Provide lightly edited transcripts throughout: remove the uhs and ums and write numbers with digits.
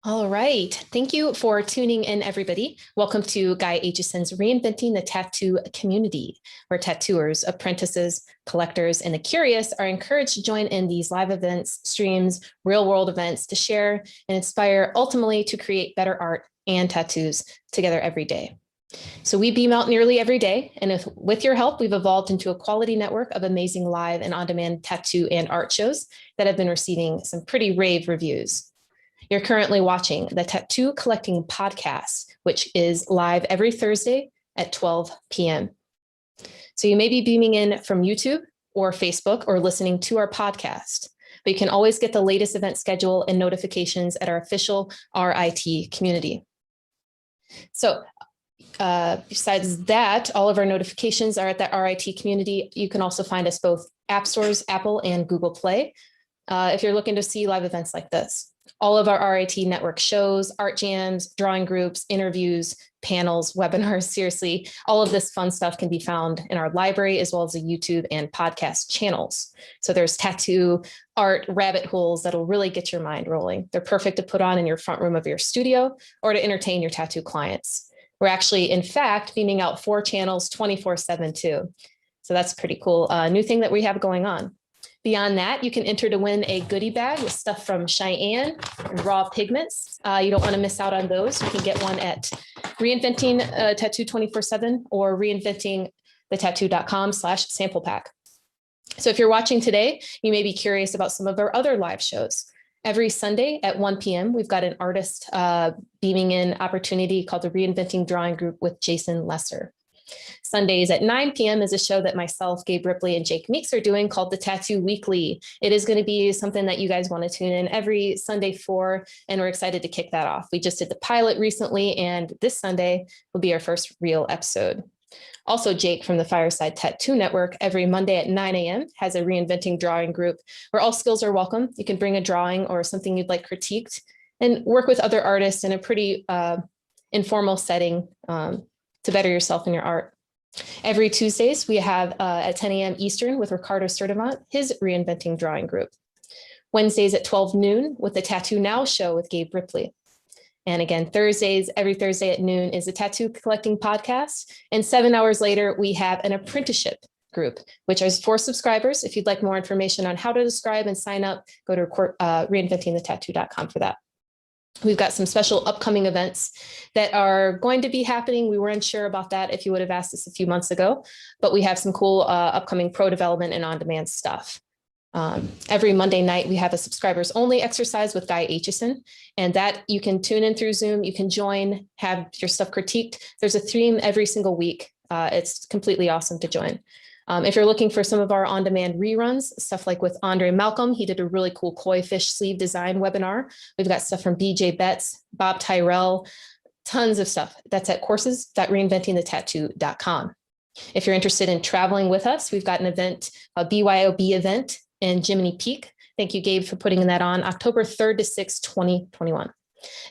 All right. Thank you for tuning in, everybody. Welcome to Guy Aitchison's Reinventing the Tattoo community, where tattooers, apprentices, collectors, and the curious are encouraged to join in these live events, streams, real-world events to share and inspire, ultimately to create better art and tattoos together every day. So we beam out nearly every day, and with your help, we've evolved into a quality network of amazing live and on-demand tattoo and art shows that have been receiving some pretty rave reviews. You're currently watching the Tattoo Collecting Podcast, which is live every Thursday at 12 p.m. So you may be beaming in from YouTube or Facebook or listening to our podcast, but you can always get the latest event schedule and notifications at our official RIT community. So besides that, all of our notifications are at that RIT community. You can also find us both app stores, Apple and Google Play, if you're looking to see live events like this. All of our RIT network shows, art jams, drawing groups, interviews, panels, webinars, seriously, all of this fun stuff can be found in our library as well as the YouTube and podcast channels. So there's tattoo, art, rabbit holes that'll really get your mind rolling. They're perfect to put on in your front room of your studio or to entertain your tattoo clients. We're actually, in fact, beaming out 4 channels 24/7 too. So that's pretty cool. New thing that we have going on. Beyond that, you can enter to win a goodie bag with stuff from Cheyenne and Raw Pigments. You don't want to miss out on those. You can get one at Reinventing Tattoo 24/7 or reinventingthetattoo.com/sample pack. So if you're watching today, you may be curious about some of our other live shows. Every Sunday at 1 p.m., we've got an artist beaming in opportunity called the Reinventing Drawing Group with Jason Lesser. Sundays at 9 p.m. is a show that myself, Gabe Ripley, and Jake Meeks are doing called the Tattoo Weekly. It is going to be something that you guys want to tune in every Sunday for, and we're excited to kick that off. We just did the pilot recently, and this Sunday will be our first real episode. Also, Jake from the Fireside Tattoo Network every Monday at 9 a.m. has a Reinventing Drawing Group where all skills are welcome. You can bring a drawing or something you'd like critiqued and work with other artists in a pretty informal setting to better yourself in your art. Every Tuesdays, we have at 10 a.m. Eastern with Ricardo Sertivant, his Reinventing Drawing Group. Wednesdays at 12 noon with the Tattoo Now show with Gabe Ripley. And again, Thursdays, every Thursday at noon is the Tattoo Collecting Podcast. And 7 hours later, we have an apprenticeship group, which is for subscribers. If you'd like more information on how to subscribe and sign up, go to reinventingthetattoo.com for that. We've got some special upcoming events that are going to be happening. We were unsure about that if you would have asked us a few months ago, but we have some cool upcoming pro development and on-demand stuff. Every Monday night, we have a subscribers only exercise with Guy Aitchison, and that you can tune in through Zoom. You can join, have your stuff critiqued. There's a theme every single week. It's completely awesome to join. If you're looking for some of our on-demand reruns, stuff like with Andre Malcolm, he did a really cool koi fish sleeve design webinar. We've got stuff from BJ Betts, Bob Tyrell, tons of stuff. That's at courses.reinventingthetattoo.com. If you're interested in traveling with us, we've got an event, a BYOB event in Jiminy Peak. Thank you, Gabe, for putting that on October 3rd to 6th, 2021.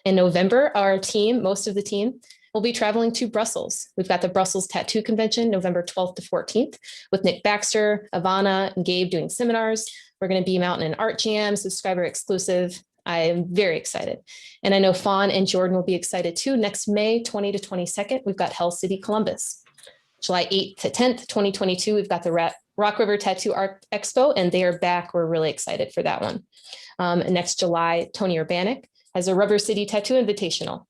In November, our team, most of the team, we'll be traveling to Brussels. We've got the Brussels Tattoo Convention, November 12th to 14th, with Nick Baxter, Ivana, and Gabe doing seminars. We're going to beam out in an art jam, subscriber exclusive. I am very excited. And I know Fawn and Jordan will be excited too. Next May 20 to 22nd, we've got Hell City, Columbus. July 8th to 10th, 2022, we've got the Rock River Tattoo Art Expo, and they are back. We're really excited for that one. Next July, Tony Urbanic has a Rubber City Tattoo Invitational.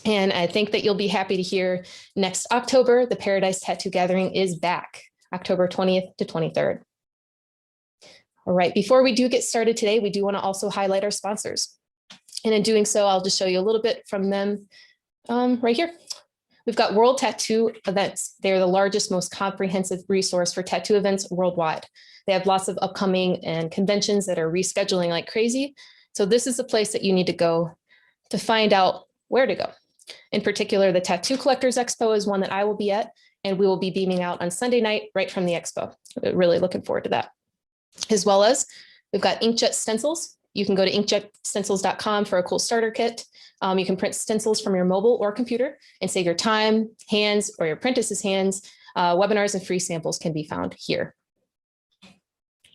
And I think that you'll be happy to hear next October, the Paradise Tattoo Gathering is back, October 20th to 23rd. All right, before we do get started today, we do want to also highlight our sponsors. And in doing so, I'll just show you a little bit from them right here. We've got World Tattoo Events. They're the largest, most comprehensive resource for tattoo events worldwide. They have lots of upcoming and conventions that are rescheduling like crazy. So this is the place that you need to go to find out where to go. In particular, the Tattoo Collectors Expo is one that I will be at, and we will be beaming out on Sunday night right from the expo. Really looking forward to that. As well as we've got inkjet stencils. You can go to inkjetstencils.com for a cool starter kit. You can print stencils from your mobile or computer and save your time, hands, or your apprentice's hands. Webinars and free samples can be found here.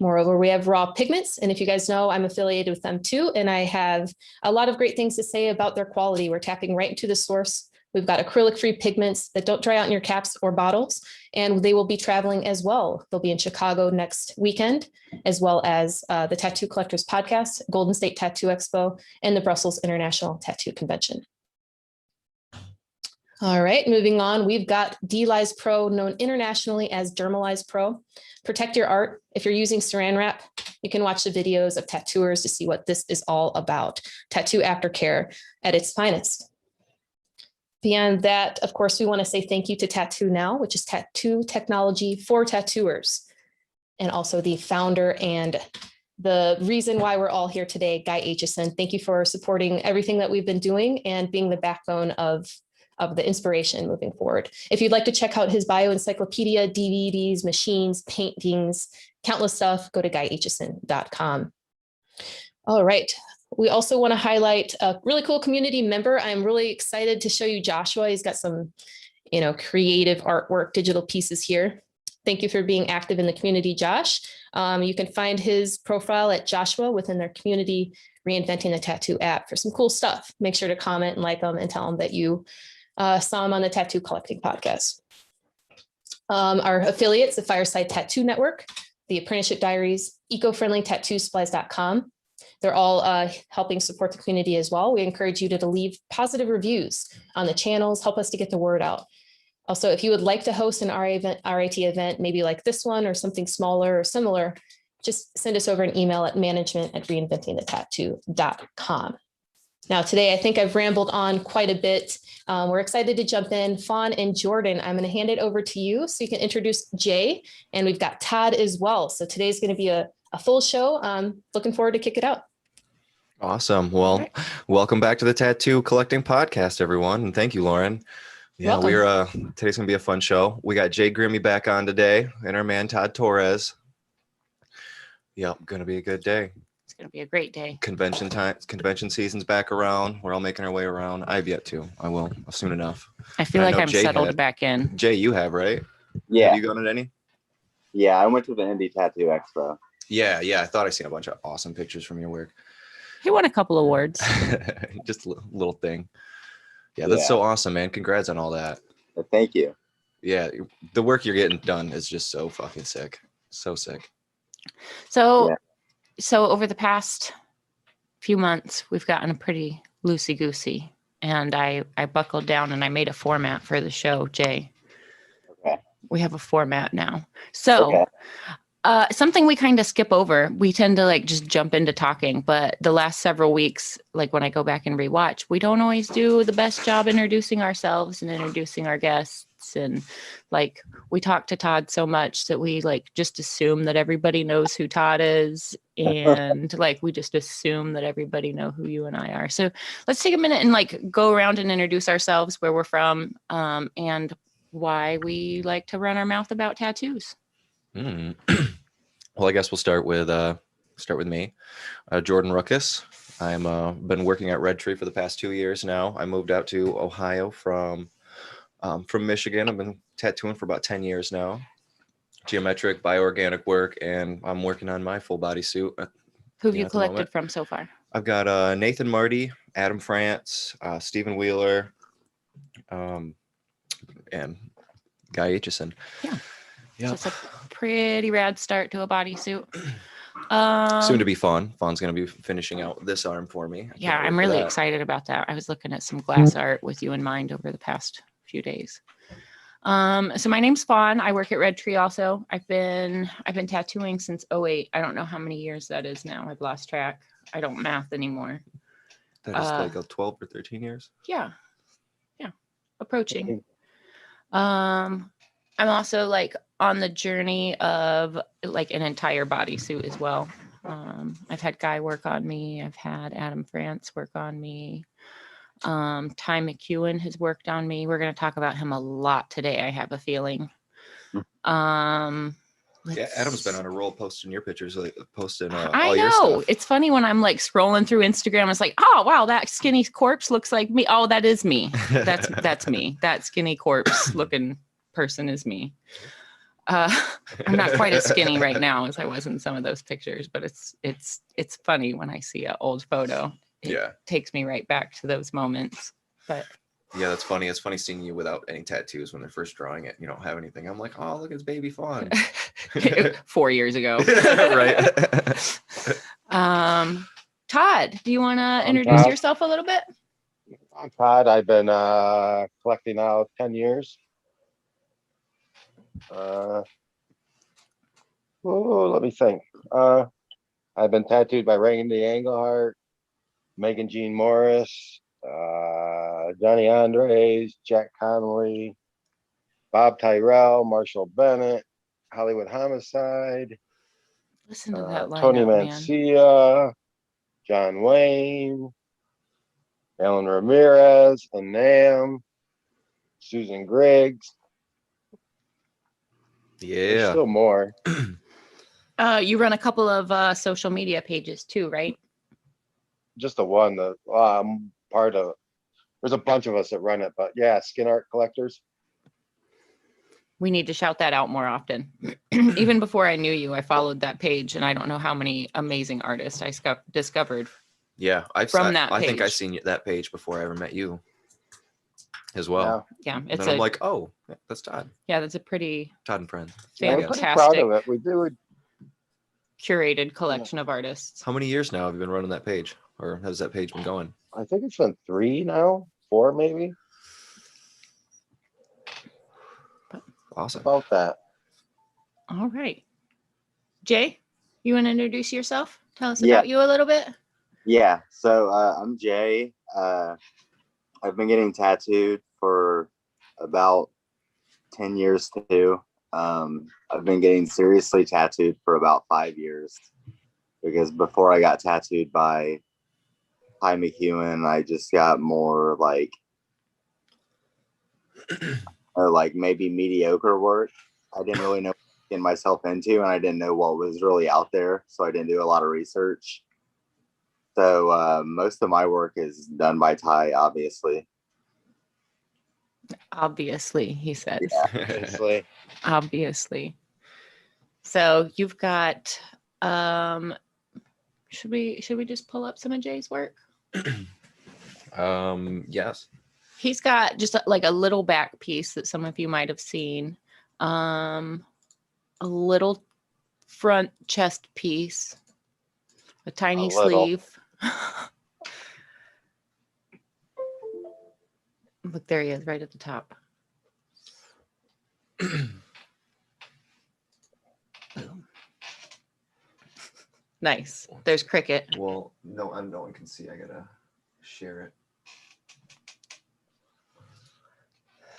Moreover, we have Raw Pigments. And if you guys know, I'm affiliated with them too. And I have a lot of great things to say about their quality. We're tapping right into the source. We've got acrylic-free pigments that don't dry out in your caps or bottles, and they will be traveling as well. They'll be in Chicago next weekend, as well as the Tattoo Collectors Podcast, Golden State Tattoo Expo, and the Brussels International Tattoo Convention. All right, moving on, we've got D-Lyze Pro, known internationally as Dermalyze Pro. Protect your art. If you're using saran wrap, you can watch the videos of tattooers to see what this is all about. Tattoo aftercare at its finest. Beyond that, of course, we want to say thank you to Tattoo Now, which is tattoo technology for tattooers, and also the founder and the reason why we're all here today, Guy Aitchison. Thank you for supporting everything that we've been doing and being the backbone of the inspiration moving forward. If you'd like to check out his bio encyclopedia, DVDs, machines, paintings, countless stuff, go to guyaitchison.com. All right. We also want to highlight a really cool community member. I'm really excited to show you Joshua. He's got some, creative artwork, digital pieces here. Thank you for being active in the community, Josh. You can find his profile at Joshua within their community Reinventing the Tattoo app for some cool stuff. Make sure to comment and like them and tell them that you saw him on the Tattoo Collecting Podcast. Our affiliates, the Fireside Tattoo Network, the Apprenticeship Diaries, ecofriendlytattoosupplies.com. They're all helping support the community as well. We encourage you to leave positive reviews on the channels, help us to get the word out. Also, if you would like to host an RIT event, maybe like this one or something smaller or similar, just send us over an email at management@reinventingthetattoo.com. Now, today, I think I've rambled on quite a bit. We're excited to jump in. Fawn and Jordan, I'm going to hand it over to you so you can introduce Jay, and we've got Todd as well. So today's going to be a full show. Looking forward to kick it out. Awesome. Well, welcome back to the Tattoo Collecting Podcast, everyone. And thank you, Lauren. Yeah, today's going to be a fun show. We got Jay Grimme back on today and our man, Todd Torres. Yep, going to be a good day. It's going to be a great day. Convention season's back around. We're all making our way around. I've yet to. I will soon enough. I feel like I'm settled back in. Jay, you have, right? Yeah. Have you gone to any? Yeah, I went to the Indie Tattoo Expo. Yeah. I thought I seen a bunch of awesome pictures from your work. He won a couple awards. Just a little thing. Yeah, that's so awesome, man. Congrats on all that. Thank you. Yeah, the work you're getting done is just so fucking sick. So sick. So over the past few months, we've gotten a pretty loosey-goosey. And I buckled down and I made a format for the show, Jay. Okay. We have a format now. So something we kind of skip over, we tend to just jump into talking, but the last several weeks, when I go back and rewatch, we don't always do the best job introducing ourselves and introducing our guests. And we talk to Todd so much that we just assume that everybody knows who Todd is. And we just assume that everybody know who you and I are. So let's take a minute and go around and introduce ourselves, where we're from, and why we like to run our mouth about tattoos. Well, I guess we'll start with me, Jordan Ruckus. I'm been working at Red Tree for the past 2 years now. I moved out to Ohio from Michigan. I've been tattooing for about 10 years now. Geometric, bioorganic work, and I'm working on my full body suit. Who have you collected from so far? I've got Nathan Marty, Adam France, Stephen Wheeler, and Guy Aitchison. Yeah. So it's a pretty rad start to a bodysuit. Soon to be fun. Fawn's going to be finishing out this arm for me. Yeah, I'm really excited about that. I was looking at some glass art with you in mind over the past few days. So my name's Fawn. I work at Red Tree also. I've been tattooing since 2008. I don't know how many years that is now. I've lost track. I don't math anymore. That is 12 or 13 years. Yeah. Approaching. I'm also on the journey of an entire bodysuit as well. I've had Guy work on me. I've had Adam France work on me. Ty McEwen has worked on me. We're going to talk about him a lot today, I have a feeling. Adam's been on a roll posting your pictures, posting I all know. your stuff. It's funny when I'm scrolling through Instagram. It's oh wow, that skinny corpse looks like me. Oh, that is me. That's me. That skinny corpse looking person is me. I'm not quite as skinny right now as I was in some of those pictures, but it's funny when I see an old photo. It takes me right back to those moments. But yeah, that's funny. It's funny seeing you without any tattoos when they're first drawing it. You don't have anything. I'm like, oh, look, it's baby fawn. 4 years ago. Right. Todd, do you want to introduce Todd. yourself a little bit? I'm Todd. I've been collecting now 10 years. Let me think. I've been tattooed by Randy Engelhart, Megan Jean Morris, Johnny Andres, Jack Connolly, Bob Tyrell, Marshall Bennett, Hollywood Homicide, Listen to that lineup, Tony man. Mancia, John Wayne, Alan Ramirez, and Nam, Susan Griggs. There's Yeah. still more. You run a couple of social media pages too, right? Just the one that I'm part of. There's a bunch of us that run it, but yeah, Skin Art Collectors. We need to shout that out more often. Even before I knew you, I followed that page, and I don't know how many amazing artists I discovered. Yeah, I think I page. seen that page before I ever met you as well. Yeah, And then I'm like, oh, that's Todd. Yeah, that's a pretty Todd and friend. Yeah, we're pretty proud of it. We do it. Curated collection of artists. How many years now have you been running that page, or has that page been going? I think it's been 3 now, 4 maybe. Awesome. About that. All right. Jay, you want to introduce yourself? Tell us about you a little bit. Yeah. So I'm Jay. I've been getting tattooed for about 10 years too. I've been getting seriously tattooed for about 5 years, because before I got tattooed by Ty McEwen, I just got more like maybe mediocre work. I didn't really know what to get myself into, and I didn't know what was really out there, so I didn't do a lot of research. So most of my work is done by Ty, obviously. Obviously, he says. Yeah. Obviously. Obviously. So you've got should we just pull up some of Jay's work? Yes. He's got just like a little back piece that some of you might have seen. A little front chest piece, a tiny sleeve. Look, there he is right at the top. Nice. There's Cricket. Well, no one can see. I gotta share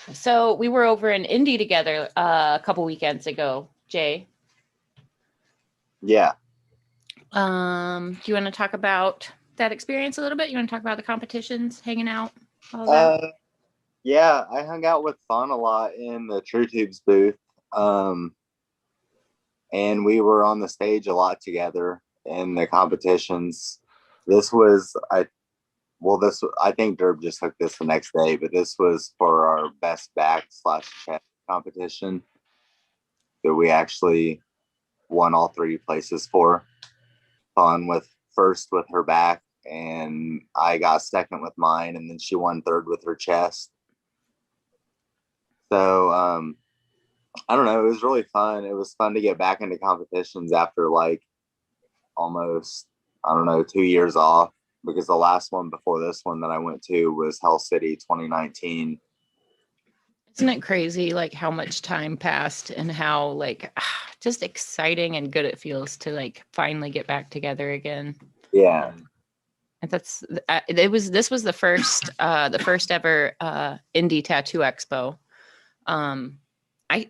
it. So we were over in Indy together a couple weekends ago, Jay. Yeah. Do you want to talk about that experience a little bit? You want to talk about the competitions, hanging out, all that? Yeah, I hung out with Fawn a lot in the True Tubes booth. And we were on the stage a lot together in the competitions. I think Derb just took this the next day, but this was for our best back/chest competition that we actually won all 3 places for. Fawn first with her back, and I got second with mine, and then she won third with her chest. So I don't know, it was really fun. It was fun to get back into competitions after like almost, 2 years off, because the last one before this one that I went to was Hell City 2019. Isn't it crazy like how much time passed and how like just exciting and good it feels to like finally get back together again? Yeah. And this was the first ever indie tattoo expo. I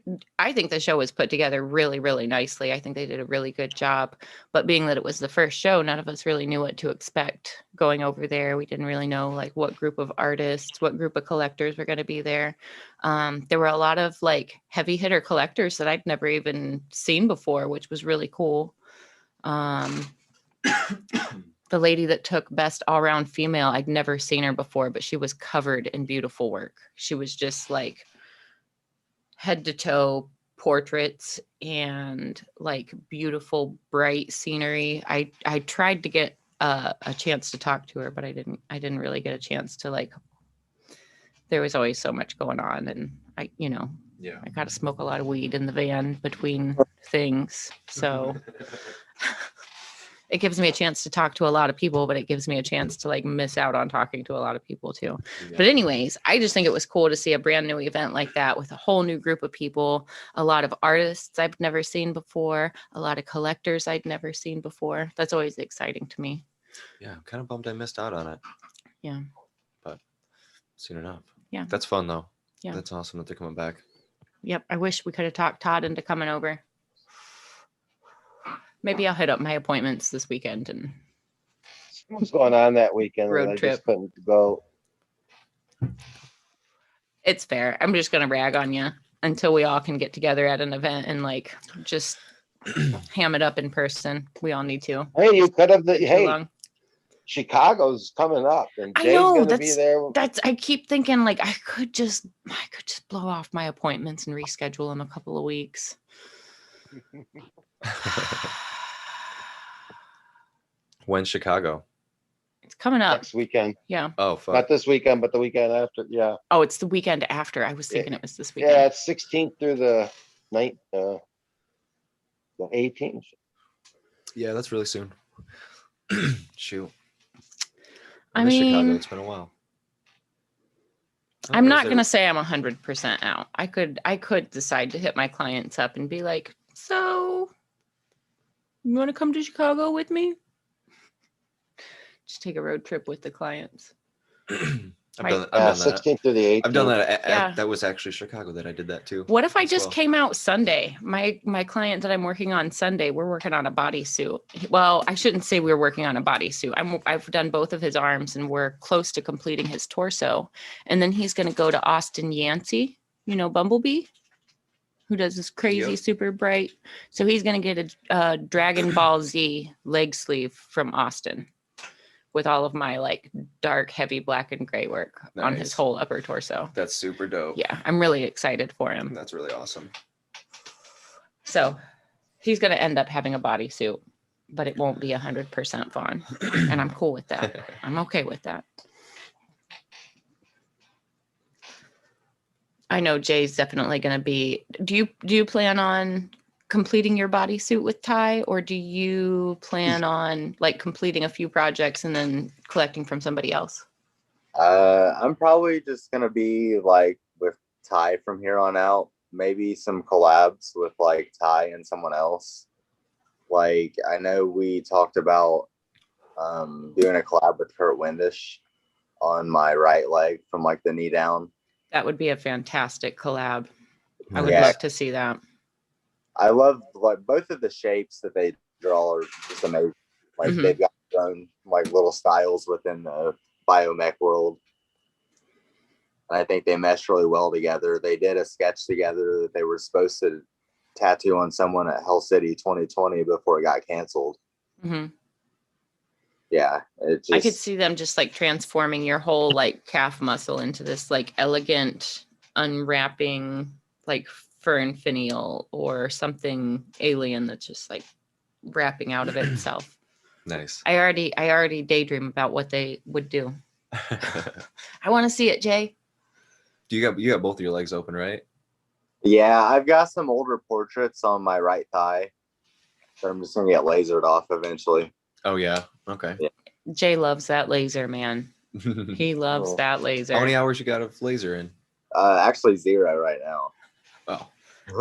think the show was put together really, really nicely. I think they did a really good job. But being that it was the first show, none of us really knew what to expect going over there. We didn't really know like what group of artists, what group of collectors were going to be there. There were a lot of like heavy hitter collectors that I'd never even seen before, which was really cool. The lady that took best all-around female, I'd never seen her before, but she was covered in beautiful work. She was just like head to toe portraits and like beautiful, bright scenery. I tried to get a chance to talk to her, but I didn't really get a chance to, like, there was always so much going on, and I Yeah. got to smoke a lot of weed in the van between things. So it gives me a chance to talk to a lot of people, but it gives me a chance to like miss out on talking to a lot of people too. Yeah. But anyways, I just think it was cool to see a brand new event like that with a whole new group of people, a lot of artists I've never seen before, a lot of collectors I'd never seen before. That's always exciting to me. Yeah, I'm kind of bummed I missed out on it. Yeah. But soon enough. Yeah. That's fun though. Yeah. That's awesome that they're coming back. Yep. I wish we could have talked Todd into coming over. Maybe I'll hit up my appointments this weekend and What's going on that weekend? Road I trip. just couldn't go. it's fair. I'm just going to rag on you until we all can get together at an event and like just ham it up in person. We all need to. Hey, you could have Too hey, long. Chicago's coming up and I Jay's know, gonna be there. I keep thinking like I could just blow off my appointments and reschedule them a couple of weeks. When's Chicago? It's coming up. Next weekend. Yeah. Oh, fuck. Not this weekend, but the weekend after. Yeah. Oh, it's the weekend after. I was thinking it was this weekend. Yeah, it's 16th through the 9th, the 18th. Yeah, that's really soon. Shoot. I miss Chicago. mean, It's been a while. I'm not going to say I'm 100% out. I could decide to hit my clients up and be like, so you want to come to Chicago with me? Just take a road trip with the clients. I've done that. 16th through the 18th. I've done that. Yeah. That was actually Chicago that I did that too. What if I as just well. came out Sunday? My client that I'm working on Sunday, we're working on a bodysuit. Well, I shouldn't say we're working on a bodysuit. I've done both of his arms and we're close to completing his torso. And then he's going to go to Austin Yancey, Bumblebee, who does this crazy, Yep. super bright. So he's going to get a Dragon Ball Z leg sleeve from Austin with all of my like dark, heavy black and gray work on his Nice. whole upper torso. That's super dope. Yeah, I'm really excited for him. That's really awesome. So he's going to end up having a bodysuit, but it won't be 100% Vaughn. And I'm cool with that. I'm okay with that. I know Jay's definitely going to be. Do you plan on completing your bodysuit with Ty, or do you plan on like completing a few projects and then collecting from somebody else? I'm probably just gonna be like with Ty from here on out. Maybe some collabs with like Ty and someone else. Like I know we talked about doing a collab with Kurt Windish on my right leg from like the knee down. That would be a fantastic collab. I would Yeah. love to see that. I love like both of the shapes that they draw are just amazing. Like Mhm. they've got their own like little styles within the biomech world. And I think they mesh really well together. They did a sketch together that they were supposed to tattoo on someone at Hell City 2020 before it got canceled. Mhm. Yeah, it just I could see them just like transforming your whole like calf muscle into this like elegant unwrapping like fern finial or something alien that's just like wrapping out of it itself. Nice. I already daydream about what they would do. I want to see it, Jay. you got both of your legs open, right? Yeah, I've got some older portraits on my right thigh that I'm just gonna get lasered off eventually. Oh yeah. Okay. Yeah. Jay loves that laser, man. He loves Oh. that laser. How many hours you got of laser in? Actually 0 right now. Oh,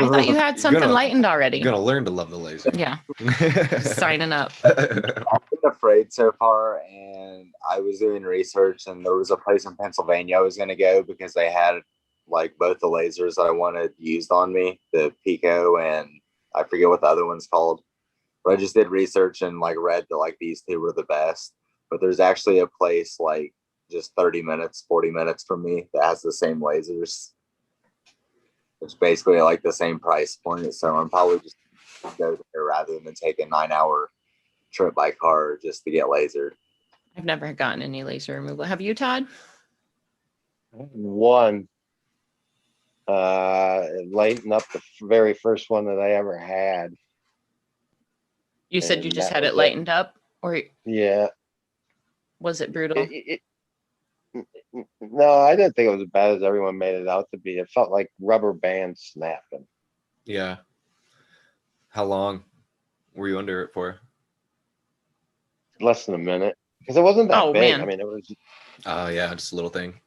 I thought you had You're something gonna- lightened already. you're gonna learn to love the laser. Yeah, signing up. I've been afraid so far, and I was doing research, and there was a place in Pennsylvania I was going to go because they had like both the lasers that I wanted used on me, the Pico, and I forget what the other one's called. But I just did research and like read that like these two were the best. But there's actually a place like just 30 minutes, 40 minutes from me that has the same lasers. It's basically like the same price point. So I'm probably just gonna go there rather than take a 9-hour trip by car just to get lasered. I've never gotten any laser removal. Have you, Todd? One. It lightened up the very first one that I ever had. You said you And just that had was it lightened up, or Yeah. was it brutal? No, I didn't think it was as bad as everyone made it out to be. It felt like rubber bands snapping. Yeah. How long were you under it for? Less than a minute. Because it wasn't that Oh, big. man. I mean, it was, Oh, yeah, just a little thing.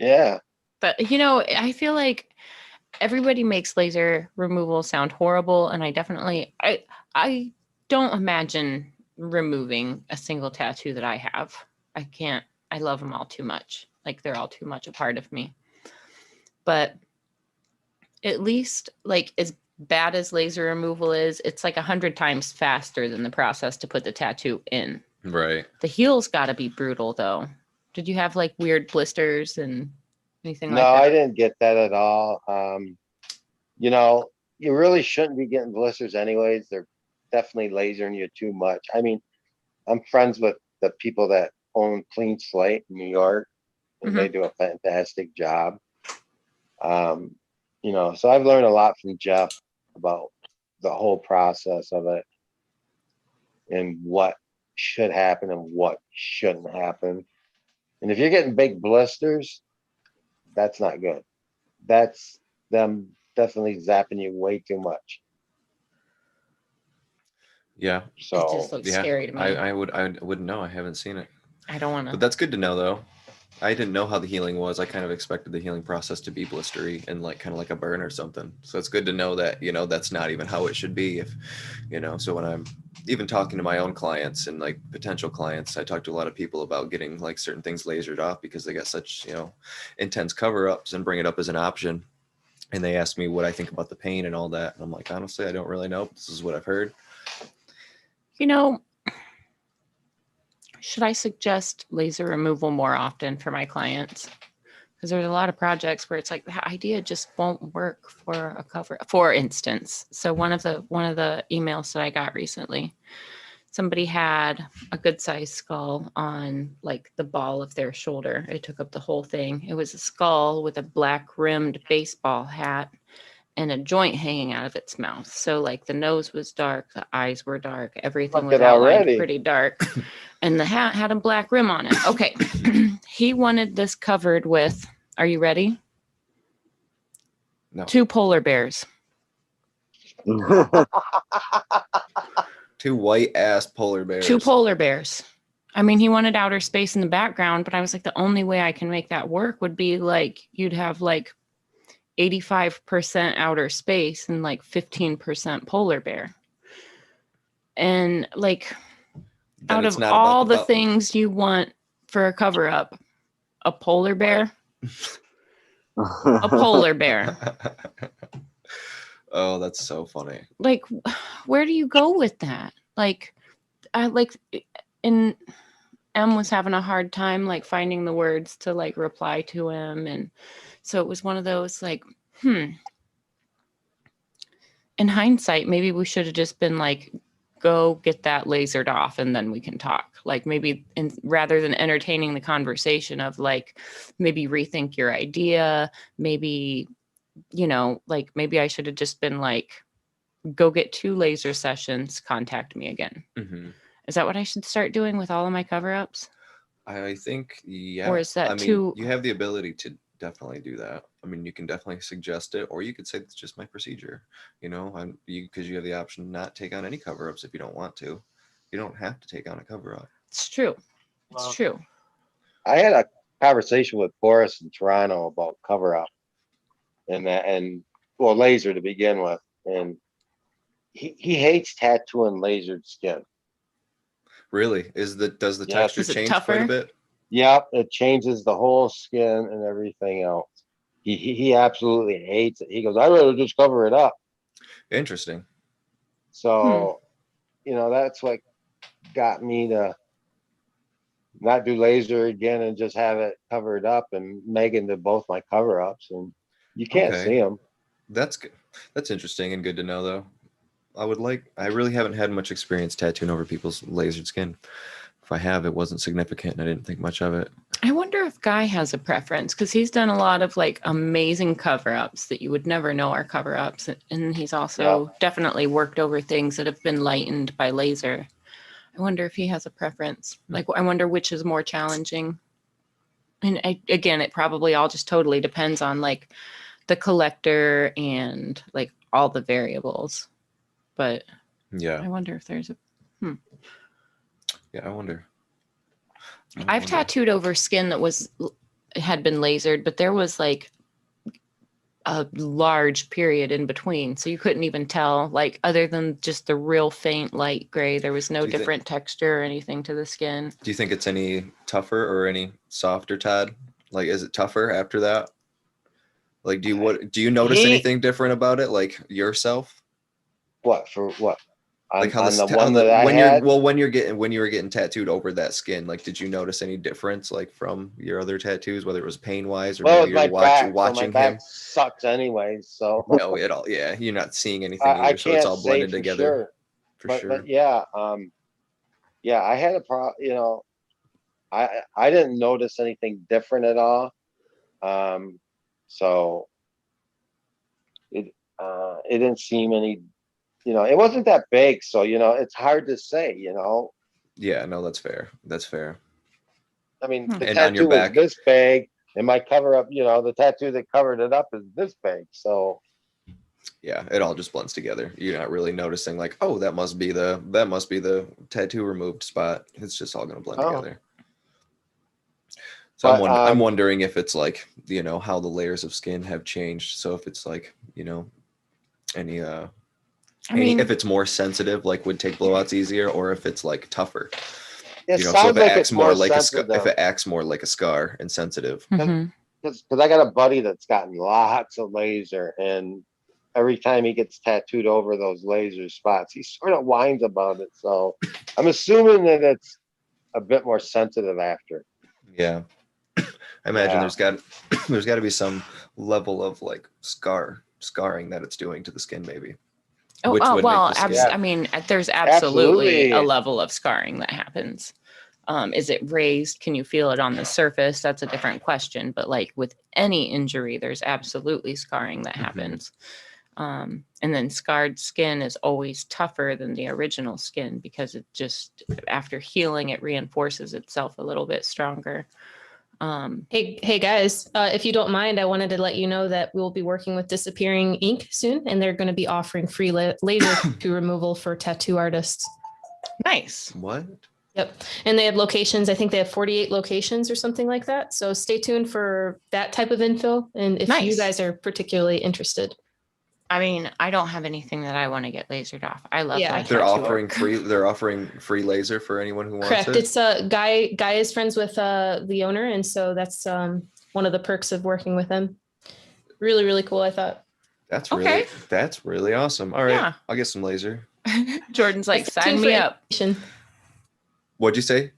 yeah. But you know, I feel like everybody makes laser removal sound horrible, and I don't imagine removing a single tattoo that I have. I can't. I love them all too much. Like they're all too much a part of me. But at least, like, as bad as laser removal is, it's like 100 times faster than the process to put the tattoo in. Right. The heel's got to be brutal, though. Did you have like weird blisters and anything No, like I that? didn't get that at all. You know, you really shouldn't be getting blisters anyways. They're definitely lasering you too much. I mean, I'm friends with the people that own Clean Slate in New York, and they do a fantastic job. You know, so I've learned a lot from Jeff about the whole process of it and what should happen and what shouldn't happen. And if you're getting big blisters, that's not good. That's them definitely zapping you way too much. Yeah. It So just looks Yeah. scary to me. I wouldn't know. I haven't seen it. I don't want But to. that's good to know, though. I didn't know how the healing was. I kind of expected the healing process to be blistery and like kind of like a burn or something. So it's good to know that, you know, that's not even how it should be. If, you know, so when I'm even talking to my own clients and like potential clients, I talk to a lot of people about getting like certain things lasered off because they got such, you know, intense cover-ups and bring it up as an option. And they ask me what I think about the pain and all that. And I'm like, honestly, I don't really know. This is what I've heard. You know, should I suggest laser removal more often for my clients? Because there's a lot of projects where it's like the idea just won't work for a cover. For instance, so one of the emails that I got recently, somebody had a good sized skull on like the ball of their shoulder. It took up the whole thing. It was a skull with a black rimmed baseball hat and a joint hanging out of its mouth. So like the nose was dark, the eyes were dark, everything Look was at outlined already. pretty dark. And the hat had a black rim on it. Okay. He wanted this covered with, are you ready? No. 2 polar bears. Two white ass polar bears. 2 polar bears. I mean, he wanted outer space in the background, but I was like, the only way I can make that work would be like you'd have like 85% outer space and like 15% polar bear. And like Then out it's of not all about the button. things you want for a cover up, a polar bear, a polar bear. Oh, that's so funny. Like, where do you go with that? Like, and M was having a hard time like finding the words to like reply to him. And so it was one of those like, in hindsight, maybe we should have just been like, go get that lasered off and then we can talk. Like maybe rather than entertaining the conversation of like, maybe rethink your idea, maybe, you know, like maybe I should have just been like, go get 2 laser sessions, contact me again. Mm-hmm. Is that what I should start doing with all of my cover-ups? I think, yeah. Or is that I mean, too? you have the ability to definitely do that. I mean, you can definitely suggest it, or you could say it's just my procedure, you know, because you have the option to not take on any cover-ups if you don't want to. You don't have to take on a cover-up. It's true. It's Well, true. I had a conversation with Boris in Toronto about cover up and well, laser to begin with. And he hates tattooing lasered skin. Really? Does the Yes. texture Is it change quite tougher? a bit? Yep, it changes the whole skin and everything else. He absolutely hates it. He goes, I'd rather just cover it up. Interesting. So, you know, that's what got me to not do laser again and just have it covered up. And Megan did both my cover ups, and you can't Okay. see them. That's good. That's interesting and good to know, though. I really haven't had much experience tattooing over people's lasered skin. If I have, it wasn't significant and I didn't think much of it. I wonder if Guy has a preference because he's done a lot of like amazing cover-ups that you would never know are cover-ups. And he's also definitely worked over things that have been lightened by laser. I wonder if he has a preference. Like, I wonder which is more challenging. And again, it probably all just totally depends on like the collector and like all the variables. But I wonder if there's a, Yeah, I wonder. I've tattooed over skin that had been lasered, but there was like a large period in between. So you couldn't even tell, like, other than just the real faint light gray, there was no different texture or anything to the skin. Do you think it's any tougher or any softer, Todd? Like, is it tougher after that? Like, do you notice anything different about it? Like yourself? What for what? Like how on the one that I had? when you were getting tattooed over that skin, like did you notice any difference like from your other tattoos, whether it was pain wise or maybe you're watching him? Sucks anyway, so no, it all you're not seeing anything either, I so it's all blended for together. Sure. But yeah, I had I didn't notice anything different at all. So it didn't seem any. It wasn't that big, so it's hard to say. Yeah, no, that's fair. That's fair. I mean, the and on your tattoo back, was this big, and my cover up, the tattoo that covered it up is this big. So yeah, it all just blends together. You're not really noticing like, oh, that must be the tattoo removed spot. It's just all gonna blend together. So I'm wondering if it's like, how the layers of skin have changed. So if it's like, any if it's more sensitive, like would take blowouts easier, or if it's like tougher. So if it acts more like if it acts more like a scar and sensitive. Because I got a buddy that's gotten lots of laser, and every time he gets tattooed over those laser spots, he sort of whines about it. So I'm assuming that it's a bit more sensitive after. Yeah. I imagine there's got to be some level of like scarring that it's doing to the skin, maybe. I mean, there's absolutely a level of scarring that happens. Is it raised? Can you feel it on the surface? That's a different question. But like with any injury, there's absolutely scarring that happens. And then scarred skin is always tougher than the original skin because it just, after healing, it reinforces itself a little bit stronger. Hey guys, if you don't mind, I wanted to let you know that we'll be working with Disappearing Ink soon, and they're going to be offering free laser tattoo removal for tattoo artists. Nice. What? Yep. And they have locations. I think they have 48 locations or something like that. So stay tuned for that type of info. And if you guys are particularly interested. I mean, I don't have anything that I want to get lasered off. I love that. They're offering free laser for anyone who wants it. Correct. It's Guy is friends with the owner, and so that's one of the perks of working with them. Really, really cool, I thought. That's really awesome. All right. I'll get some laser. Jordan's like, sign me up. What'd you say?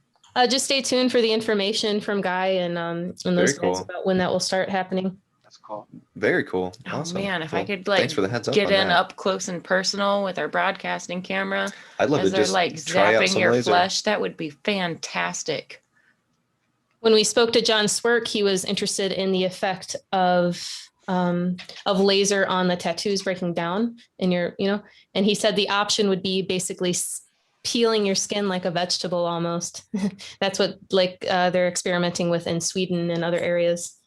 Just stay tuned for the information from Guy and those guys about when that will start happening. Cool. Very cool. Awesome. Oh man, if cool. I could like Thanks for the heads up get in up close and personal with our broadcasting camera, I'd love to just like zapping your flesh, that would be fantastic. When we spoke to John Swerk, he was interested in the effect of laser on the tattoos breaking down in your, and he said the option would be basically peeling your skin like a vegetable almost. That's what they're experimenting with in Sweden and other areas.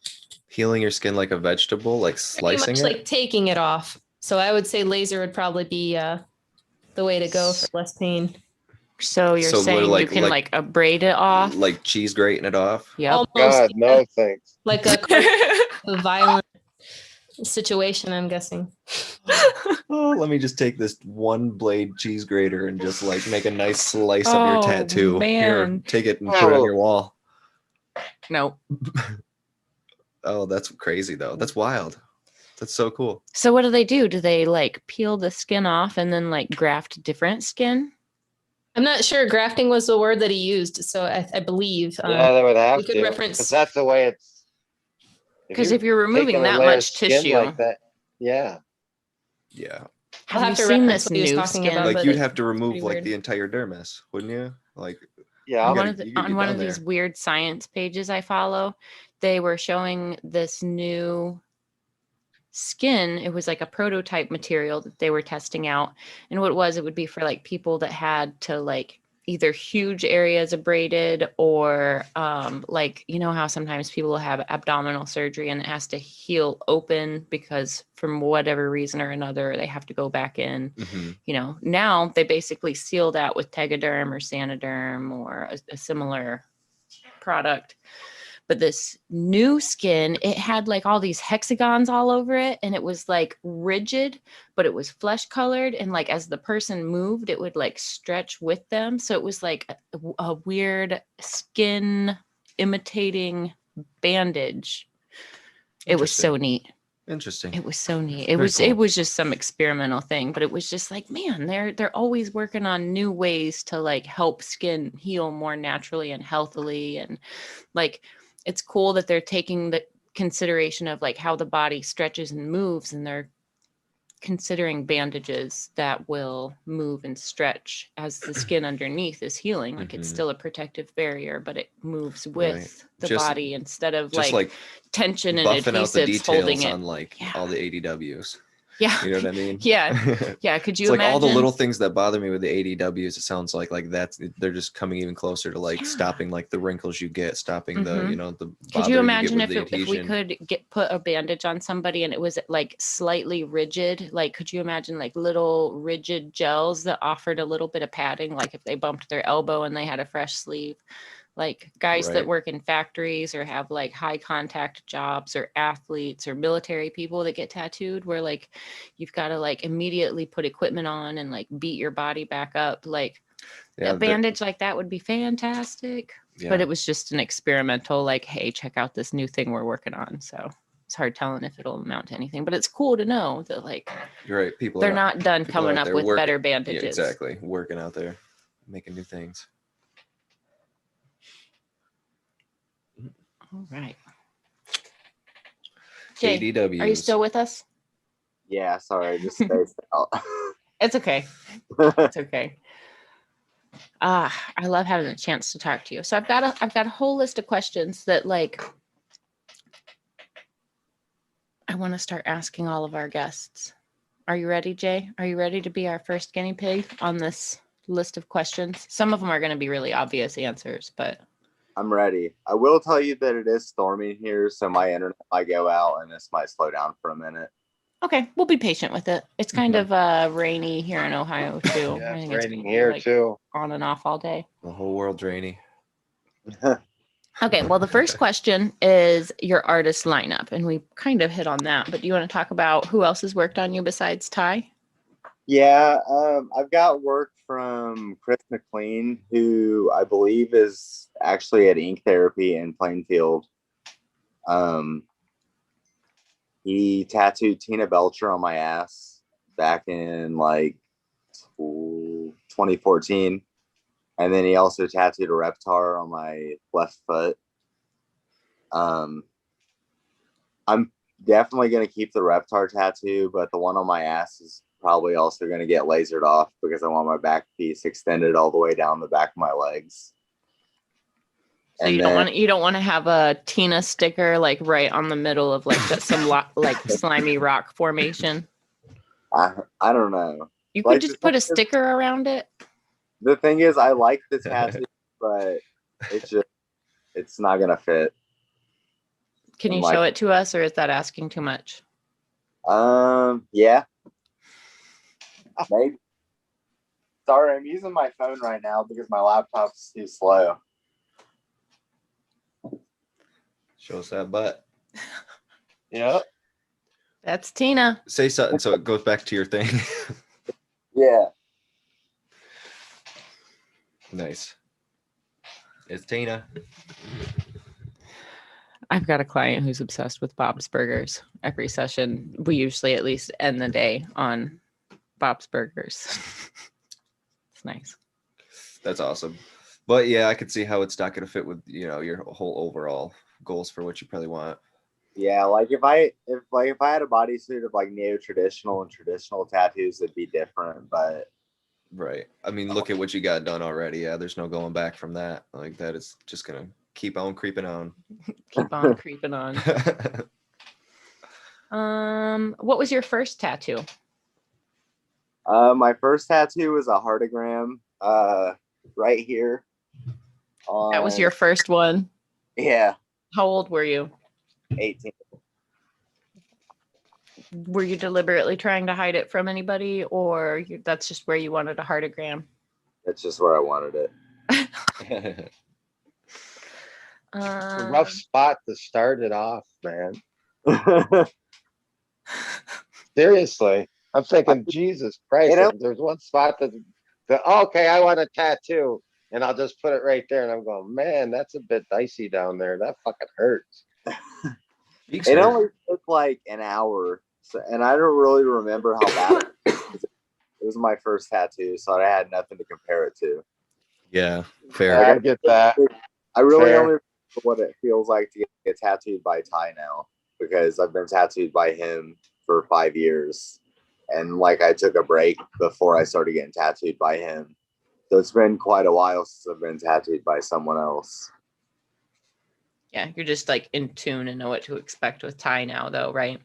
Peeling your skin like a vegetable, like slicing it? Like taking it off. So I would say laser would probably be the way to go for less pain. So you're saying you can like abrade it off? Like cheese grating it off? Yeah. God, no thanks. Like a violent situation, I'm guessing. Oh, let me just take this one blade cheese grater and just like make a nice slice of your tattoo. Man. Here, take it and put it on your wall. No. Oh, that's crazy though. That's wild. That's so cool. So what do? Do they like peel the skin off and then like graft different skin? I'm not sure. Grafting was the word that he used. So I believe. Yeah, they would have to. Reference. That's the way it's. Because if you're removing that much tissue. Like that, yeah. Yeah. Have you seen this new skin? Like you'd have to remove like the entire dermis, wouldn't you? Like Yeah. On gotta- one of, you gotta on get one down of these there. weird science pages I follow, they were showing this new skin. It was like a prototype material that they were testing out. And what it was, it would be for like people that had to like either huge areas abraded or like, you know how sometimes people have abdominal surgery and it has to heal open because from whatever reason or another, they have to go back in. Mhm. You know, now they basically seal that with Tegaderm or Sanoderm or a similar product. But this new skin, it had like all these hexagons all over it, and it was like rigid, but it was flesh colored, and like as the person moved, it would like stretch with them. So it was like a weird skin imitating bandage. It was so neat. Interesting. It was so neat. Very It cool. was just some experimental thing, but it was just like, man, they're always working on new ways to like help skin heal more naturally and healthily. And like it's cool that they're taking the consideration of like how the body stretches and moves, and they're considering bandages that will move and stretch as the skin underneath is healing. Like it's Mhm. still a protective barrier, but it moves with the Just- body instead of Just like like tension and buffing out the adhesives holding details it. on like Yeah. all the ADWs. Yeah. You know what I mean? Yeah. Yeah. Could you It's like imagine all the little things that bother me with the ADWs. It sounds like that's they're just coming even closer to like Yeah. stopping like the wrinkles you get, stopping the Mhm. the Could bother you get imagine with the if we adhesion. could put a bandage on somebody and it was like slightly rigid? Like, could you imagine like little rigid gels that offered a little bit of padding, like if they bumped their elbow and they had a fresh sleeve? Like guys that Right. work in factories or have like high contact jobs, or athletes or military people that get tattooed, where like you've got to like immediately put equipment on and like beat your body back up. Like Yeah, a bandage like that would be fantastic. yeah. But it was just an experimental, like, hey, check out this new thing we're working on. So it's hard telling if it'll amount to anything, but it's cool to know that like You're right. People they're are not done people are coming out up there with working- better Yeah, bandages. exactly. Working out there, making new things. All right. Jay, ADWs. are you still with us? Yeah, sorry, I just spaced out. It's okay. It's okay. I love having a chance to talk to you. So I've got a whole list of questions that like I want to start asking all of our guests. Are you ready, Jay? Are you ready to be our first guinea pig on this list of questions? Some of them are going to be really obvious answers, but I'm ready. I will tell you that it is storming here, so my internet might go out and this might slow down for a minute. okay, we'll be patient with it. It's kind of rainy here in Ohio too. Yeah, I it's think it's raining gonna be, here like, too. on and off all day. The whole world's rainy. Okay, well, the first question is your artist lineup, and we kind of hit on that. But do you want to talk about who else has worked on you besides Ty? Yeah, I've got work from Chris McLean, who I believe is actually at Ink Therapy in Plainfield. He tattooed Tina Belcher on my ass back in like 2014. And then he also tattooed a Reptar on my left foot. I'm definitely going to keep the Reptar tattoo, but the one on my ass is probably also going to get lasered off because I want my back piece extended all the way down the back of my legs. So you don't want to have a Tina sticker like right on the middle of like some like slimy rock formation. I don't know. You Like, could just put a sticker around it. The thing is, I like the tattoo, but it's not gonna fit. Can you I'm like- show it to us, or is that asking too much? Yeah, maybe. Sorry, I'm using my phone right now because my laptop's too slow. Show us that butt. Yep. That's Tina. Say something so it goes back to your thing. Yeah. Nice. It's Tina. I've got a client who's obsessed with Bob's Burgers. Every session, we usually at least end the day on Bob's Burgers. It's nice. That's awesome. But yeah, I could see how it's not going to fit with your whole overall goals for what you probably want. Yeah, like if I had a bodysuit of like neo-traditional and traditional tattoos, it'd be different. But Right. I mean, look at what you got done already. Yeah, there's no going back from that. Like that is just gonna keep on creeping on. Keep on creeping on. What was your first tattoo? My first tattoo was a heartogram, right here. That was your first one. Yeah, How old were you? 18. Were you deliberately trying to hide it from anybody, or that's just where you wanted a heartogram? That's just where I wanted it. It's a rough spot to start it off, man. Seriously. I'm thinking, Jesus Christ, if there's one spot that, okay, I want a tattoo, and I'll just put it right there. And I'm going, man, that's a bit dicey down there. That fucking hurts. It only took like an hour. So, and I don't really remember how bad it was. It was my first tattoo, so I had nothing to compare it to. Yeah, fair. I get that. I really Fair. only remember what it feels like to get tattooed by Ty now, because I've been tattooed by him for 5 years. And like I took a break before I started getting tattooed by him. So it's been quite a while since I've been tattooed by someone else. Yeah, you're just like in tune and know what to expect with Ty now, though, right?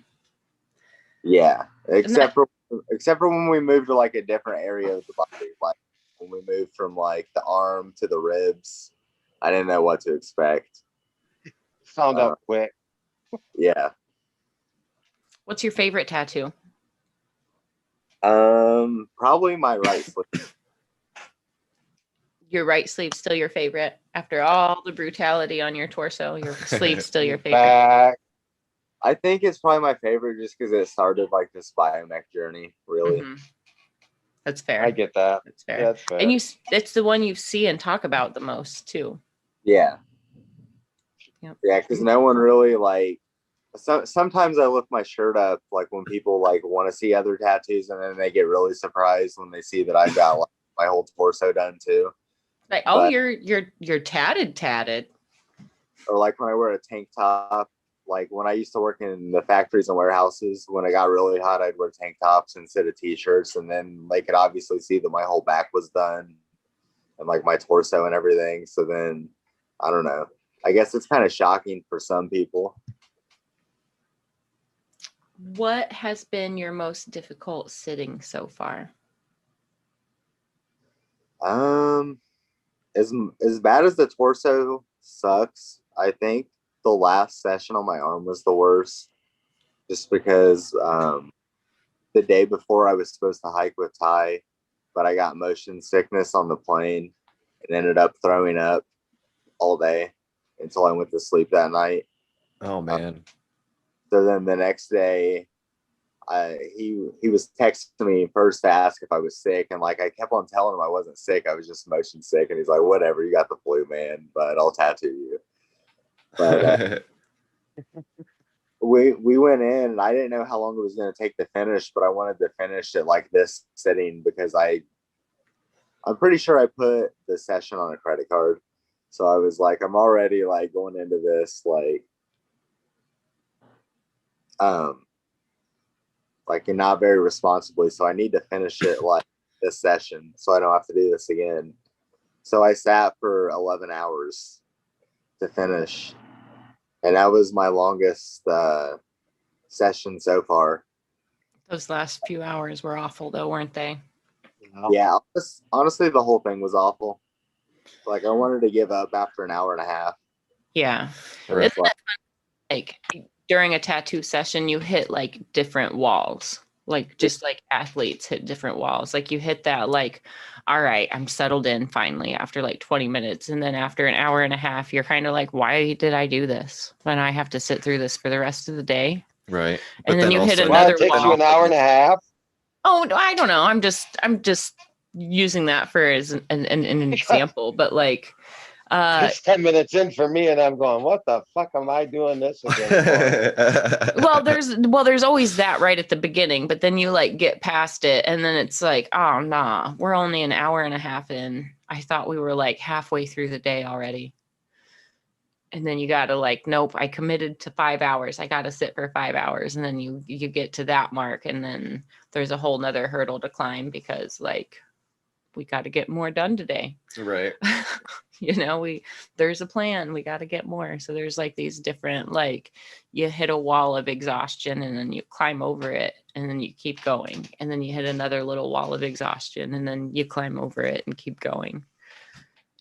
Yeah, except for when we moved to like a different area of the body, like when we moved from like the arm to the ribs, I didn't know what to expect. Found out quick. Yeah. What's your favorite tattoo? Probably my right sleeve. Your right sleeve still your favorite after all the brutality on your torso. Your sleeve's still your favorite. Back. I think it's probably my favorite just because it started like this biomech journey, really. Mhm. That's fair. I get that. That's fair. Yeah, that's fair. And it's the one you see and talk about the most too. Yeah. Yep. Yeah, because no one really like. Sometimes I lift my shirt up like when people like want to see other tattoos, and then they get really surprised when they see that I've got like my whole torso done too. Like, oh, you're tatted. Or like when I wear a tank top. Like when I used to work in the factories and warehouses, when it got really hot, I'd wear tank tops instead of t-shirts, and then they could obviously see that my whole back was done and like my torso and everything. So then, I don't know. I guess it's kind of shocking for some people. What has been your most difficult sitting so far? As bad as the torso sucks, I think the last session on my arm was the worst, just because the day before I was supposed to hike with Ty, but I got motion sickness on the plane and ended up throwing up all day until I went to sleep that night. Oh man. So then the next day, he was texting me first to ask if I was sick, and like I kept on telling him I wasn't sick, I was just motion sick, and he's like, "Whatever, you got the flu, man, but I'll tattoo you." But we went in, and I didn't know how long it was going to take to finish, but I wanted to finish it like this sitting because I'm pretty sure I put the session on a credit card, so I was like, I'm already like going into this like and not very responsibly, so I need to finish it like this session so I don't have to do this again. So I sat for 11 hours to finish, and that was my longest session so far. Those last few hours were awful though, weren't they? Yeah, honestly, the whole thing was awful. Like I wanted to give up after an hour and a half. Yeah. Right. Isn't that like during a tattoo session, you hit like different walls, like just like athletes hit different walls. Like you hit that, like, all right, I'm settled in finally after like 20 minutes. And then after an hour and a half, you're kind of like, why did I do this when I have to sit through this for the rest of the day? Right. And then you hit also- another It takes wall. you an hour and a half. Oh, no, I don't know. I'm just using that for as an example, but like, It's 10 minutes in for me, and I'm going, what the fuck am I doing this again for? there's always that right at the beginning, but then you like get past it, and then it's like, oh nah, we're only an hour and a half in. I thought we were like halfway through the day already. And then you gotta like, nope, I committed to 5 hours. I gotta sit for 5 hours, and then you get to that mark, and then there's a whole nother hurdle to climb because like we got to get more done today. Right. You know, there's a plan, we got to get more. So there's like these different, like you hit a wall of exhaustion and then you climb over it and then you keep going. And then you hit another little wall of exhaustion and then you climb over it and keep going.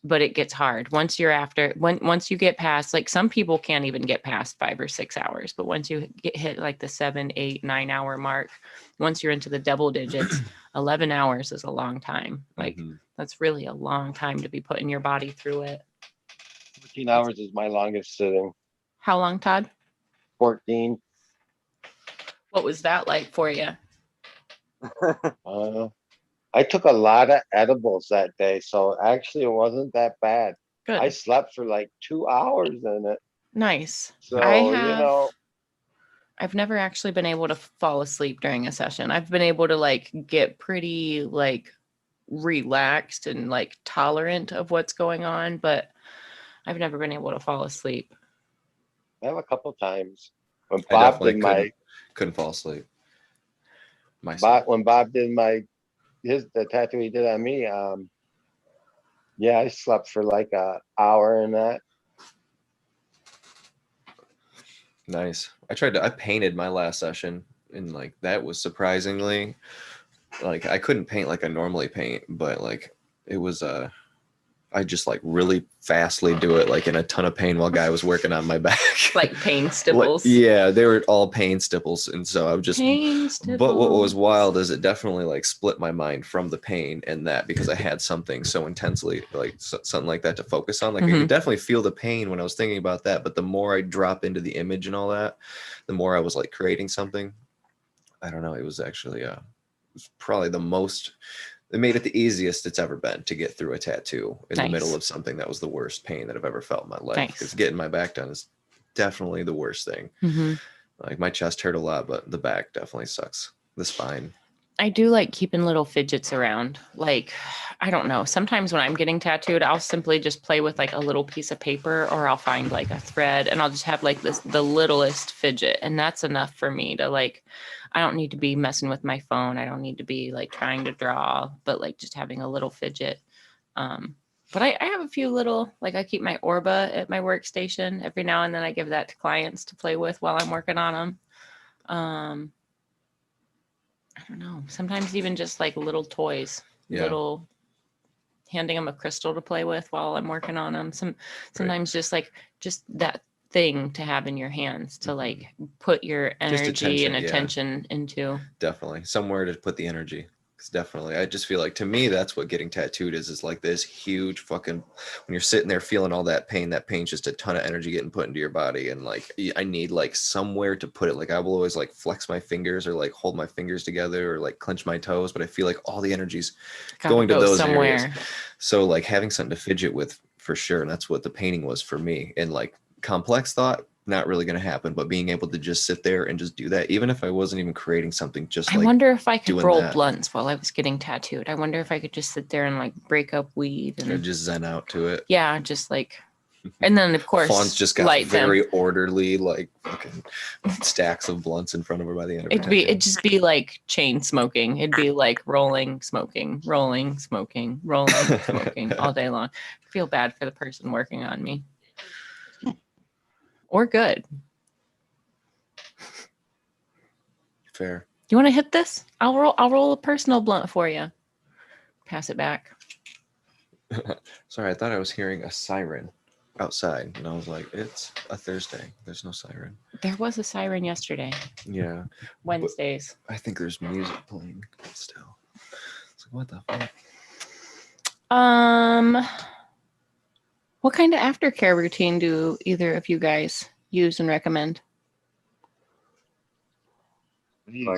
But it gets hard once you get past, like some people can't even get past 5 or 6 hours, but once you hit like the 7, 8, 9 hour mark, once you're into the double digits, 11 hours is a long time. Like that's really a long time to be putting your body through it. 14 hours is my longest sitting. How long, Todd? 14. What was that like for you? I took a lot of edibles that day, so actually it wasn't that bad. Good. I slept for like 2 hours in it. Nice. So, you know, I've never actually been able to fall asleep during a session. I've been able to like get pretty like relaxed and like tolerant of what's going on, but I've never been able to fall asleep. I have a couple times when I Bob definitely did couldn't fall asleep. when Bob did the tattoo he did on me, yeah, I slept for like an hour in that. Nice. I painted my last session and like that was surprisingly, like I couldn't paint like I normally paint, but like it was I just like really fastly do it like in a ton of pain while guy was working on my back. Like pain stipples. Yeah, they were all pain stipples. And so I was just, but what was wild is it definitely like split my mind from the pain and that because I had something so intensely like something like that to focus on. Like I could definitely feel the pain when I was thinking about that. But the more I drop into the image and all that, the more I was like creating something. I don't know. It was actually, it was probably it made it the easiest it's ever been to get through a tattoo in the middle of something that was the worst pain that I've ever felt in my life. Because getting my back done is definitely the worst thing. Like my chest hurt a lot, but the back definitely sucks. The spine. I do like keeping little fidgets around. Like, I don't know. Sometimes when I'm getting tattooed, I'll simply just play with like a little piece of paper or I'll find like a thread and I'll just have like the littlest fidget. And that's enough for me to like, I don't need to be messing with my phone. I don't need to be like trying to draw, but like just having a little fidget. But I have a few little, like I keep my Orba at my workstation. Every now and then I give that to clients to play with while I'm working on them. I don't know. Sometimes even just like little toys, little handing them a crystal to play with while I'm working on them. Sometimes just that thing to have in your hands to like put your energy and attention into. Definitely somewhere to put the energy. Definitely. I just feel like to me, that's what getting tattooed is like this huge fucking, when you're sitting there feeling all that pain's just a ton of energy getting put into your body. And like, I need like somewhere to put it. Like I will always like flex my fingers or like hold my fingers together or like clench my toes. But I feel like all the energy's going to those areas. So like having something to fidget with for sure. And that's what the painting was for me. And like complex thought, not really going to happen, but being able to just sit there and just do that, even if I wasn't even creating something, just I wonder if I could roll blunts while I was getting tattooed. I wonder if I could just sit there and like break up weed and just zen out to it. Yeah, just like, and then of course, Fawn's just got very orderly, like fucking stacks of blunts in front of her by the end of it. It'd just be like chain smoking. It'd be like rolling, smoking, rolling, smoking, rolling, smoking all day long. I feel bad for the person working on me. Or good. Fair. You want to hit this? I'll roll a personal blunt for you. Pass it back. Sorry, I thought I was hearing a siren outside, and I was like, "It's a Thursday. There's no siren." There was a siren yesterday. Yeah. Wednesdays. I think there's music playing still. It's like, what the fuck? What kind of aftercare routine do either of you guys use and recommend? Go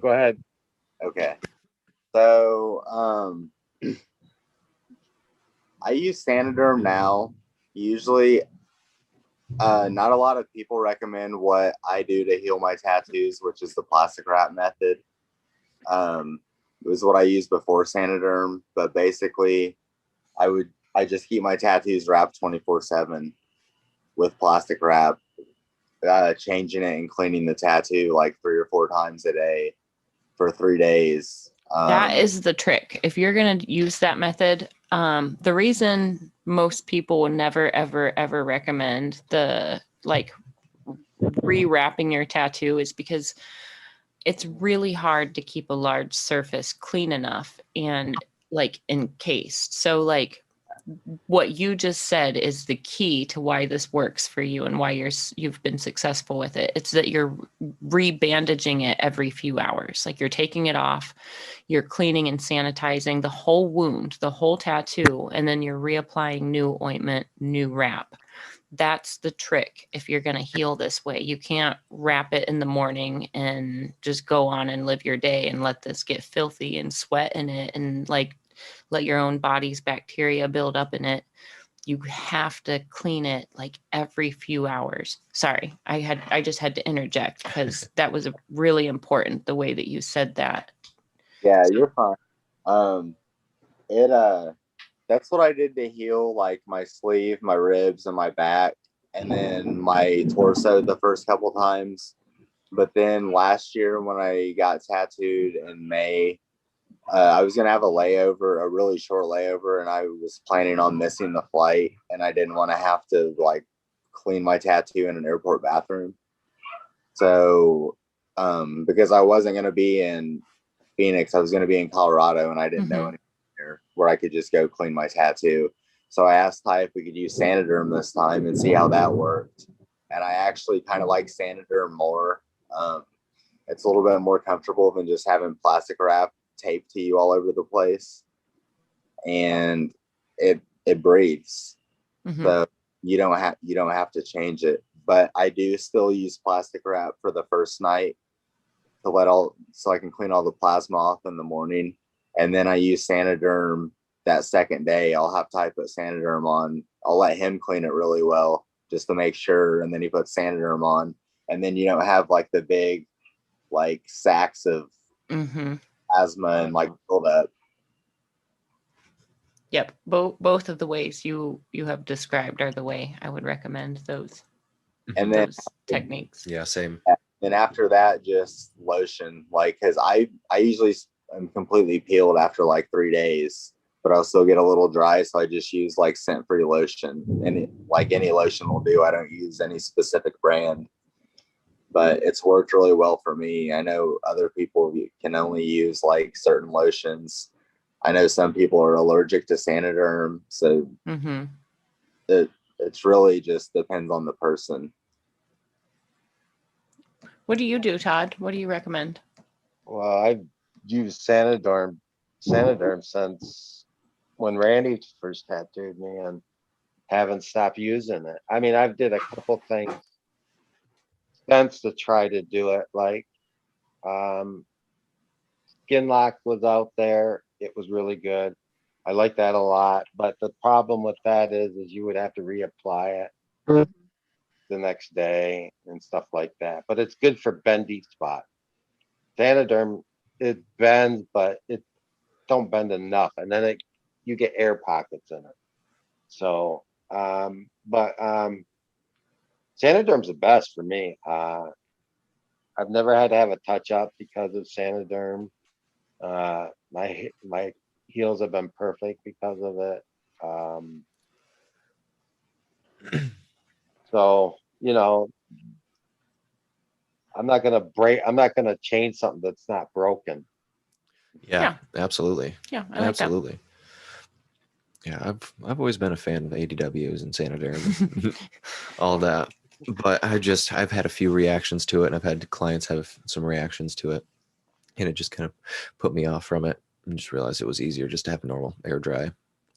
ahead. Okay. So, I use Sanoderm now. Usually, not a lot of people recommend what I do to heal my tattoos, which is the plastic wrap method. It was what I used before Sanoderm, but basically, I just keep my tattoos wrapped 24/7 with plastic wrap, changing it and cleaning the tattoo like 3 or 4 times a day for 3 days. That is the trick. If you're going to use that method, the reason most people would never, ever, ever recommend the like rewrapping your tattoo is because it's really hard to keep a large surface clean enough and like encased. So like what you just said is the key to why this works for you and why you've been successful with it. It's that you're rebandaging it every few hours. Like you're taking it off, you're cleaning and sanitizing the whole wound, the whole tattoo, and then you're reapplying new ointment, new wrap. That's the trick. If you're going to heal this way, you can't wrap it in the morning and just go on and live your day and let this get filthy and sweat in it and like let your own body's bacteria build up in it. You have to clean it like every few hours. Sorry, I just had to interject because that was really important the way that you said that. Yeah, you're fine. That's what I did to heal like my sleeve, my ribs, and my back, and then my torso the first couple times. But then last year when I got tattooed in May, I was gonna have a really short layover, and I was planning on missing the flight, and I didn't want to have to like clean my tattoo in an airport bathroom. So, because I wasn't gonna be in Phoenix, I was gonna be in Colorado, and I didn't know anyone there where I could just go clean my tattoo. So I asked Ty if we could use Saniderm this time and see how that worked. And I actually kind of like Saniderm more. It's a little bit more comfortable than just having plastic wrap taped to you all over the place, and it breathes. So you don't have to change it. But I do still use plastic wrap for the first night so I can clean all the plasma off in the morning, and then I use Saniderm that second day. I'll have Ty put Saniderm on. I'll let him clean it really well just to make sure, and then he puts Saniderm on, and then you don't have like the big like sacks of asthma and like build up. Yep. Both of the ways you have described are the way I would recommend those. And then those techniques. Yeah, same. And after that, just lotion, like, because I usually am completely peeled after like 3 days, but I'll still get a little dry, so I just use like scent-free lotion, and like any lotion will do. I don't use any specific brand, but it's worked really well for me. I know other people can only use like certain lotions. I know some people are allergic to Saniderm, so it's really just depends on the person. What do you do, Todd? What do you recommend? Well, I've used Saniderm since when Randy first tattooed me, and haven't stopped using it. I mean, I've did a couple things since to try to do it. Like Skin Lock was out there. It was really good. I like that a lot. But the problem with that is you would have to reapply it the next day and stuff like that. But it's good for bendy spot. Saniderm, it bends, but it don't bend enough, and then you get air pockets in it. So, Saniderm's the best for me. I've never had to have a touch up because of Saniderm. My heels have been perfect because of it. So, you know, I'm not gonna change something that's not broken. Yeah. Absolutely. Yeah, I like Absolutely. Yeah, I've always been a fan of ADWs and Saniderm, all that. But I've had a few reactions to it, and I've had clients have some reactions to it, and it just kind of put me off from it, and just realized it was easier just to have normal air dry.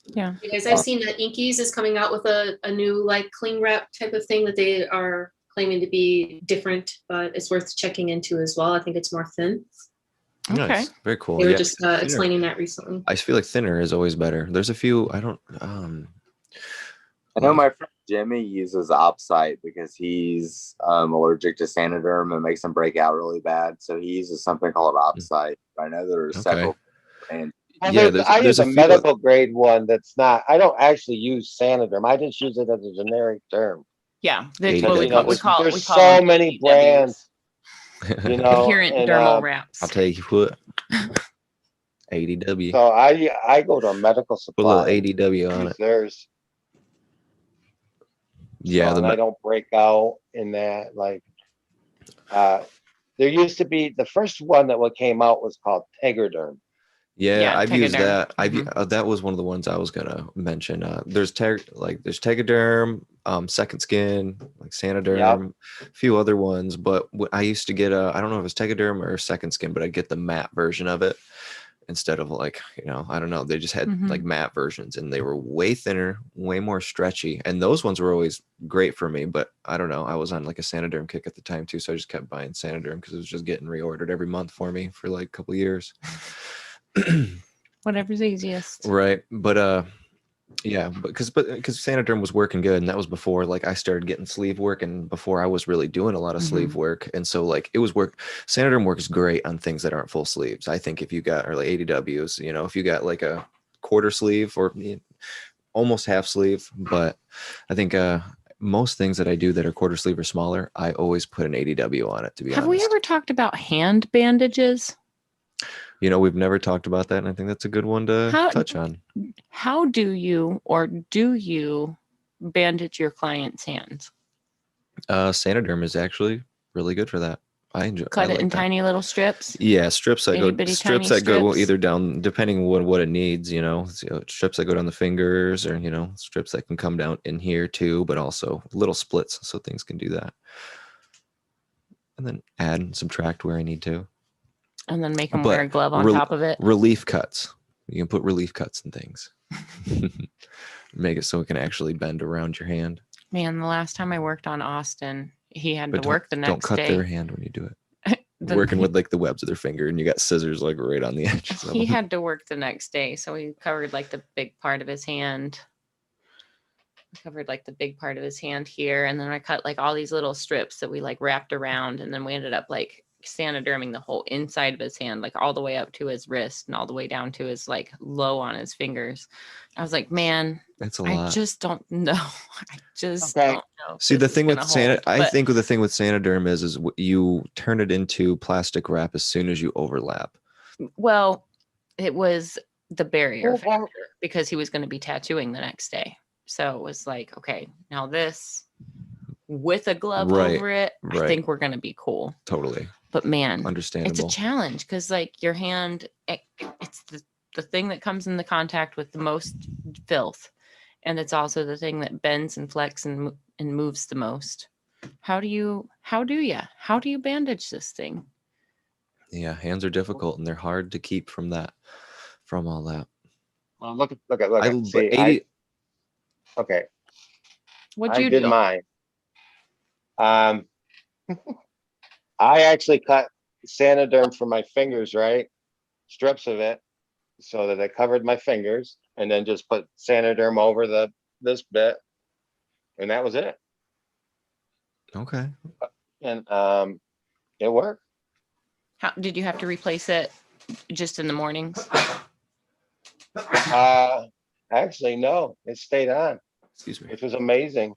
Yeah. Because I've seen that Inkies is coming out with a new like cling wrap type of thing that they are claiming to be different, but it's worth checking into as well. I think it's more thin. Okay. Nice. Very cool. They were Yeah, just thinner. explaining that recently. I feel like thinner is always better. There's a few, I don't, I know my friend Jimmy uses Opsite because he's allergic to Saniderm and makes him break out really bad. So he uses something called Opsite. I know there are several. And yeah, I use there's a a few medical grade one that's not. I don't actually use Saniderm. I just use it as a generic term. Yeah. That's ADW. what we call, There's we call so them many ADWs. brands, you know. Adherent and, dermal wraps. I'll tell you what. ADW. So I go to a medical Put a little supply. ADW on use it. theirs. Yeah, So, and I don't break out in that. Like, there used to be the first one that came out was called Tegaderm. yeah, I've used Tegaderm. that. That was one of the ones I was gonna mention. There's Tegaderm, Second Skin, like Sanoderm, a few other ones. But I used to get I don't know if it was Tegaderm or Second Skin, but I get the matte version of it instead of like, I don't know. They just had like matte versions, and they were way thinner, way more stretchy, and those ones were always great for me. But I don't know. I was on like a Sanoderm kick at the time too, so I just kept buying Sanoderm because it was just getting reordered every month for me for like a couple of years. Whatever's easiest. Right. But yeah, because Sanoderm was working good, and that was before like I started getting sleeve work, and before I was really doing a lot of sleeve work. And so like it was Sanoderm works great on things that aren't full sleeves. I think if you got, or like ADWs, if you got like a quarter sleeve or almost half sleeve, but I think most things that I do that are quarter sleeve or smaller, I always put an ADW on it, to be honest. Have we ever talked about hand bandages? We've never talked about that, and I think that's a good one to touch on. How do you bandage your clients' hands? Sanoderm is actually really good for that. I enjoy. Cut it in tiny little strips. Yeah, strips that go either down, depending on what it needs. Strips that go down the fingers, or strips that can come down in here too, but also little splits so things can do that. And then add and subtract where I need to. And then make them wear a glove on top of it. Relief cuts. You can put relief cuts and things. Make it so it can actually bend around your hand. Man, the last time I worked on Austin, he had to work the next day. Don't cut their hand when you do it. Working with like the webs of their finger, and you got scissors like right on the edges. He had to work the next day, so he covered like the big part of his hand. Here, and then I cut like all these little strips that we like wrapped around, and then we ended up like Sanoderming the whole inside of his hand, like all the way up to his wrist and all the way down to his like low on his fingers. I was like, man, that's a lot. I just don't know. Don't know. See, the thing with I think the thing with Sanoderm is you turn it into plastic wrap as soon as you overlap. Well, it was the barrier factor because he was going to be tattooing the next day. So it was like, okay, now this with a glove over it, I think we're going to be cool. Totally. But man, understandable. It's a challenge because like your hand, it's the thing that comes into contact with the most filth. And it's also the thing that bends and flexes and moves the most. How do you bandage this thing? Yeah, hands are difficult and they're hard to keep from all that. Well, look at. See, okay. What'd you do? Mine. I actually cut Sanoderm for my fingers, right? Strips of it, so that it covered my fingers, and then just put Sanoderm over this bit, and that was it. Okay. And it worked. How did you have to replace it just in the mornings? Actually, no, it stayed on. Excuse me. Which was amazing.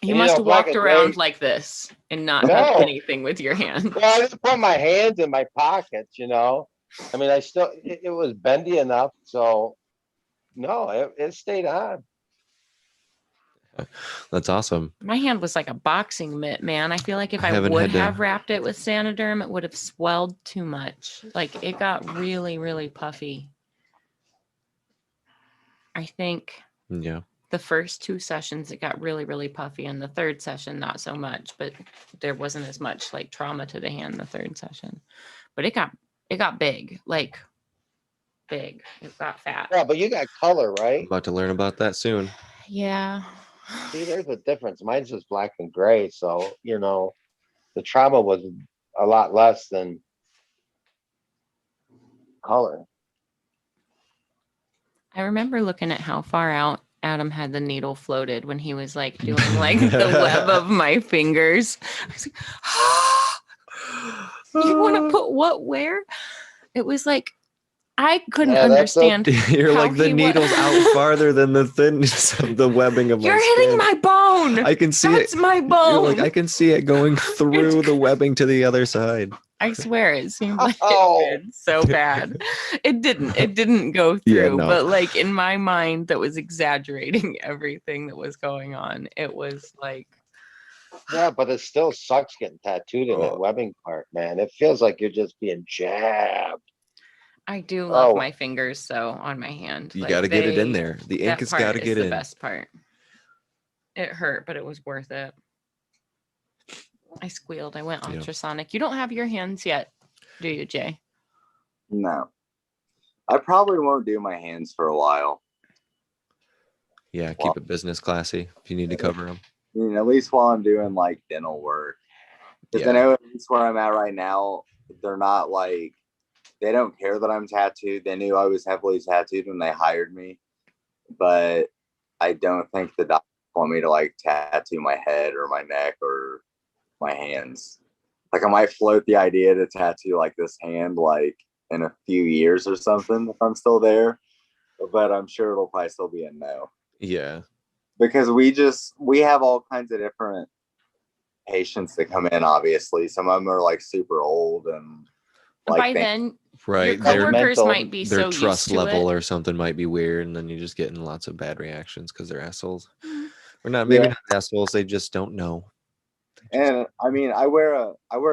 You must have walked around like this and not done anything with your hand. Well, I just put my hands in my pockets, I mean, it was bendy enough, so no, it stayed on. That's awesome. My hand was like a boxing mitt, man. I feel like if I would have wrapped it with Sanoderm, it would have swelled too much. Like it got really, really puffy. I think. Yeah. The first 2 sessions, it got really, really puffy. And the third session, not so much, but there wasn't as much like trauma to the hand the third session. But it got big, like big. It got fat. Yeah, but you got color, right? I'm about to learn about that soon. Yeah. See, there's a difference. Mine's just black and gray. So, the trauma was a lot less than color. I remember looking at how far out Adam had the needle floated when he was like doing like the web of my fingers. I was like, you want to put what where? It was like, I couldn't understand. You're like the needle's out farther than the thinness of the webbing of my You're hitting my bone. I can see That's my bone. I can see it going through the webbing to the other side. I swear it seemed like Oh. it did so bad. It didn't go through, no. but like in my mind that was exaggerating everything that was going on. It was like, Yeah, but it still sucks getting tattooed in that webbing part, man. It feels like you're just being jabbed. I do love Oh. my fingers so on my hand. You Like, got to get it in there. The ink that has part got to is get the in. best part. It hurt, but it was worth it. I squealed. I went Yeah. ultrasonic. You don't have your hands yet, do you, Jay? No, I probably won't do my hands for a while. Yeah, keep it business classy if you need to cover them. I mean, at least while I'm doing like dental work. Because I Yeah. know at least where I'm at right now, they're not like, they don't care that I'm tattooed. They knew I was heavily tattooed when they hired me. But I don't think the doctors want me to like tattoo my head or my neck or my hands. Like I might float the idea to tattoo like this hand like in a few years or something if I'm still there. But I'm sure it'll probably still be a no. Yeah. Because we have all kinds of different patients that come in, obviously. Some of them are like super old and like by then Right. your Their coworkers mental- might be their so trust used to level it. or something might be weird, and then you're just getting lots of bad reactions because they're assholes. Mhm. Or not, maybe Yeah. not assholes. They just don't know. and I mean I wear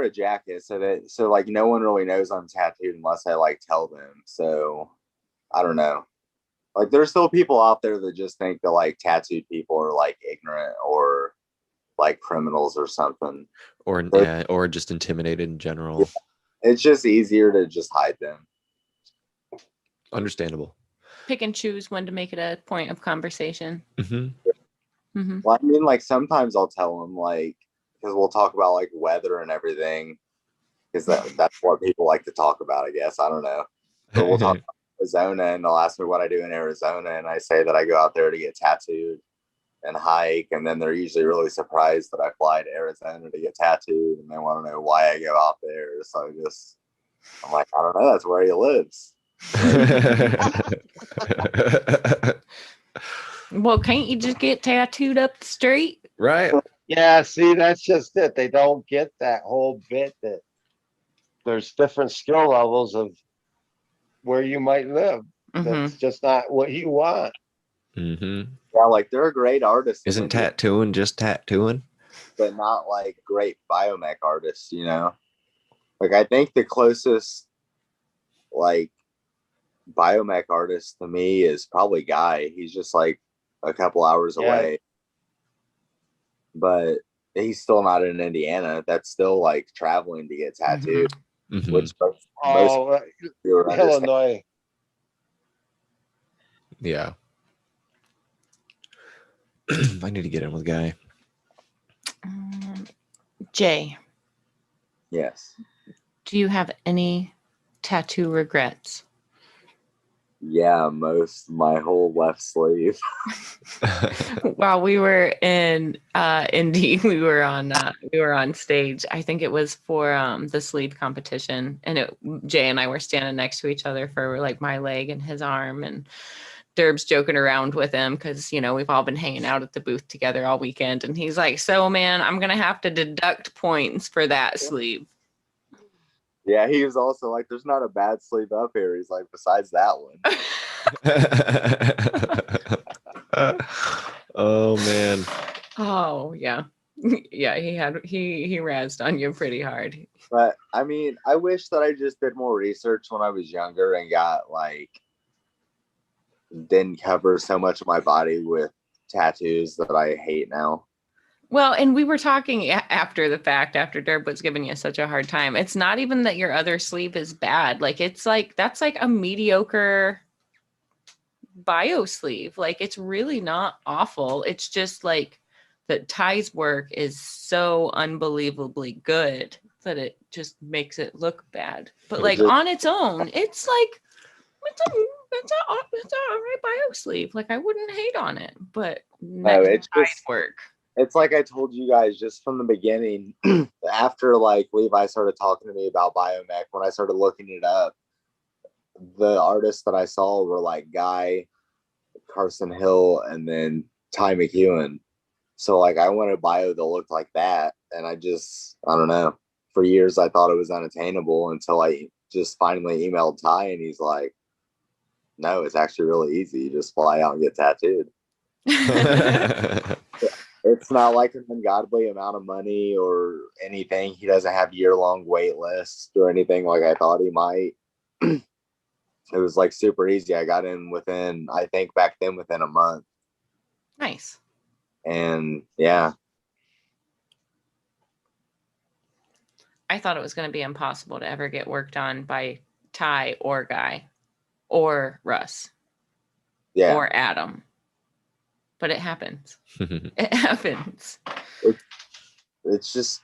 a jacket so like no one really knows I'm tattooed unless I like tell them. So I don't know. Like there's still people out there that just think that like tattooed people are like ignorant or like criminals or something. Or But- yeah, or just intimidated in general. It's just easier to just hide them. Understandable. Pick and choose when to make it a point of conversation. Hmm. Hmm. Well, I mean, like sometimes I'll tell them like because we'll talk about like weather and everything because that's what people like to talk about. I guess I don't know. But we'll talk about Arizona and they'll ask me what I do in Arizona, and I say that I go out there to get tattooed and hike, and then they're usually really surprised that I fly to Arizona to get tattooed, and they want to know why I go out there. So I'm like, I don't know, that's where he lives. Well, can't you just get tattooed up the street? Right. Yeah, see, that's just it. They don't get that whole bit that there's different skill levels of where you might live. Mhm. That's just not what you want. Hmm. Yeah, like they're a great artist, Isn't tattooing just tattooing? but not like great biomech artists, you know? Like I think the closest like biomech artist to me is probably Guy. He's just like a couple hours Yeah. away. But he's still not in Indiana. That's still like traveling to get tattooed, Mhm. which most Oh, people would understand. Illinois. Yeah. I need to get in with Guy. Jay, Yes. do you have any tattoo regrets? Yeah, my whole left sleeve. While we were in Indy, we were on stage. I think it was for the sleeve competition, and Jay and I were standing next to each other for like my leg and his arm, and Derb's joking around with him because we've all been hanging out at the booth together all weekend, and he's like, "So man, I'm gonna have to deduct points for that sleeve." Yeah, he was also like, there's not a bad sleeve up here. He's like, besides that one. Oh man. Oh yeah. Yeah, he razzed on you pretty hard. But I mean, I wish that I just did more research when I was younger and didn't cover so much of my body with tattoos that I hate now. Well, and we were talking after the fact, after Derb was giving you such a hard time. It's not even that your other sleeve is bad. Like that's like a mediocre bio sleeve. Like it's really not awful. It's just like that Ty's work is so unbelievably good that it just makes it look bad. But like on its own, it's like it's a all right bio sleeve. Like I wouldn't hate on it, but No, it's Ty's just work. It's like I told you guys just from the beginning, after like Levi started talking to me about biomech, when I started looking it up, the artists that I saw were like Guy, Carson Hill, and then Ty McEwen. So like I wanted bio that looked like that, and I don't know. for years I thought it was unattainable until I just finally emailed Ty, and he's like, no, it's actually really easy. You just fly out and get tattooed. It's not like an ungodly amount of money or anything. He doesn't have year-long wait lists or anything like I thought he might. It was like super easy. I got in within, I think back then, within a month. Nice. And yeah. I thought it was going to be impossible to ever get worked on by Ty or Guy or Russ or Adam. But it happens. It happens. It's just,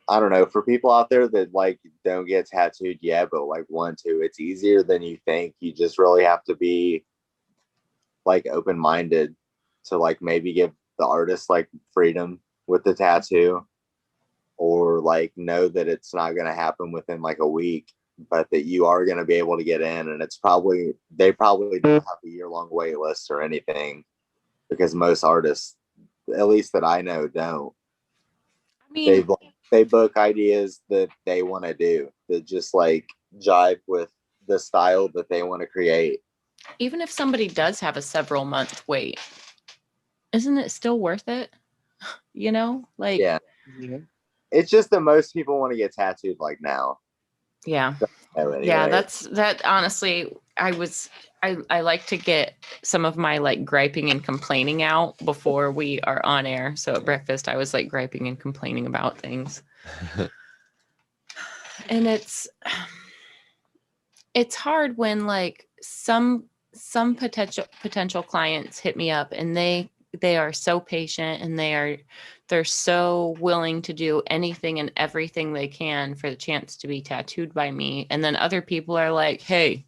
I don't know, for people out there that like don't get tattooed yet, but like want to, it's easier than you think. You just really have to be like open-minded to like maybe give the artist like freedom with the tattoo, or like know that it's not going to happen within like a week, but that you are going to be able to get in. And it's probably, they probably don't have a year-long wait list or anything, because most artists, at least that I know, don't. I mean, They book ideas that they want to do that just like jive with the style that they want to create. even if somebody does have a several month wait, isn't it still worth it? You know, like, Yeah. It's just that most people want to get tattooed like now. yeah. So anyway. Yeah, that honestly, I like to get some of my like griping and complaining out before we are on air. So at breakfast, I was like griping and complaining about things. And it's hard when like some potential clients hit me up and they are so patient and they're so willing to do anything and everything they can for the chance to be tattooed by me. And then other people are like, hey,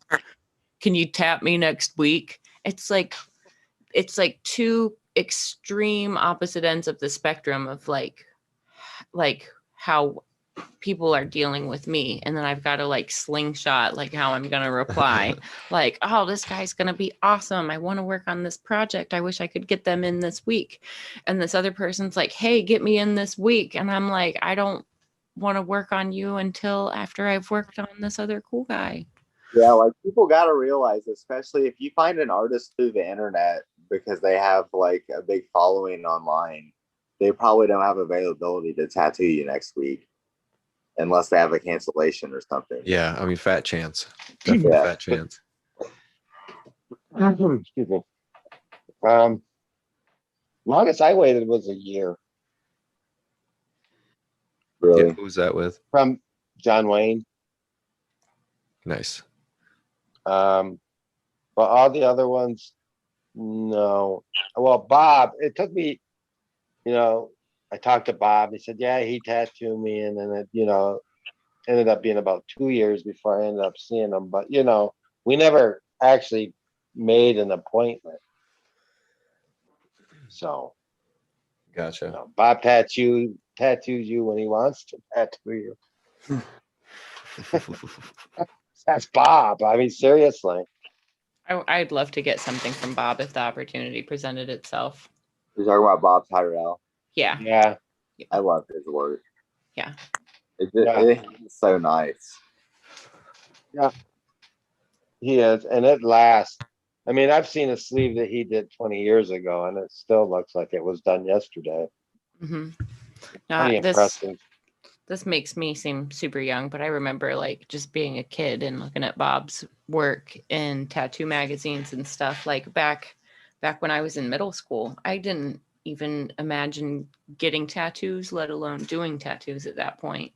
can you tap me next week? It's like two extreme opposite ends of the spectrum of like how people are dealing with me. And then I've got to like slingshot like how I'm going to reply. Like, oh, this guy's going to be awesome. I want to work on this project. I wish I could get them in this week. And this other person's like, hey, get me in this week. And I'm like, I don't want to work on you until after I've worked on this other cool guy. Yeah, like people got to realize, especially if you find an artist through the internet because they have like a big following online, they probably don't have availability to tattoo you next week unless they have a cancellation or something. Yeah, I mean, fat chance. Definitely fat chance. Excuse me. Longest I waited was a year. Really? Yeah, who's that with? From John Wayne. Nice. But all the other ones, no. Well, Bob, it took me, I talked to Bob. He said, yeah, he tattooed me. And then it, ended up being about 2 years before I ended up seeing him. But, we never actually made an appointment. So. Gotcha. Bob tattoos you when he wants to tattoo you. That's Bob. I mean, seriously. I'd love to get something from Bob if the opportunity presented itself. You're talking about Bob Tyrell? Yeah. Yeah. I love his work. Yeah. It's so nice. Yeah. He is. And it lasts. I mean, I've seen a sleeve that he did 20 years ago, and it still looks like it was done yesterday. Mm-hmm. Pretty impressive. This makes me seem super young, but I remember like just being a kid and looking at Bob's work in tattoo magazines and stuff. Like back when I was in middle school, I didn't even imagine getting tattoos, let alone doing tattoos at that point.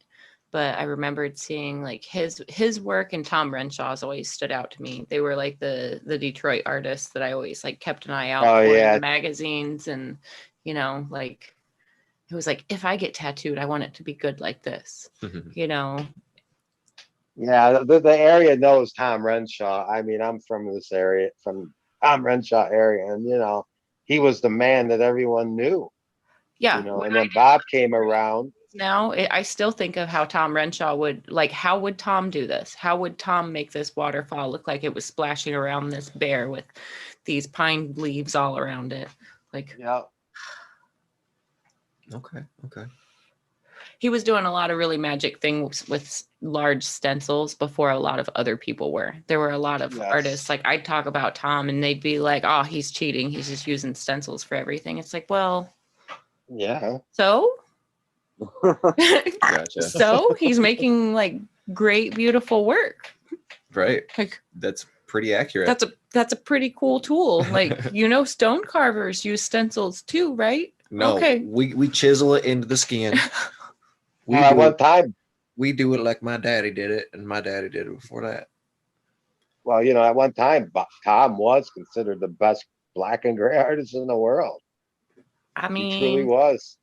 But I remembered seeing like his work, and Tom Renshaw's always stood out to me. They were like the Detroit artists that I always like kept an eye out for in the magazines. And, like it was like, if I get tattooed, I want it to be good like this, Yeah, the area knows Tom Renshaw. I mean, I'm from this area, from Tom Renshaw area, and he was the man that everyone knew. Yeah. And then Bob came around. Now I still think of how Tom Renshaw would like, how would Tom do this? How would Tom make this waterfall look like it was splashing around this bear with these pine leaves all around it? Like, yeah. Okay. he was doing a lot of really magic things with large stencils before a lot of other people were. There were a lot of artists, like I'd talk about Tom and they'd be like, oh, he's cheating. He's just using stencils for everything. It's like, well, Yeah. so, Gotcha. so he's making like great, beautiful work. Right. Like That's pretty accurate. that's a pretty cool tool. Like, you know, stone carvers use stencils too, right? No, Okay. we chisel it into the skin. We At do one it, time, we do it like my daddy did it, and my daddy did it before that. well, you know, at one time, Tom was considered the best black and gray artist in the world. I He truly mean, was.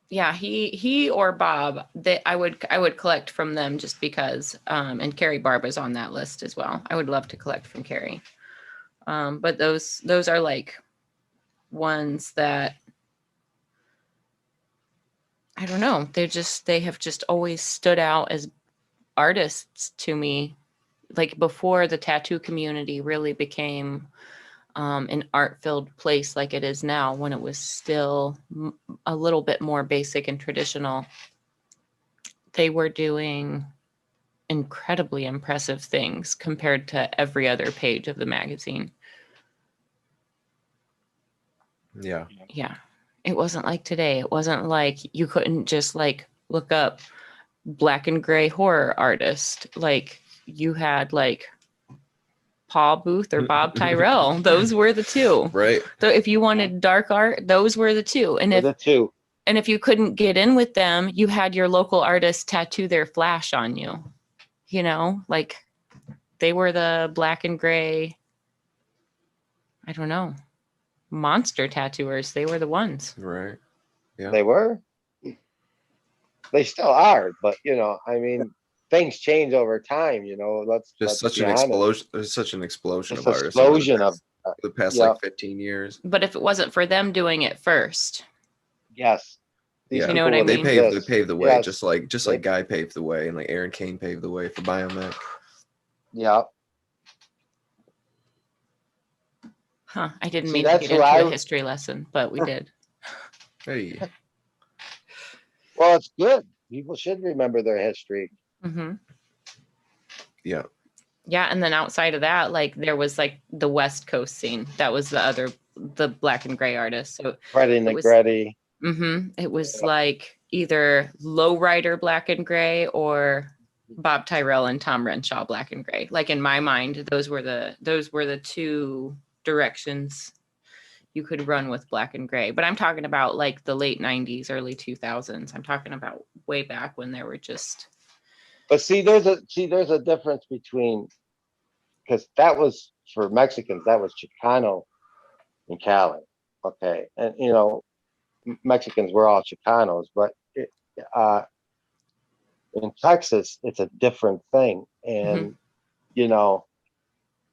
yeah, he or Bob, that I would collect from them just because, and Carrie Barba's on that list as well. I would love to collect from Carrie. But those are like ones that I don't know. They have just always stood out as artists to me. Like before the tattoo community really became an art-filled place like it is now, when it was still a little bit more basic and traditional, they were doing incredibly impressive things compared to every other page of the magazine. Yeah. Yeah. It wasn't like today. It wasn't like you couldn't just like look up black and gray horror artist. Like you had like Paul Booth or Bob Tyrell. Those were the two. Right. So if you wanted dark art, those were the two. And if you couldn't get in with them, you had your local artist tattoo their flash on you. You know, like they were the black and gray, I don't know, monster tattooers. They were the ones. Right. Yeah. They were. They still are, but you know, I mean, things change over time. You know, let's Such be an honest. explosion. There's such an explosion Just of artists. explosion of the past yeah. like 15 years. But if it wasn't for them doing it first, yes. These Yeah, you know what I people mean? They paved the way, Yes. just like Guy paved the way, and like Aaron Kane paved the way for Biomech. Yeah. huh? I didn't See, mean to that's get who into I- a history lesson, but we did. Hey. Well, it's good. People should remember their history. hmm Yeah. Yeah, and then outside of that, like there was like the West Coast scene. That was the black and gray artists. So Freddie It was- Negretti. it was like either Lowrider black and gray or Bob Tyrell and Tom Renshaw black and gray. Like in my mind, those were the two directions you could run with black and gray. But I'm talking about like the late 90s, early 2000s. I'm talking about way back when there were just But see, there's a difference between, because that was for Mexicans, that was Chicano and Cali. Okay. And you know, Mexicans were all Chicanos, but in Texas, it's a different thing. And you know,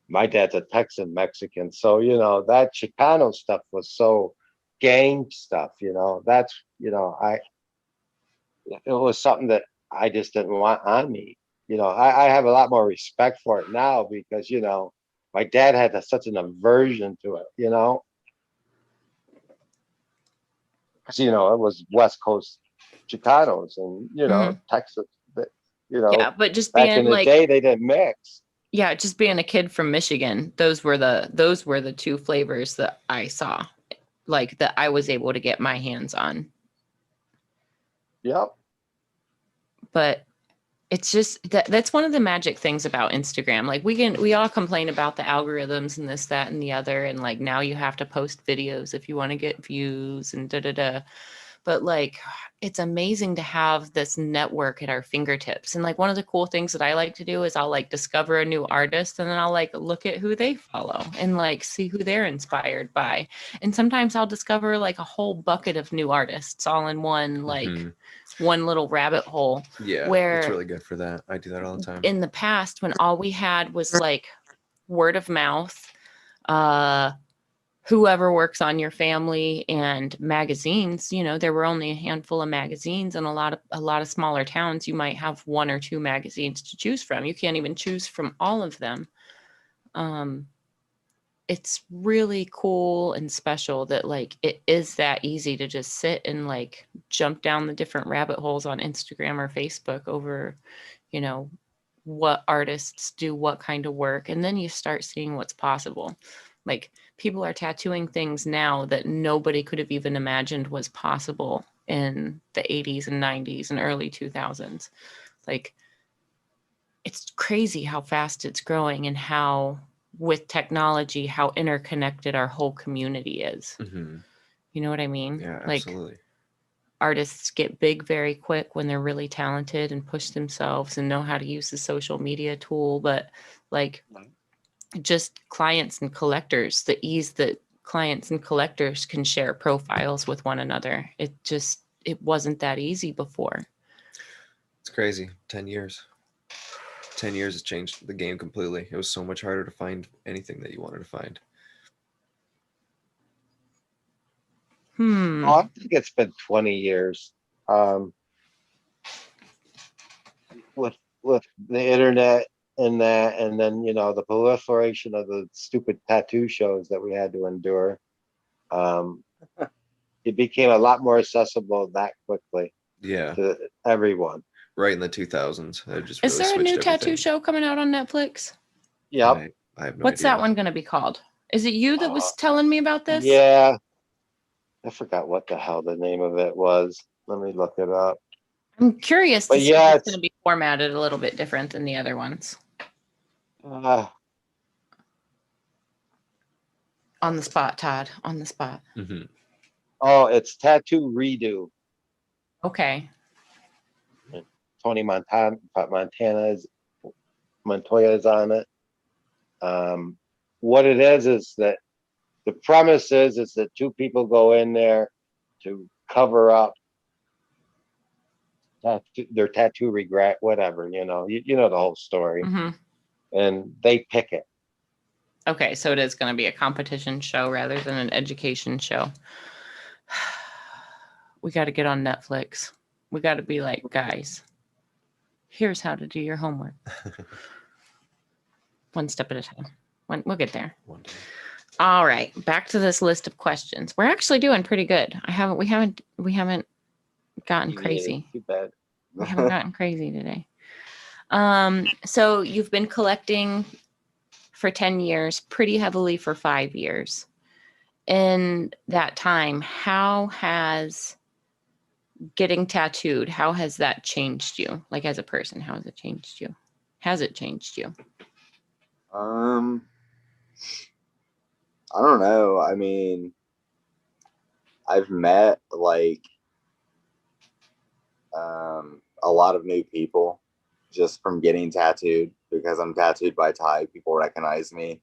my dad's a Texan Mexican, so you know that Chicano stuff was so gang stuff. You know, that's it was something that I just didn't want on me. You know, I have a lot more respect for it now because you know my dad had such an aversion to it. You know, because you know it was West Coast Chicanos and you know Texas. You know, yeah, but just back being in the like day they didn't mix. yeah, just being a kid from Michigan, those were the two flavors that I saw, like that I was able to get my hands on. Yep. But it's just that's one of the magic things about Instagram. Like we all complain about the algorithms and this, that, and the other, and like now you have to post videos if you want to get views and da da da. But like it's amazing to have this network at our fingertips. And like one of the cool things that I like to do is I'll like discover a new artist and then I'll like look at who they follow and like see who they're inspired by. And sometimes I'll discover like a whole bucket of new artists all in one like one little rabbit hole. Yeah. Where it's really good for that. I do that all the time. in the past when all we had was like word of mouth, whoever works on your family and magazines, you know, there were only a handful of magazines and a lot of smaller towns. You might have one or two magazines to choose from. You can't even choose from all of them. it's really cool and special that like it is that easy to just sit and like jump down the different rabbit holes on Instagram or Facebook over, you know, what artists do what kind of work, and then you start seeing what's possible. Like people are tattooing things now that nobody could have even imagined was possible in the 80s and 90s and early 2000s. Like it's crazy how fast it's growing and how with technology, how interconnected our whole community is. Mm-hmm. You know what I mean? Yeah, Like absolutely. artists get big very quick when they're really talented and push themselves and know how to use the social media tool. But like just clients and collectors, the ease that clients and collectors can share profiles with one another. It wasn't that easy before. It's crazy. 10 years. 10 years has changed the game completely. It was so much harder to find anything that you wanted to find. Oh, I think it's been 20 years. With the internet and that, and then you know the proliferation of the stupid tattoo shows that we had to endure. It became a lot more accessible that quickly Yeah, to everyone. right in the 2000s. They just Is really there a switched new tattoo everything. show coming out on Netflix? Yep. I have no What's idea. that one going to be called? Is it you that was Uh, telling me about this? Yeah. I forgot what the hell the name of it was. Let me look it up. I'm curious to But see yeah, if it's going to be formatted a little bit different than the other ones. On the spot, Todd. On the spot. Mm-hmm. Oh, it's Tattoo Redo. Okay. Tony Montana's Montoya is on it. What it is that the premise is that two people go in there to cover up their tattoo regret, whatever, you know the whole story, Mm-hmm. and they pick it. Okay, so it is going to be a competition show rather than an education show. We got to get on Netflix. We got to be like, guys, here's how to do your homework. One step at a time. We'll get there. One day. All right, back to this list of questions. We're actually doing pretty good. We haven't gotten crazy. Too bad. We haven't gotten crazy today. So you've been collecting for 10 years, pretty heavily for 5 years. In that time, how has getting tattooed, how has that changed you? Like as a person, how has it changed you? Has it changed you? I don't know. I mean, I've met like a lot of new people just from getting tattooed because I'm tattooed by Ty. People recognize me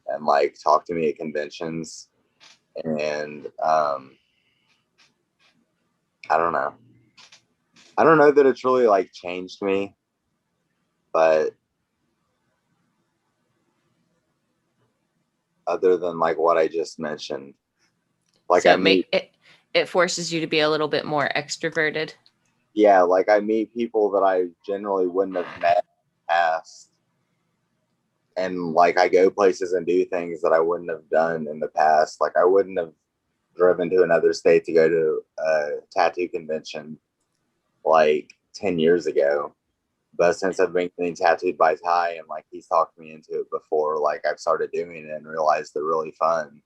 and like talk to me at conventions, and I don't know. I don't know that it's really like changed me, but other than like what I just mentioned, like So I meet, it forces you to be a little bit more extroverted. yeah, like I meet people that I generally wouldn't have met in the past. And like I go places and do things that I wouldn't have done in the past. Like I wouldn't have driven to another state to go to a tattoo convention like 10 years ago. But since I've been getting tattooed by Ty and like he's talked me into it before, like I've started doing it and realized they're really fun.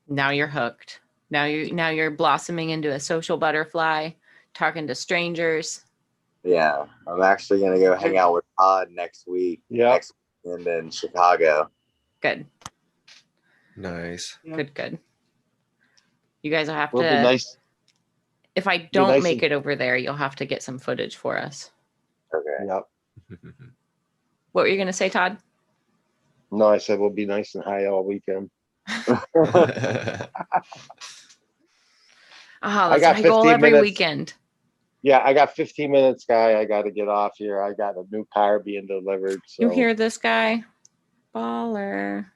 Now you're hooked. Now you're blossoming into a social butterfly, talking to strangers. Yeah. I'm actually gonna go hang out with Todd next week. Yeah. Next weekend in Chicago. Good. Nice. Good. You guys will have Will to. be nice. If I don't make it over there, you'll have to get some footage for us. Okay. Yep. What were you going to say, Todd? No, I said we'll be nice and high all weekend. That's got my goal 15 every minutes. weekend. Yeah, I got 15 minutes, guy. I got to get off here. I got a new car being delivered. So. You hear this guy? Baller.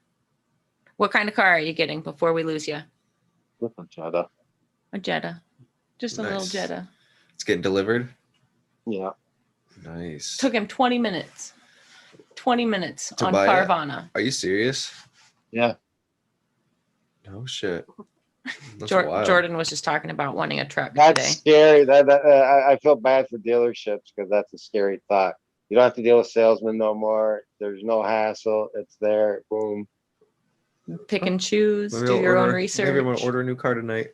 What kind of car are you getting before we lose you? With a Jetta. A Jetta. Just a little Nice. Jetta. It's getting delivered. Yeah. Nice. Took him 20 minutes. 20 minutes To on buy it? Carvana. Are you serious? Yeah. No shit. That's Jor- wild. Jordan was just talking about wanting a truck That's today. scary. I feel bad for dealerships because that's a scary thought. You don't have to deal with salesmen no more. There's no hassle. It's there. Boom. Pick and choose, Maybe do I'll your own order- research. Maybe I'm gonna order a new car tonight.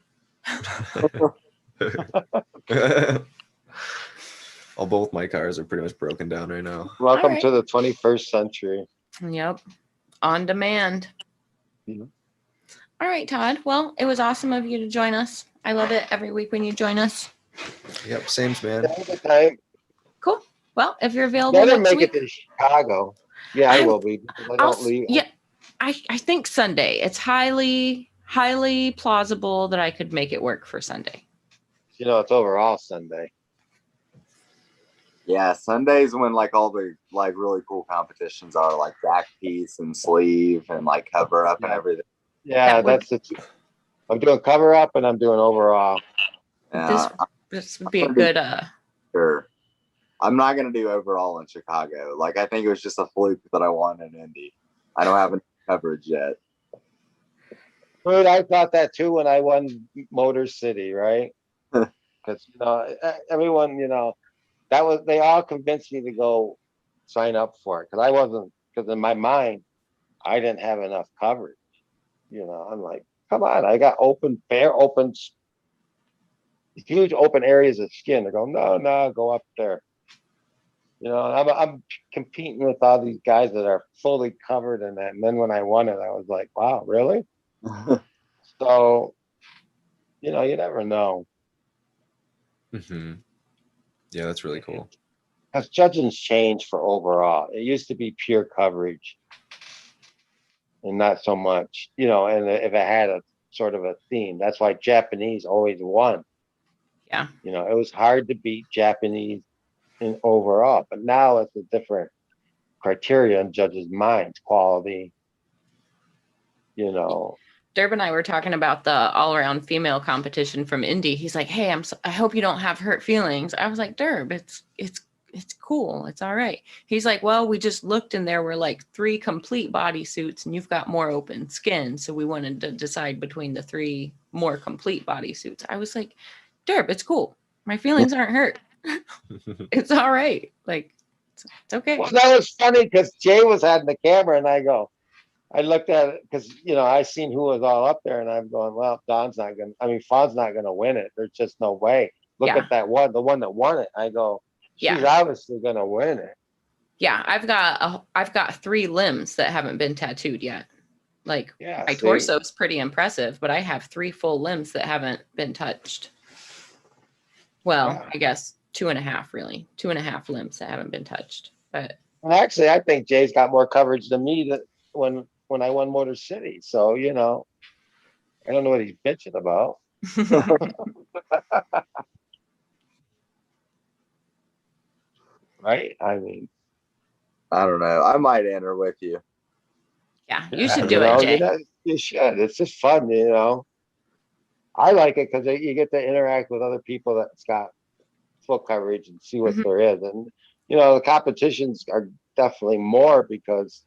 All both my cars are pretty much broken down right now. Welcome right. to the 21st century. Yep. On demand. Yeah. All right, Todd. Well, it was awesome of you to join us. I love it every week when you join us. Yep, same's man. Have a good time. Cool. Well, if you're available Better next make week, it to Chicago. Yeah, I I'm- will be because I don't leave. Yeah, I think Sunday. It's highly plausible that I could make it work for Sunday. You know, it's overall Sunday. Yeah, Sundays when like all the like really cool competitions are like back piece and sleeve and like cover up and Yeah. everything. Yeah, That would- that's it. I'm doing cover up and I'm doing overall. This would be a good Sure. I'm not gonna do overall in Chicago. Like I think it was just a fluke that I won in Indy. I don't have any coverage yet. Dude, I thought that too when I won Motor City, right? Because everyone, they all convinced me to go sign up for it because I wasn't, because in my mind I didn't have enough coverage. I'm like, come on, I got huge open areas of skin. They go, no, go up there. I'm competing with all these guys that are fully covered in that. And then when I won it, I was like, wow, really? So, you never know. Mm-hmm. Yeah, that's really cool. Because judging's changed for overall. It used to be pure coverage and not so much, and if it had a sort of a theme, that's why Japanese always won. Yeah. It was hard to beat Japanese in overall, but now it's a different criteria in judges' minds, quality, Derb and I were talking about the all-around female competition from Indy. He's like, "Hey, I hope you don't have hurt feelings." I was like, "Derb, it's cool. It's all right." He's like, "Well, we just looked and there were like 3 complete bodysuits and you've got more open skin. So we wanted to decide between the 3 more complete bodysuits." I was like, "Derb, it's cool. My feelings aren't hurt. It's all right. Like, it's okay." Well, that was funny because Jay was having the camera and I looked at it because, I seen who was all up there and I'm going, well, Fawn's not going to win it. There's just no way. Look at that one, the one that won it. I go, she's obviously going to win it. Yeah. I've got 3 limbs that haven't been tattooed yet. Like my torso is pretty impressive, but I have 3 full limbs that haven't been touched. Well, I guess 2.5 really, 2.5 limbs that haven't been touched. But actually, I think Jay's got more coverage than me when I won Motor City. So, I don't know what he's bitching about. Right? I mean, I don't know. I might enter with you. Yeah, you should do it, Jay. You should. It's just fun, I like it because you get to interact with other people that's got full coverage and see what there is. And, the competitions are definitely more because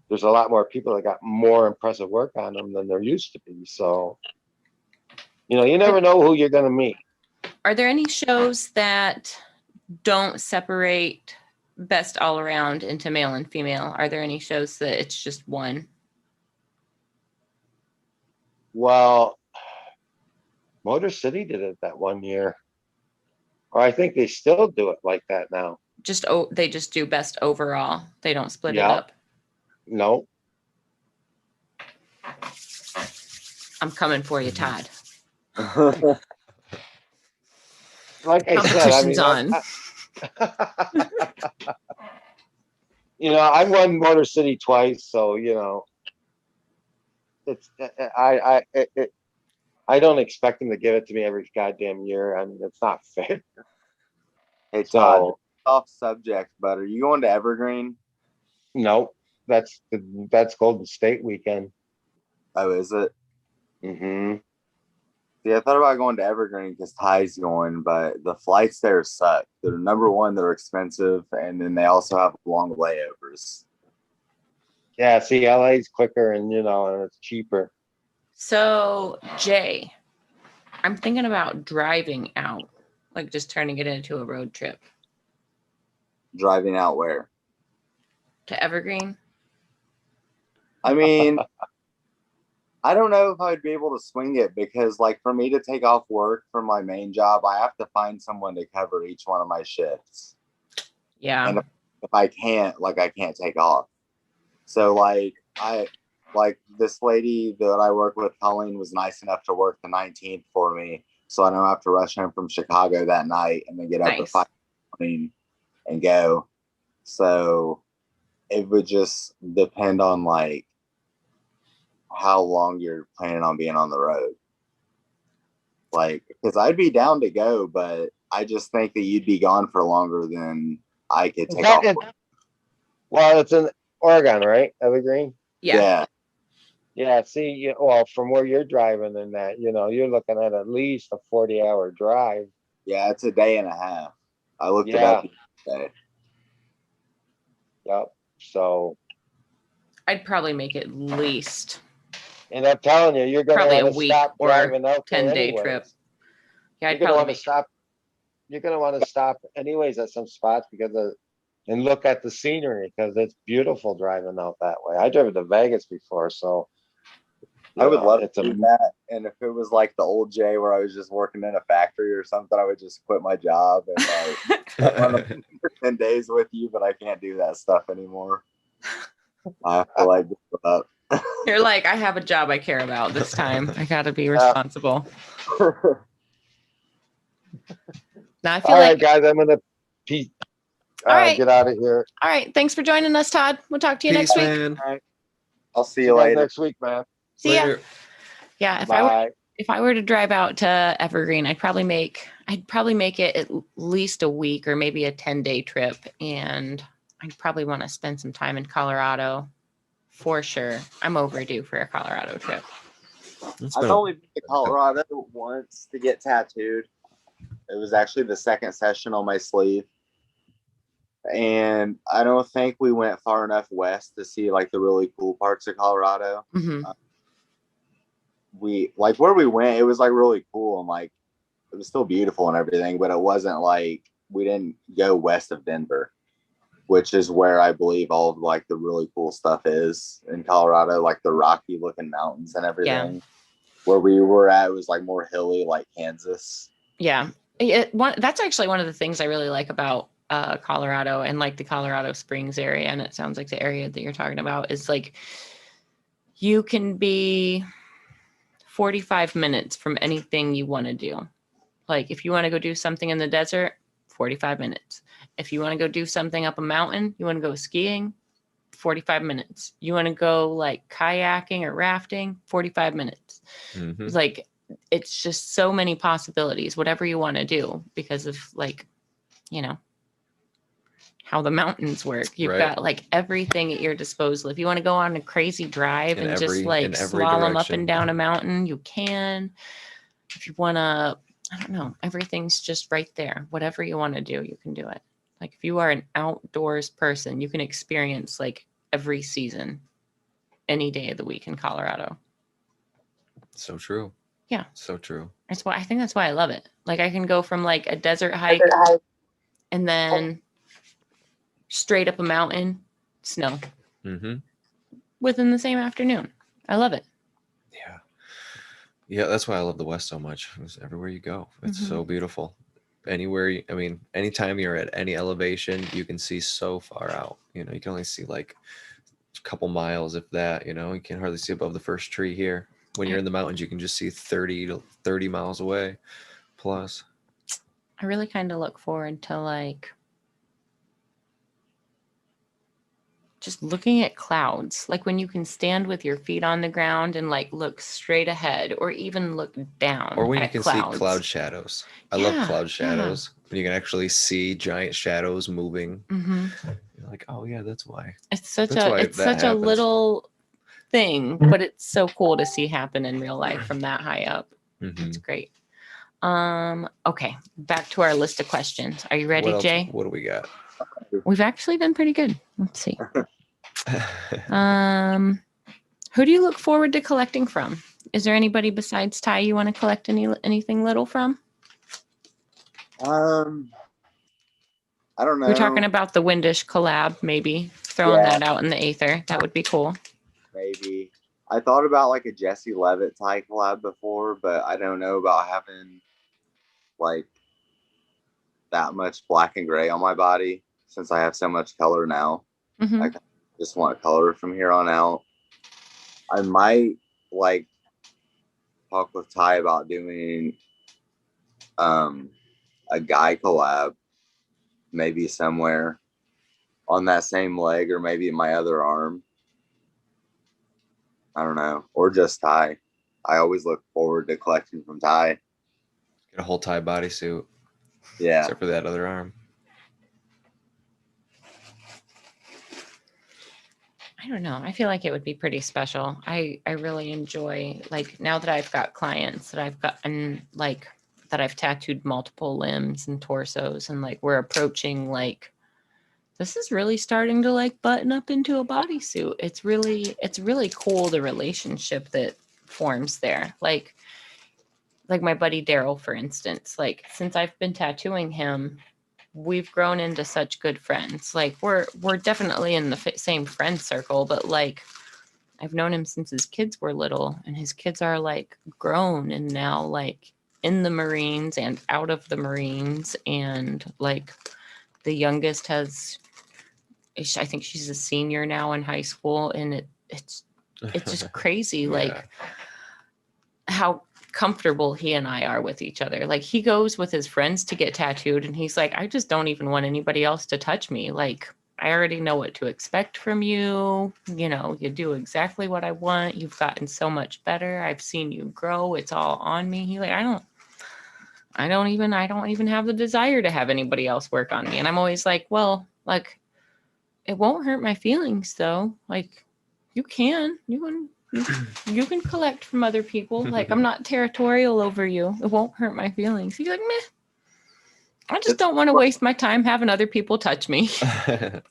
there's a lot more people that got more impressive work on them than there used to be. So, you never know who you're going to meet. Are there any shows that don't separate best all around into male and female? Are there any shows that it's just one? Well, Motor City did it that one year. Or I think they still do it like that now. They just do best overall. They don't split it up. No. I'm coming for you, Todd. Like I said, Competition's on. I won Motor City twice, so it's I don't expect them to give it to me every goddamn year. I mean, it's not fair. Hey Todd, off subject, but are you going to Evergreen? No, that's Golden State weekend. Oh, is it? Mm-hmm. See, I thought about going to Evergreen because Ty's going, but the flights there suck. They're number one, they're expensive, and then they also have long layovers. Yeah, see, LA's quicker and and it's cheaper. So, Jay, I'm thinking about driving out, like just turning it into a road trip Driving out where? to Evergreen. I mean, I don't know if I'd be able to swing it because, like, for me to take off work from my main job, I have to find someone to cover each one of my shifts. Yeah. And if I can't, like, I can't take off. So, like, this lady that I work with, Colleen, was nice enough to work the 19th for me. So I don't have to rush home from Chicago that night and then get up at 5 a.m. and go. So it would just depend on, like, how long you're planning on being on the road. Like, because I'd be down to go, but I just think that you'd be gone for longer than I could take off. Well, it's in Oregon, right? Evergreen? Yeah. Yeah, see, well, from where you're driving and that, you're looking at least a 40-hour drive. Yeah, it's a day and a half. I looked it Yeah. up today. Yep. So, I'd probably make it at least and I'm telling you, you're going probably to a want to week stop or driving out there 10-day anyways. trip. Yeah, You're I'd going to probably want to make stop. You're going to want to stop anyways at some spots and look at the scenery because it's beautiful driving out that way. I drove to Vegas before, so I would love it's to do that. And if it was like the old Jay where I was just working in a factory or something, I would just quit my job and like run for 10 days with you, but I can't do that stuff anymore. I have to like give up. You're like, I have a job I care about this time. I got to be responsible. Now I feel all like, right, guys, I'm going to All right. get out of here. all right. Thanks for joining us, Todd. We'll talk to you next Peace, week. man. I'll see See you you guys later. next week, man. See ya. Later. Yeah. Bye. If I were to drive out to Evergreen, I'd probably make it at least a week or maybe a 10-day trip. And I'd probably want to spend some time in Colorado for sure. I'm overdue for a Colorado trip. I've only been to Colorado once to get tattooed. It was actually the second session on my sleeve. And I don't think we went far enough west to see like the really cool parts of Colorado. Mm-hmm. We like where we went, it was like really cool and like it was still beautiful and everything, but it wasn't like we didn't go west of Denver, which is where I believe all of like the really cool stuff is in Colorado, like the rocky looking mountains and everything. Yeah. Where we were at, it was like more hilly, like Kansas. Yeah. That's actually one of the things I really like about Colorado and like the Colorado Springs area. And it sounds like the area that you're talking about is like, you can be 45 minutes from anything you want to do. Like if you want to go do something in the desert, 45 minutes. If you want to go do something up a mountain, you want to go skiing, 45 minutes. You want to go like kayaking or rafting, 45 minutes. Mm-hmm. It's like, it's just so many possibilities, whatever you want to do because of like, how the mountains work. You've got like everything at your disposal. If you want to go on a crazy drive and just like slalom up and down a mountain, you can. If you want to, I don't know, everything's just right there. Whatever you want to do, you can do it. Like if you are an outdoors person, you can experience like every season, any day of the week in Colorado. So true. Yeah. So true. I think that's why I love it. Like I can go from like a desert hike and then straight up a mountain, snow within the same afternoon. I love it. Yeah. Yeah. That's why I love the West so much. It's everywhere you go. It's so beautiful. Anywhere. Anytime you're at any elevation, you can see so far out, you can only see like a couple miles, if that, you can hardly see above the first tree here. When you're in the mountains, you can just see 30 miles away plus. I really kind of look forward to like just looking at clouds, like when you can stand with your feet on the ground and like look straight ahead or even look down. Or when you can clouds. see cloud shadows. I love cloud shadows. When you can actually see giant shadows moving. You're like, oh yeah, that's why. It's such a little thing, but it's so cool to see happen in real life from that high up. That's Mhm. great. Okay, back to our list of questions. Are you ready, What else? Jay? What do we got? We've actually been pretty good. Let's see. Who do you look forward to collecting from? Is there anybody besides Ty you want to collect anything little from? I don't We're talking know. about the Windish collab, maybe throwing Yeah. that out in the aether. That would be cool. Maybe. I thought about like a Jesse Levitt Ty collab before, but I don't know about having like that much black and gray on my body since I have so much color now. Mhm. I just want color from here on out. I might like talk with Ty about doing a guy collab, maybe somewhere on that same leg or maybe my other arm. I don't know. Or just Ty. I always look forward to collecting from Ty. Get a whole tie bodysuit, Yeah. except for that other arm. I don't know. I feel like it would be pretty special. I really enjoy, like, now that I've got clients that I've gotten, like, that I've tattooed multiple limbs and torsos, and like we're approaching, like, this is really starting to like button up into a bodysuit. It's really cool, the relationship that forms there. Like my buddy Daryl, for instance, like since I've been tattooing him, we've grown into such good friends. Like we're definitely in the same friend circle, but like I've known him since his kids were little, and his kids are like grown and now like in the Marines and out of the Marines, and like the youngest has, I think she's a senior now in high school, and it's just crazy, Yeah. like how comfortable he and I are with each other. Like he goes with his friends to get tattooed, and he's like, I just don't even want anybody else to touch me. Like I already know what to expect from you. You know, you do exactly what I want. You've gotten so much better. I've seen you grow. It's all on me. He like, I don't even have the desire to have anybody else work on me. And I'm always like, well, like, it won't hurt my feelings though. Like you can collect from other people. Like I'm not territorial over you. It won't hurt my feelings. He's like, meh. I just don't want to waste my time having other people touch me. All That's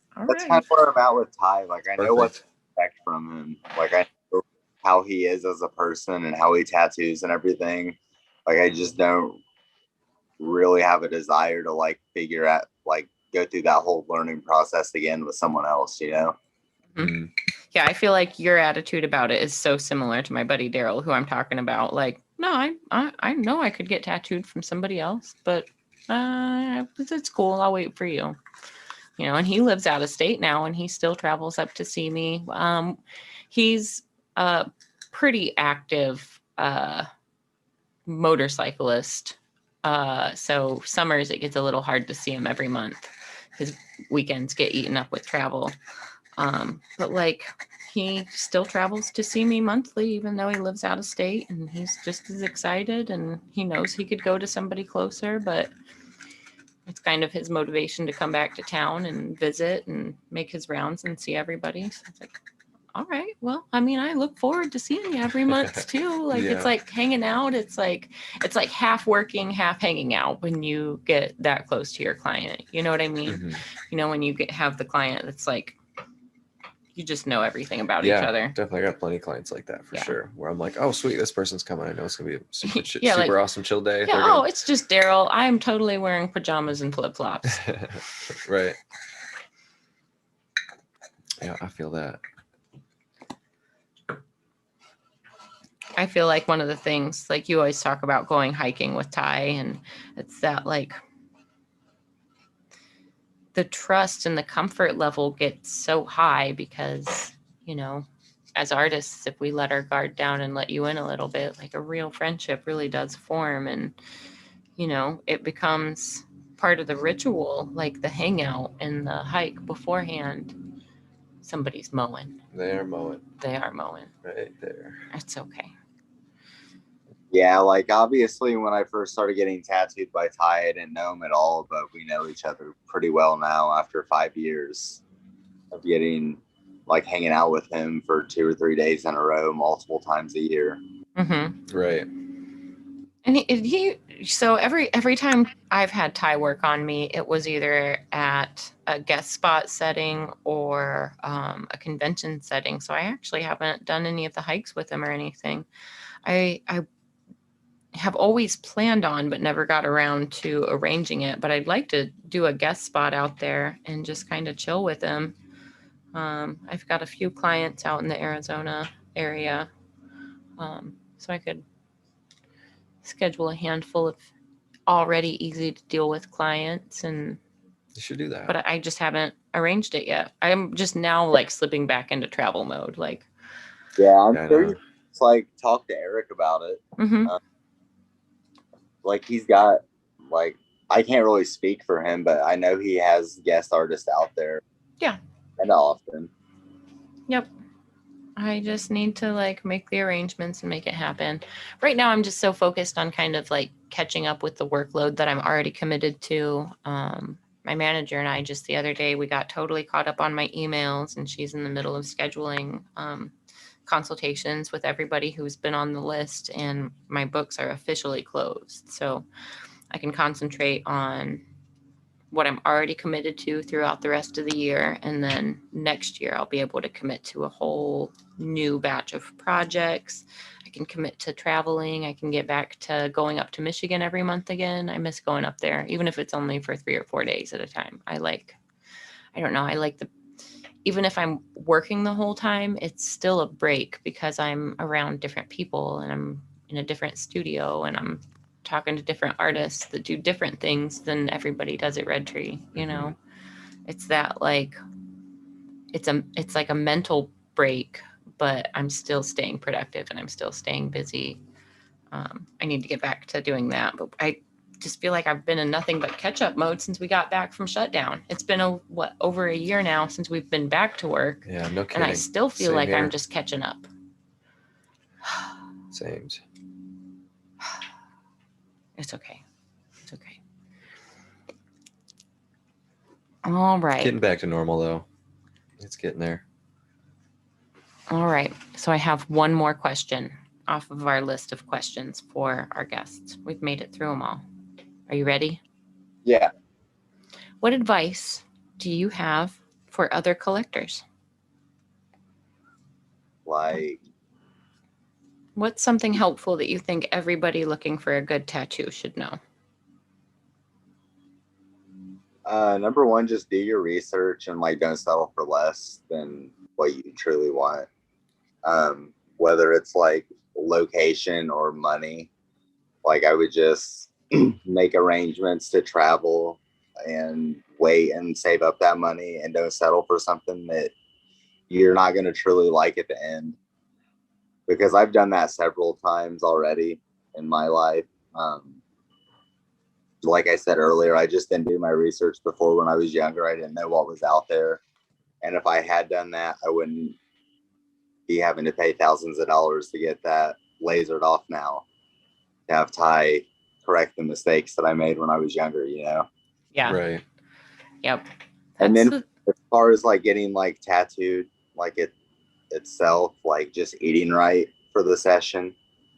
right. kind of where I'm at with Ty. Like I know what to Perfect. expect from him. Like I know how he is as a person and how he tattoos and everything. Like I just don't really have a desire to like figure out, like go through that whole learning process again with someone else, you know? Mm. Yeah, I feel like your attitude about it is so similar to my buddy Daryl, who I'm talking about. Like, no, I know I could get tattooed from somebody else, but it's cool. I'll wait for you. You know, and he lives out of state now, and he still travels up to see me. He's a pretty active motorcyclist. So summers it gets a little hard to see him every month. His weekends get eaten up with travel. But like he still travels to see me monthly, even though he lives out of state, and he's just as excited, and he knows he could go to somebody closer, but it's kind of his motivation to come back to town and visit and make his rounds and see everybody. So it's like, all right, well, I mean, I look forward to seeing you every month too. Like Yeah. it's like hanging out. It's like half working, half hanging out when you get that close to your client. You know what I mean? Mhm. You know, when you have the client that's like, you just know everything about each Yeah, other. definitely got plenty of clients like that for Yeah. sure. Where I'm like, oh sweet, this person's coming. I know it's gonna be a super, Yeah, super like- awesome chill day. Yeah, They're oh, gonna- it's just Daryl. I'm totally wearing pajamas and flip flops. Right. Yeah, I feel that. I feel like one of the things, like you always talk about going hiking with Ty, and it's that like the trust and the comfort level gets so high because, you know, as artists, if we let our guard down and let you in a little bit, like a real friendship really does form. And, you know, it becomes part of the ritual, like the hangout and the hike beforehand. Somebody's mowing. They are mowing They are mowing. right there. It's okay. Yeah, like obviously when I first started getting tattooed by Ty, I didn't know him at all, but we know each other pretty well now after 5 years of getting like hanging out with him for 2 or 3 days in a row, multiple times a year. Mm-hmm. Right. And so every time I've had Ty work on me, it was either at a guest spot setting or a convention setting. So I actually haven't done any of the hikes with him or anything. I have always planned on, but never got around to arranging it. But I'd like to do a guest spot out there and just kind of chill with him. I've got a few clients out in the Arizona area, so I could schedule a handful of already easy to deal with clients, and You should do that. but I just haven't arranged it yet. I'm just now like slipping back into travel mode. Like, Yeah, I'm I sure know. you just, like talk to Eric about it. mhm. Like he's got like I can't really speak for him, but I know he has guest artists out there. Yeah. And often. Yep. I just need to like make the arrangements and make it happen. Right now, I'm just so focused on kind of like catching up with the workload that I'm already committed to. My manager and I just the other day, we got totally caught up on my emails, and she's in the middle of scheduling consultations with everybody who's been on the list, and my books are officially closed. So I can concentrate on what I'm already committed to throughout the rest of the year. And then next year, I'll be able to commit to a whole new batch of projects. I can commit to traveling. I can get back to going up to Michigan every month again. I miss going up there, even if it's only for 3 or 4 days at a time. I don't know. I like even if I'm working the whole time, it's still a break because I'm around different people and I'm in a different studio and I'm talking to different artists that do different things than everybody does at Red Tree. You know, it's that like, it's like a mental break, but I'm still staying productive and I'm still staying busy. I need to get back to doing that, but I just feel like I've been in nothing but catch up mode since we got back from shutdown. It's been over a year now since we've been back to work. Yeah, no kidding. And I still feel Same like here. I'm just catching up. Same. It's okay. It's okay. All right. Getting back to normal though. It's getting there. All right. So I have one more question off of our list of questions for our guests. We've made it through them all. Are you ready? Yeah. What advice do you have for other collectors? Like What's something helpful that you think everybody looking for a good tattoo should know? number one, just do your research and like don't settle for less than what you truly want. Whether it's like location or money, like I would just make arrangements to travel and wait and save up that money and don't settle for something that you're not going to truly like at the end. Because I've done that several times already in my life. Like I said earlier, I just didn't do my research before when I was younger. I didn't know what was out there. And if I had done that, I wouldn't be having to pay thousands of dollars to get that lasered off now, to have Ty correct the mistakes that I made when I was younger, you know? Yeah. Right. Yep. And then as far as like getting like tattooed, like it itself, like just eating right for the session.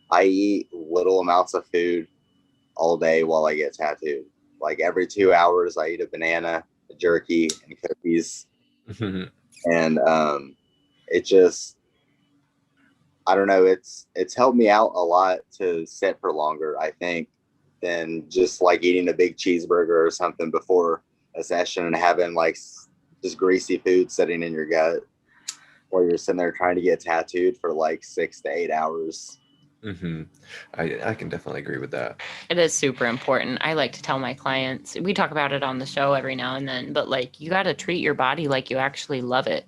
I eat little amounts of food all day while I get tattooed. Like every 2 hours, I eat a banana, a jerky, and cookies. And it just, I don't know, it's helped me out a lot to sit for longer, I think, than just like eating a big cheeseburger or something before a session and having like just greasy food sitting in your gut while you're sitting there trying to get tattooed for like 6 to 8 hours. I can definitely agree with that. It is super important. I like to tell my clients, we talk about it on the show every now and then, but like you got to treat your body like you actually love it.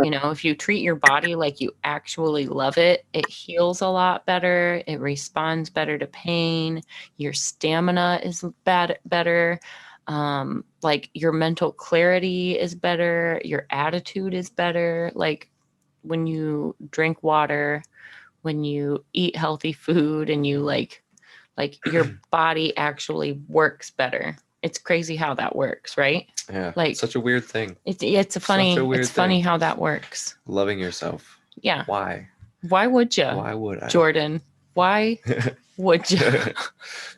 You know, if you treat your body like you actually love it, it heals a lot better. It responds better to pain. Your stamina is better. Like your mental clarity is better. Your attitude is better. Like when you drink water, when you eat healthy food and you like your body actually works better. It's crazy how that works, right? Yeah. Like such a weird thing. It's funny thing. how that works. Loving yourself. Yeah. Why? Why would you? Why would I? Jordan, why Would you?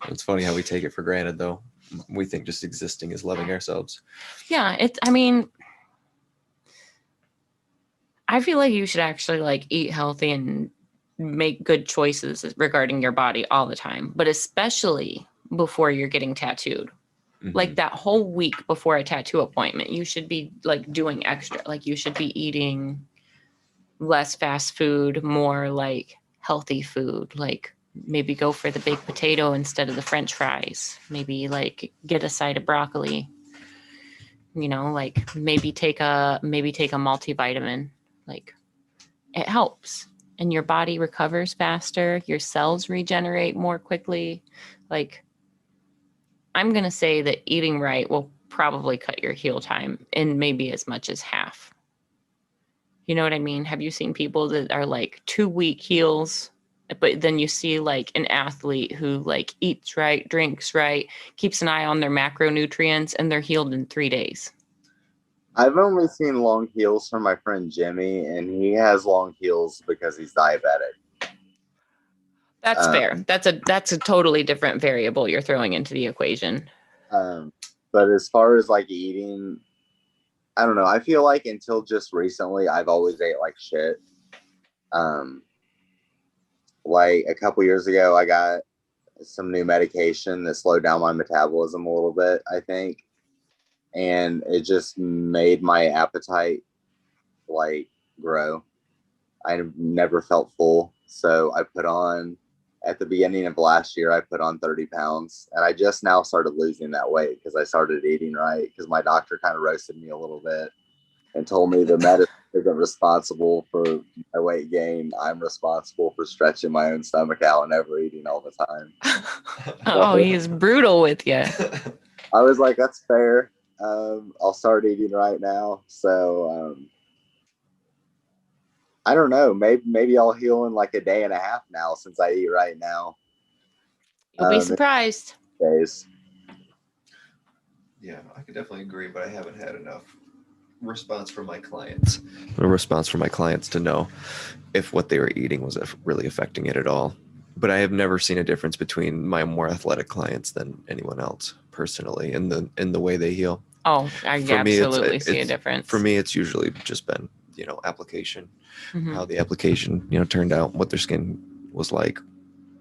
It's funny how we take it for granted, though. We think just existing is loving ourselves. Yeah, I mean, I feel like you should actually like eat healthy and make good choices regarding your body all the time, but especially before you're getting tattooed. Like that whole week before a tattoo appointment, you should be like doing extra. Like you should be eating less fast food, more like healthy food. Like maybe go for the baked potato instead of the French fries. Maybe like get a side of broccoli. You know, like maybe take a multivitamin. Like it helps, and your body recovers faster. Your cells regenerate more quickly. Like I'm going to say that eating right will probably cut your heal time in maybe as much as half. You know what I mean? Have you seen people that are like 2-week heals, but then you see like an athlete who like eats right, drinks right, keeps an eye on their macronutrients, and they're healed in 3 days? I've only seen long heels from my friend Jimmy, and he has long heels because he's diabetic. That's fair. That's a totally different variable you're throwing into the equation. But as far as like eating, I don't know. I feel like until just recently, I've always ate like shit. Like a couple years ago, I got some new medication that slowed down my metabolism a little bit, I think. And it just made my appetite like grow. I never felt full. So I put on, at the beginning of last year, I put on 30 pounds, and I just now started losing that weight because I started eating right, because my doctor kind of roasted me a little bit and told me the medicine isn't responsible for my weight gain. I'm responsible for stretching my own stomach out and never eating all the time. Oh, he's brutal with you. I was like, that's fair. I'll start eating right now. So I don't know. Maybe I'll heal in like a day and a half now, since I eat right now. You'll be surprised. Days. Yeah, I could definitely agree, but I haven't had enough response from my clients. A response from my clients to know if what they were eating was really affecting it at all. But I have never seen a difference between my more athletic clients than anyone else personally in the way they heal. Oh, I absolutely see a difference. For me, it's usually just been, application, how the application, turned out, what their skin was like.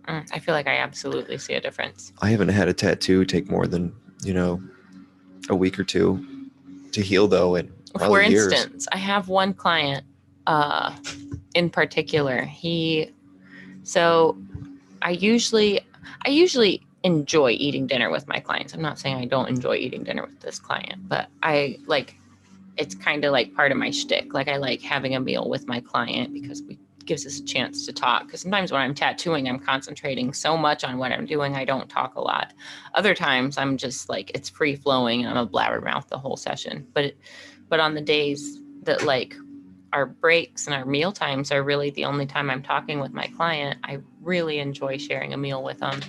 I feel like I absolutely see a difference. I haven't had a tattoo take more than, a week or two to heal, though. And for instance, I have one client in particular. I usually enjoy eating dinner with my clients. I'm not saying I don't enjoy eating dinner with this client, but it's kind of like part of my shtick. Like I like having a meal with my client because it gives us a chance to talk. Because sometimes when I'm tattooing, I'm concentrating so much on what I'm doing, I don't talk a lot. Other times I'm just like, it's free flowing and I'm a blabbermouth the whole session. But on the days that like our breaks and our meal times are really the only time I'm talking with my client, I really enjoy sharing a meal with them.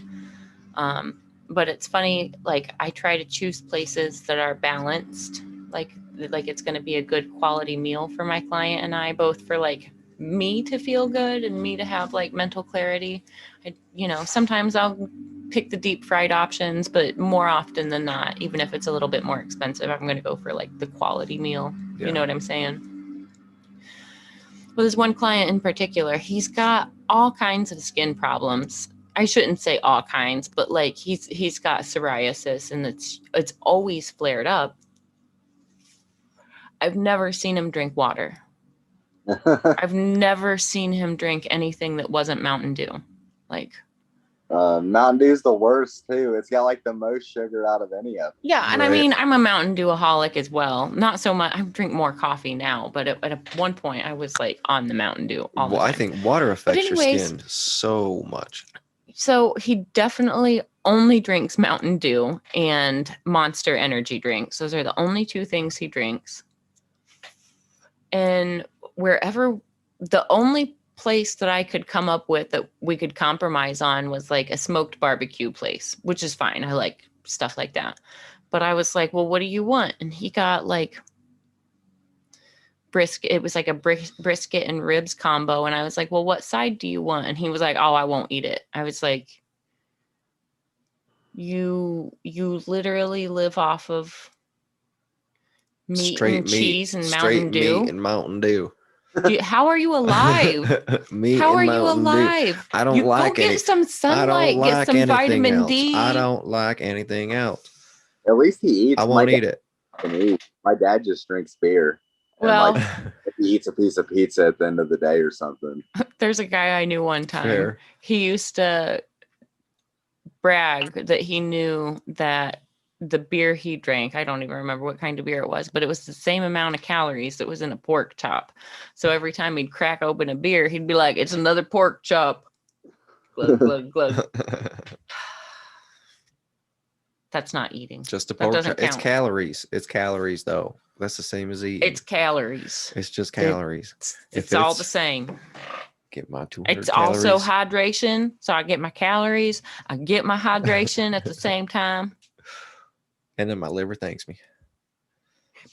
But it's funny, like I try to choose places that are balanced, like it's going to be a good quality meal for my client and I, both for like me to feel good and me to have like mental clarity. Sometimes I'll pick the deep fried options, but more often than not, even if it's a little bit more expensive, I'm going to go for like the quality meal. Yeah. You know what I'm saying? Well, there's one client in particular, he's got all kinds of skin problems. I shouldn't say all kinds, but like he's got psoriasis and it's always flared up. I've never seen him drink water. I've never seen him drink anything that wasn't Mountain Dew. Like Mountain Dew's the worst too. It's got like the most sugar out of any of them. Yeah, and right. I mean, I'm a Mountain Dew-aholic as well. Not so much. I drink more coffee now, but at one point I was like on the Mountain Dew all the time. I think water affects your skin so much. So he definitely only drinks Mountain Dew and Monster energy drinks. Those are the only two things he drinks. And the only place that I could come up with that we could compromise on was like a smoked barbecue place, which is fine. I like stuff like that. But I was like, well, what do you want? And he got like brisket. It was like a brisket and ribs combo. And I was like, well, what side do you want? And he was like, oh, I won't eat it. I was like, You literally live off of meat Straight and meat, cheese and straight Mountain Dew. meat and Mountain Dew. How are you alive? Meat How and are you Mountain Dew. alive? I don't you like go any. get some I don't sunlight, like get some anything vitamin else. D. I don't like anything else. At least he eats. I won't eat it. Can eat. My dad just drinks beer. And Well, like if he eats a piece of pizza at the end of the day or something. there's a guy I knew one time. Fair. He used to brag that he knew that the beer he drank, I don't even remember what kind of beer it was, but it was the same amount of calories that was in a pork chop. So every time he'd crack open a beer, he'd be like, it's another pork chop. Glug, glug, glug. That's not eating. Just a That pork doesn't chop. It's count. calories. It's calories though. That's the same as eating. It's calories. It's just calories. It's all the same. Get my 200 It's calories. also hydration. So I get my calories. I get my hydration at the same time. And then my liver thanks me.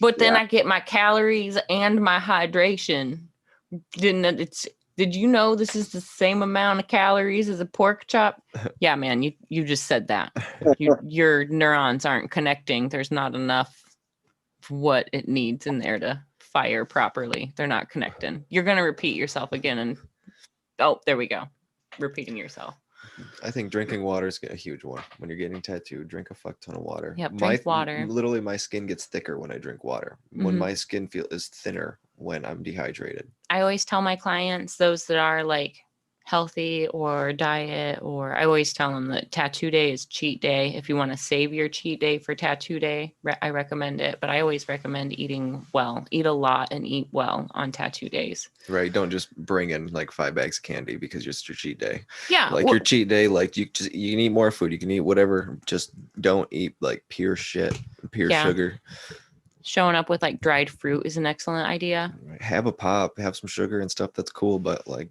But then Yeah. I get my calories and my hydration. Did you know this is the same amount of calories as a pork chop? Yeah, man, you just said that. Your neurons aren't connecting. There's not enough of what it needs in there to fire properly. They're not connecting. You're going to repeat yourself again. And oh, there we go. Repeating yourself. I think drinking water is a huge one. When you're getting tattooed, drink a fuck ton of water. Yep, drink water. Literally, my skin gets thicker when I drink water. When Mhm. my skin is thinner when I'm dehydrated. I always tell my clients, those that are like healthy or diet, or I always tell them that tattoo day is cheat day. If you want to save your cheat day for tattoo day, I recommend it. But I always recommend eating well, eat a lot and eat well on tattoo days. Right? Don't just bring in like 5 bags of candy because it's your cheat day. Yeah. Like your cheat day, like you can eat more food. You can eat whatever. Just don't eat like pure shit, pure Yeah. sugar. Showing up with like dried fruit is an excellent idea. Have a pop, have some sugar and stuff. That's cool, but like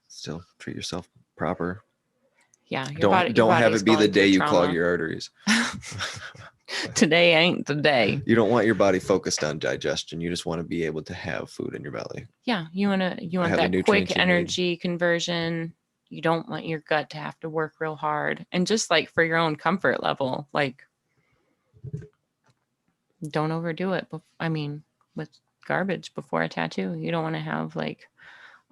still treat yourself proper. Yeah. Don't have it be the day you clog your arteries. Today ain't the day. You don't want your body focused on digestion. You just want to be able to have food in your belly. Yeah. You want Have the that nutrients quick you need. energy conversion. You don't want your gut to have to work real hard. And just like for your own comfort level, like don't overdo it. I mean, with garbage before a tattoo, you don't want to have like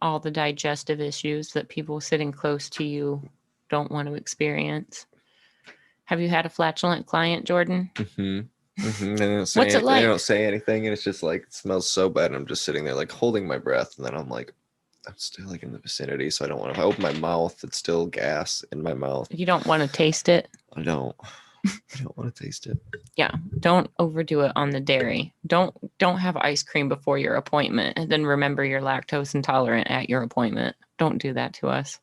all the digestive issues that people sitting close to you don't want to experience. Have you had a flatulent client, Jordan? Mm-hmm. Mm-hmm. They don't say What's it like? They don't say anything, and it's just like it smells so bad. And I'm just sitting there like holding my breath, and then I'm like, I'm still like in the vicinity, so I don't want to. If I open my mouth, it's still gas in my mouth. You don't want to taste it. I don't want to taste it. Yeah, don't overdo it on the dairy. Don't have ice cream before your appointment and then remember you're lactose intolerant at your appointment. Don't do that to us.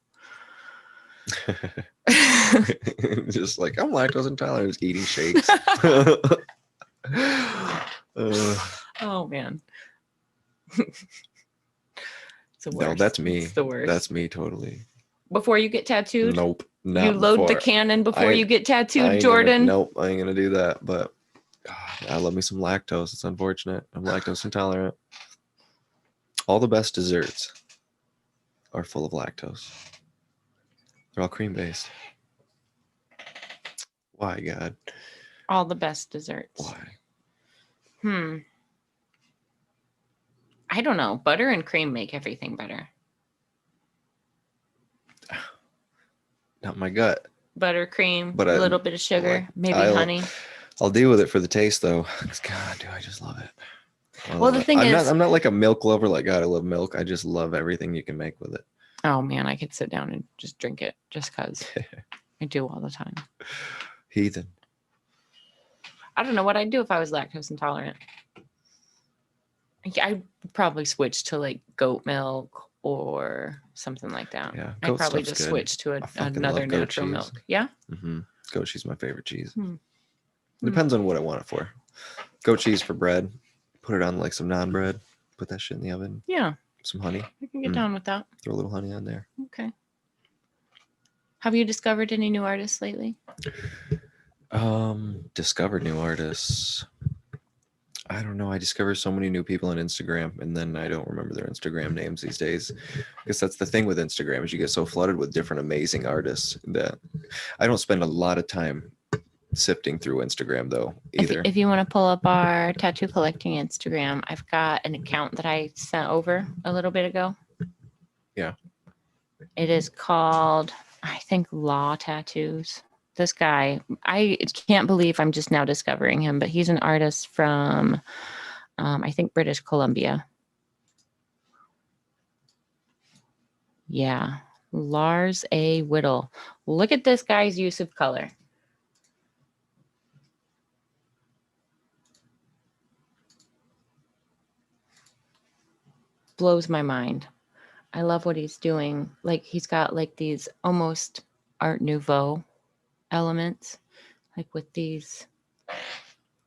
Just like I'm lactose intolerant, just eating shakes. Oh man. It's the worst. No, that's me. It's the worst. That's me totally. Before you get tattooed? Nope. Not You load the before. cannon before I- you get I tattooed, ain't Jordan? Nope, I ain't gonna do that. But God, I love me some lactose. It's unfortunate. I'm lactose intolerant. All the best desserts are full of lactose. They're all cream based. Why, God? All the best desserts. Why? I don't know. Butter and cream make everything better. Not my gut. Butter, cream, But a I- little bit of sugar, like, maybe I'll- honey. I'll deal with it for the taste though. 'Cause God, do I just love it. I Well, love the it. thing is- I'm not like a milk lover. Like God, I love milk. I just love everything you can make with it. Oh man, I could sit down and just drink it just because I do all the time. Heathen. I don't know what I'd do if I was lactose intolerant. I'd probably switch to like goat milk or something like that. Yeah, I'd goat probably stuff's just good. switch to I fucking another love goat natural cheese. milk. Yeah. Mm-hmm. Goat cheese is my favorite cheese. Hmm. Depends on what I want it for. Goat cheese for bread. Put it on like some naan bread. Put that shit in the oven. Yeah. Some honey. I can get Mm. down with that. Throw a little honey on there. Okay. Have you discovered any new artists lately? Discovered new artists. I don't know. I discover so many new people on Instagram, and then I don't remember their Instagram names these days. Because that's the thing with Instagram is you get so flooded with different amazing artists that I don't spend a lot of time sifting through Instagram though either. If you want to pull up our tattoo collecting Instagram, I've got an account that I sent over a little bit ago. Yeah. It is called, I think, Law Tattoos. This guy, I can't believe I'm just now discovering him, but he's an artist from, I think, British Columbia. Yeah. Lars A. Whittle. Look at this guy's use of color. Blows my mind. I love what he's doing. Like he's got like these almost Art Nouveau elements, like with these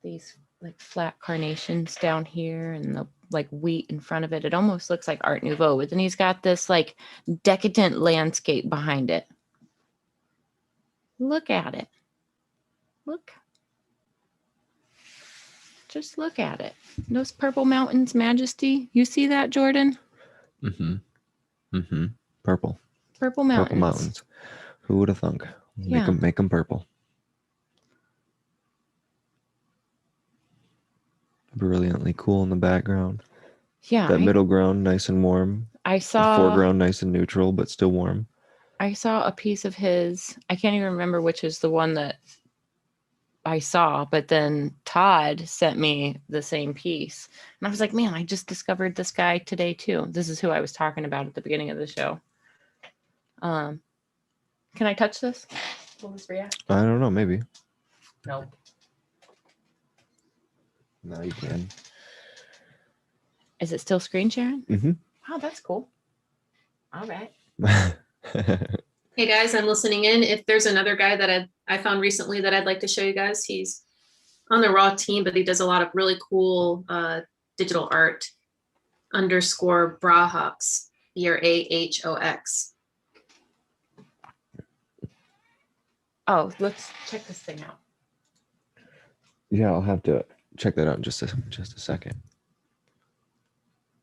like flat carnations down here and the like wheat in front of it. It almost looks like Art Nouveau, but then he's got this like decadent landscape behind it. Look at it. Look. Just look at it. Those purple mountains, majesty. You see that, Jordan? Mm-hmm. Mm-hmm. Purple. Purple mountains. Purple mountains. Who would have thunk? Yeah. Make them purple. Brilliantly cool in the background. Yeah. That middle ground nice and warm. I The saw foreground nice and neutral, but still warm. I saw a piece of his. I can't even remember which is the one that I saw, but then Todd sent me the same piece. And I was like, man, I just discovered this guy today too. This is who I was talking about at the beginning of the show. Can I touch this? Will this react? I don't know, maybe. Nope. No, you can. Is it still screen sharing? Mm-hmm. Oh, that's cool. All right. Hey guys, I'm listening in. If there's another guy that I found recently that I'd like to show you guys, he's on the Raw team, but he does a lot of really cool digital art. _ Brahawks, BRAHOX. Oh, let's check this thing out. Yeah, I'll have to check that out in just a second.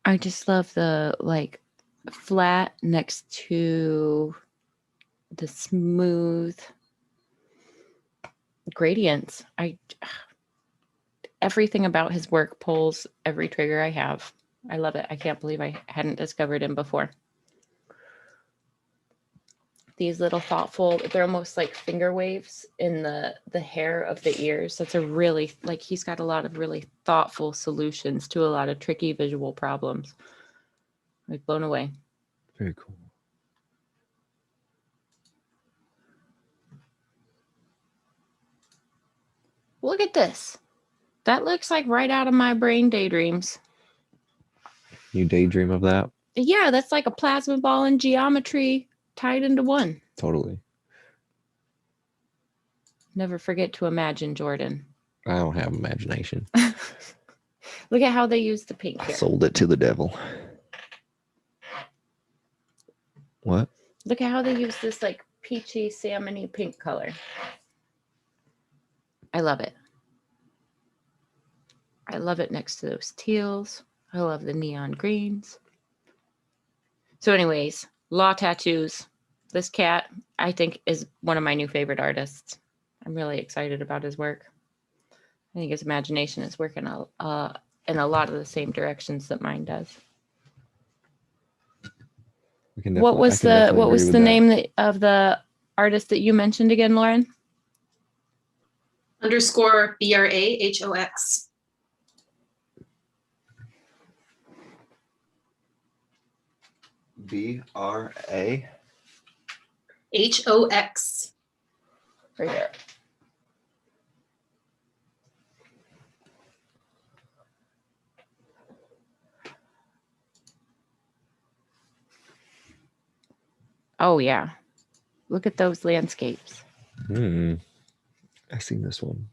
I just love the like flat next to the smooth gradients. Everything about his work pulls every trigger I have. I love it. I can't believe I hadn't discovered him before. These little thoughtful, they're almost like finger waves in the hair of the ears. That's a really, like, he's got a lot of really thoughtful solutions to a lot of tricky visual problems. I'm blown away. Very cool. Look at this. That looks like right out of my brain daydreams. You daydream of that? Yeah, that's like a plasma ball in geometry tied into one. Totally. Never forget to imagine, Jordan. I don't have imagination. Look at how they use the pink here. Sold it to the devil. What? Look at how they use this like peachy, salmony pink color. I love it. I love it next to those teals. I love the neon greens. So anyways, Law Tattoos. This cat, I think, is one of my new favorite artists. I'm really excited about his work. I think his imagination is working in a lot of the same directions that mine does. What was the name of the artist that you mentioned again, Lauren? _ BRAHOX. BRA HOX. Right there. Oh yeah. Look at those landscapes. I seen this one.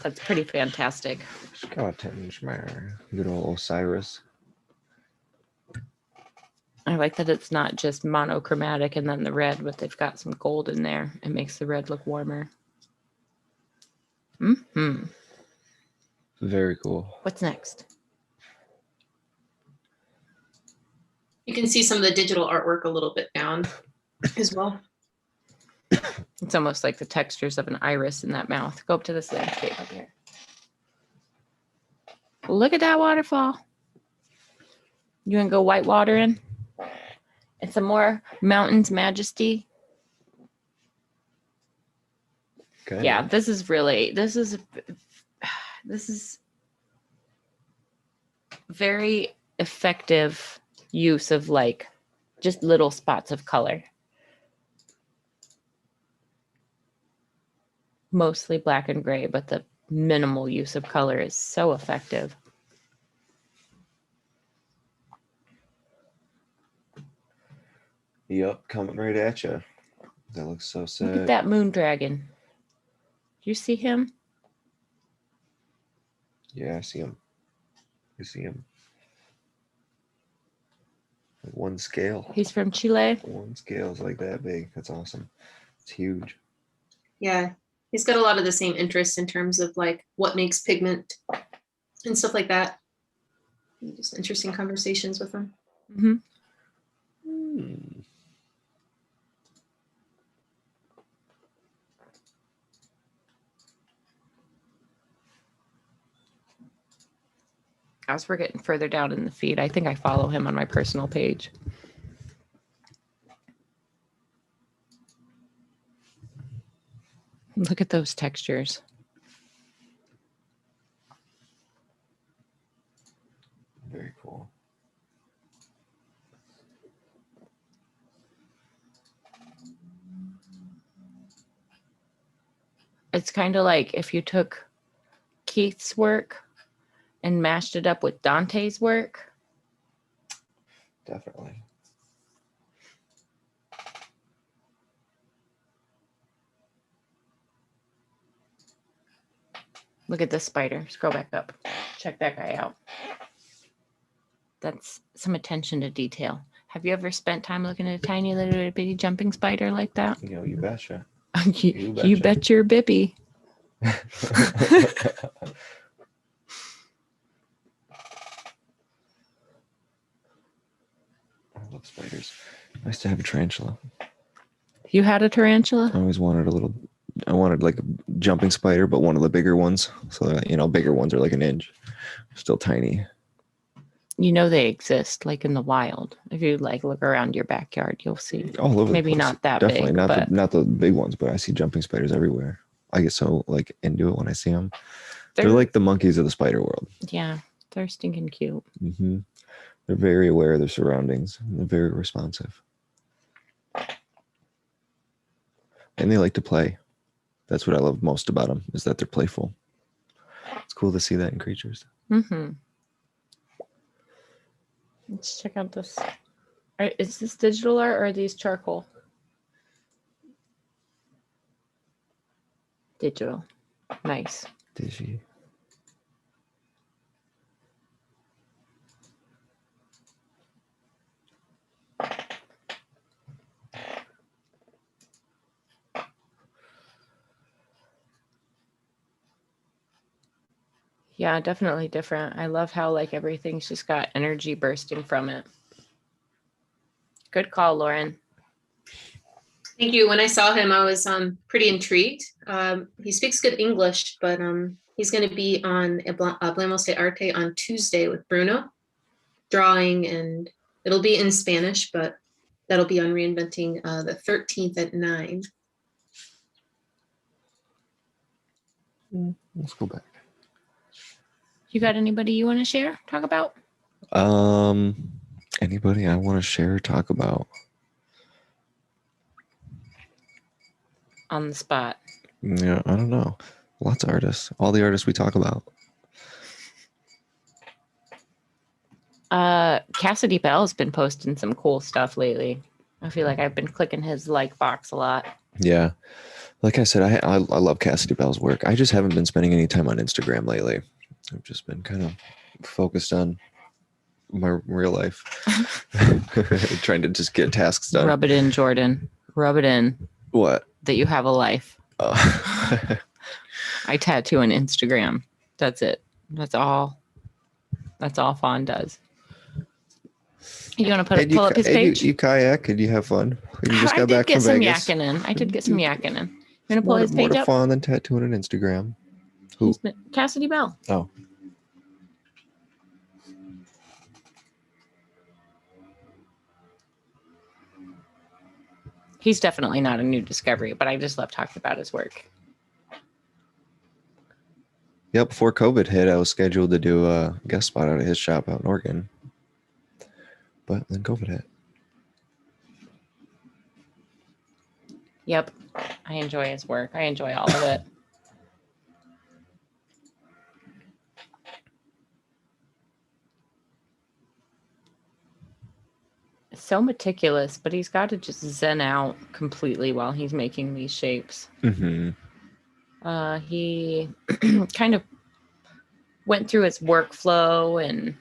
That's pretty fantastic. Scottish man. Good old Osiris. I I like that it's not just monochromatic and then the red, but they've got some gold in there. It makes the red look warmer. Mm-hmm. Very cool. What's next? You can see some of the digital artwork a little bit down as well. It's almost like the textures of an iris in that mouth. Go up to this landscape up here. Look at that waterfall. You want to go white water in? And some more mountains majesty. Okay. Yeah, this is very effective use of like just little spots of color. Mostly black and gray, but the minimal use of color is so effective. Yep, coming right at you. That looks so sick. Look at that moon dragon. Do you see him? Yeah, I see him. I see him. Like one scale. He's from Chile. One scale is like that big. That's awesome. It's huge. Yeah, he's got a lot of the same interests in terms of like what makes pigment and stuff like that. Just interesting conversations with him. Mm-hmm. As we're getting further down in the feed, I think I follow him on my personal page. Look at those textures. Very cool. It's kind of like if you took Keith's work and mashed it up with Dante's work. Definitely. Look at this spider. Scroll back up. Check that guy out. That's some attention to detail. Have you ever spent time looking at a tiny little bitty jumping spider like that? You know, you betcha. you bet your bippy. I love spiders. Nice to have a tarantula. You had a tarantula? I always wanted I wanted like a jumping spider, but one of the bigger ones. So that, you know, bigger ones are like an inch. Still tiny. You know they exist, like in the wild. If you like look around your backyard, you'll see. All over the Maybe place. not that Definitely big, not but not the big ones, but I see jumping spiders everywhere. I get so like into it when I see them. They're like the monkeys of the spider world. Yeah, they're stinking cute. Mm-hmm. They're very aware of their surroundings. They're very responsive. And they like to play. That's what I love most about them, is that they're playful. It's cool to see that in creatures. Mm-hmm. Let's check out this. Is this digital art or are these charcoal? Digital. Nice. Digi. Yeah, definitely different. I love how like everything's just got energy bursting from it. Good call, Lauren. Thank you. When I saw him, I was pretty intrigued. He speaks good English, but he's going to be on Hablemos de Arte on Tuesday with Bruno, drawing, and it'll be in Spanish, but that'll be on Reinventing the 13th at 9. Let's go back. You got anybody you want to share, talk about? Anybody I want to share or talk about? On the spot. Yeah, I don't know. Lots of artists. All the artists we talk about. Cassidy Bell's been posting some cool stuff lately. I feel like I've been clicking his like box a lot. Yeah. Like I said, I love Cassidy Bell's work. I just haven't been spending any time on Instagram lately. I've just been kind of focused on my real life. Trying to just get tasks done. Rub it in, Jordan. Rub it in What? that you have a life. Oh. I tattoo on Instagram. That's it. That's all. That's all Fawn does. You want to pull up his page? You kayak and you have fun. You just got back from Vegas. I did get some yakking in. You want to pull his More page to up? fun than tattooing on Instagram. Who? Cassidy Bell. Oh. He's definitely not a new discovery, but I just love talking about his work. Yep, before COVID hit, I was scheduled to do a guest spot out at his shop out in Oregon. But then COVID hit. Yep. I enjoy his work. I enjoy all of it. So meticulous, but he's got to just zen out completely while he's making these shapes. Mm-hmm. He kind of went through his workflow and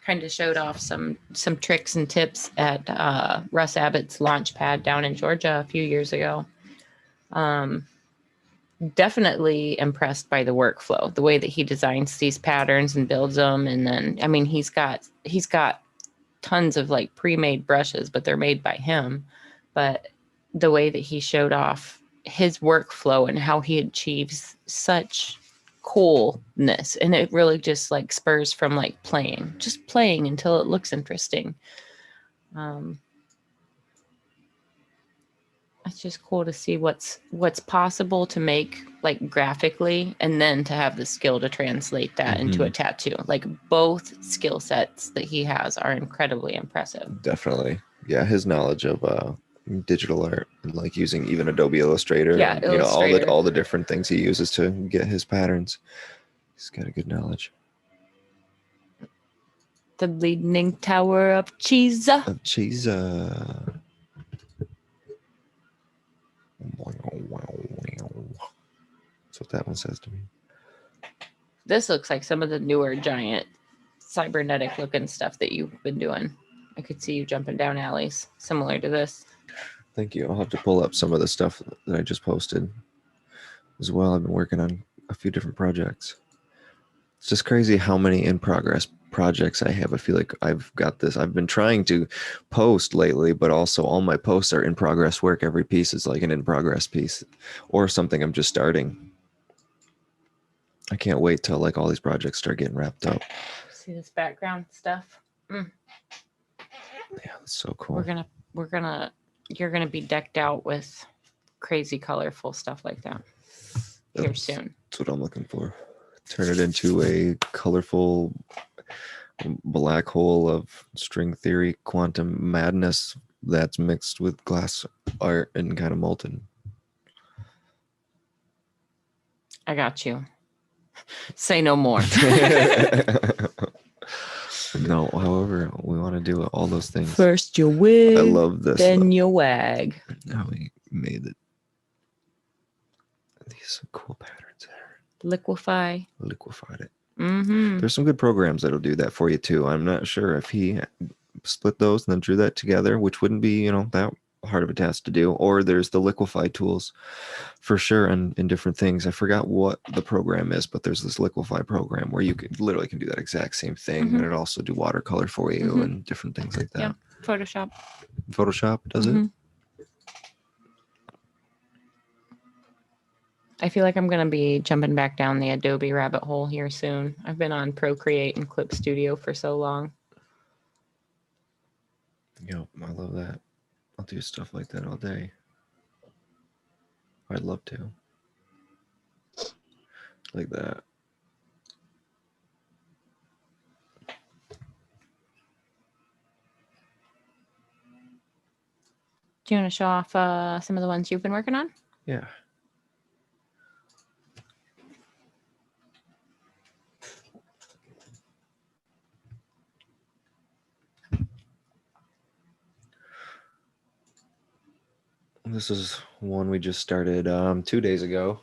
kind of showed off some tricks and tips at Russ Abbott's launch pad down in Georgia a few years ago. Definitely impressed by the workflow, the way that he designs these patterns and builds them. And then, I mean, he's got tons of like pre-made brushes, but they're made by him. But the way that he showed off his workflow and how he achieves such coolness, and it really just like spurs from like playing until it looks interesting. It's just cool to see what's possible to make like graphically, and then to have the skill to translate that into a tattoo. Like both skill sets that he has are incredibly impressive. Definitely. Yeah, his knowledge of digital art and like using even Adobe Illustrator. Yeah, and, Illustrator. all the different things he uses to get his patterns. He's got a good knowledge. The Leaning Tower of Cheese. Cheese. That's what that one says to me. This looks like some of the newer giant cybernetic looking stuff that you've been doing. I could see you jumping down alleys similar to this. Thank you. I'll have to pull up some of the stuff that I just posted as well. I've been working on a few different projects. It's just crazy how many in progress projects I have. I feel like I've got this. I've been trying to post lately, but also all my posts are in progress work. Every piece is like an in progress piece or something I'm just starting. I can't wait till like all these projects start getting wrapped up. See this background stuff? Yeah, that's so cool. You're gonna be decked out with crazy colorful stuff like that here soon. That's what I'm looking for. Turn it into a colorful black hole of string theory, quantum madness that's mixed with glass art and kind of molten. I got you. Say no more. No, however, we want to do all those things. First you wig, I love this. then you wag. How we made it. These cool patterns there. Liquefied it. Mm-hmm. There's some good programs that'll do that for you too. I'm not sure if he split those and then drew that together, which wouldn't be, that hard of a task to do. Or there's the liquefy tools for sure, and in different things. I forgot what the program is, but there's this liquefy program where you can literally do that exact same thing, and it also do watercolor for you and different things like that. Yeah, Photoshop does it. I feel like I'm going to be jumping back down the Adobe rabbit hole here soon. I've been on Procreate and Clip Studio for so long. Yep, I love that. I'll do stuff like that all day. I'd love to. Like that. Do you want to show off some of the ones you've been working on? Yeah. This is one we just started 2 days ago.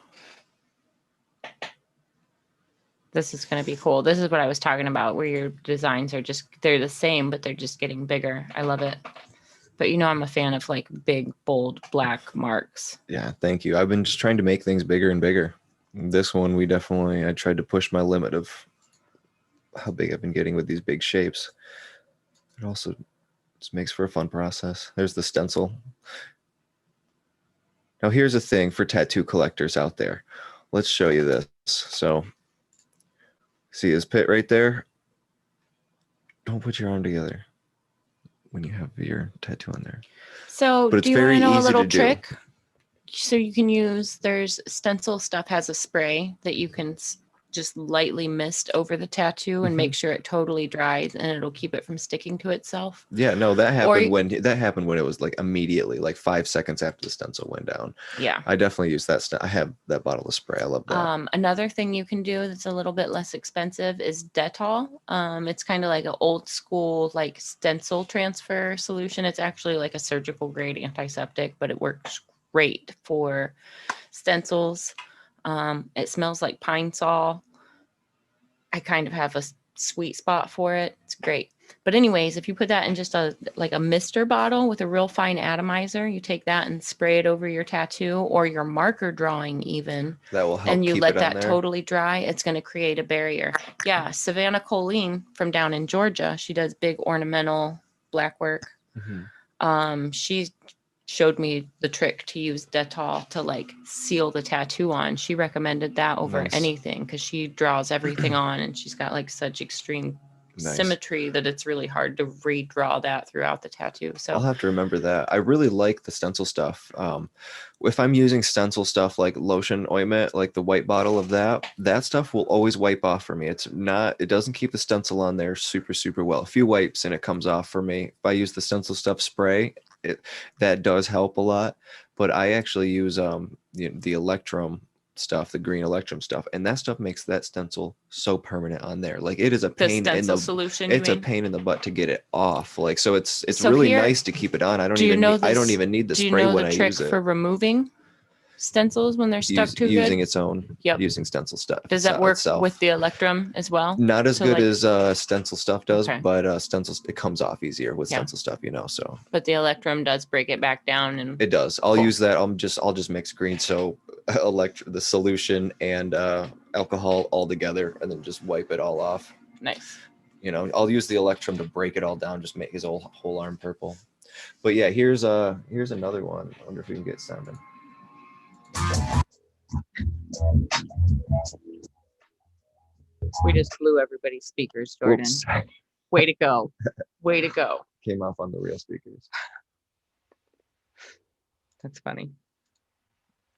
This is going to be cool. This is what I was talking about, where your designs are just, they're the same, but they're just getting bigger. I love it. But you know, I'm a fan of like big, bold, black marks. Yeah, thank you. I've been just trying to make things bigger and bigger. This one, I tried to push my limit of how big I've been getting with these big shapes. It also just makes for a fun process. There's the stencil. Now here's a thing for tattoo collectors out there. Let's show you this. So see his pit right there? Don't put your arm together when you have your tattoo on there. So But it's do you want very to know a easy little to do. trick? So you can use, there's stencil stuff has a spray that you can just lightly mist over the tattoo and make sure it totally dries, and it'll keep it from sticking to itself. Yeah, no, that Or happened when it was like immediately, like 5 seconds after the stencil went down. Yeah. I definitely use that. I have that bottle of spray. I love that. Another thing you can do that's a little bit less expensive is Dettol. It's kind of like an old school like stencil transfer solution. It's actually like a surgical grade antiseptic, but it works great for stencils. It smells like pine sol. I kind of have a sweet spot for it. It's great. But anyways, if you put that in just a mister bottle with a real fine atomizer, you take that and spray it over your tattoo or your marker drawing even. That will help. And you keep let it on that there. totally dry. It's going to create a barrier. Yeah. Savannah Colleen from down in Georgia, she does big ornamental black work. She showed me the trick to use Dettol to like seal the tattoo on. She recommended that over anything because she draws everything on, and she's got like such extreme symmetry that it's really hard to redraw that throughout the tattoo. So I'll have to remember that. I really like the stencil stuff. If I'm using stencil stuff like lotion ointment, like the white bottle of that stuff will always wipe off for me. It doesn't keep the stencil on there super well. A few wipes and it comes off for me. If I use the stencil stuff spray, that does help a lot. But I actually use the Electrum stuff, the green Electrum stuff, and that stuff makes that stencil so permanent on there. Like it is a pain in the solution. It's a pain in the butt to get it off. Like so it's So really here, nice to keep it on. I don't do even you know I don't even need the spray when I use it. For removing stencils when they're stuck too using good? its own. Yep. Using stencil stuff. Does that work with the Electrum as well? Not as good as stencil stuff does, Okay. but stencil, it comes off easier with stencil stuff, so. But the Electrum does break it back down, and it does. I'll use that. I'll just mix green soap, the solution, and alcohol all together, and then just wipe it all off. Nice. I'll use the Electrum to break it all down, just make his whole arm purple. But yeah, here's another one. I wonder if we can get sounding. We just blew everybody's speakers, Jordan. Oops. Way to go. Way to go. Came off on the real speakers. That's funny.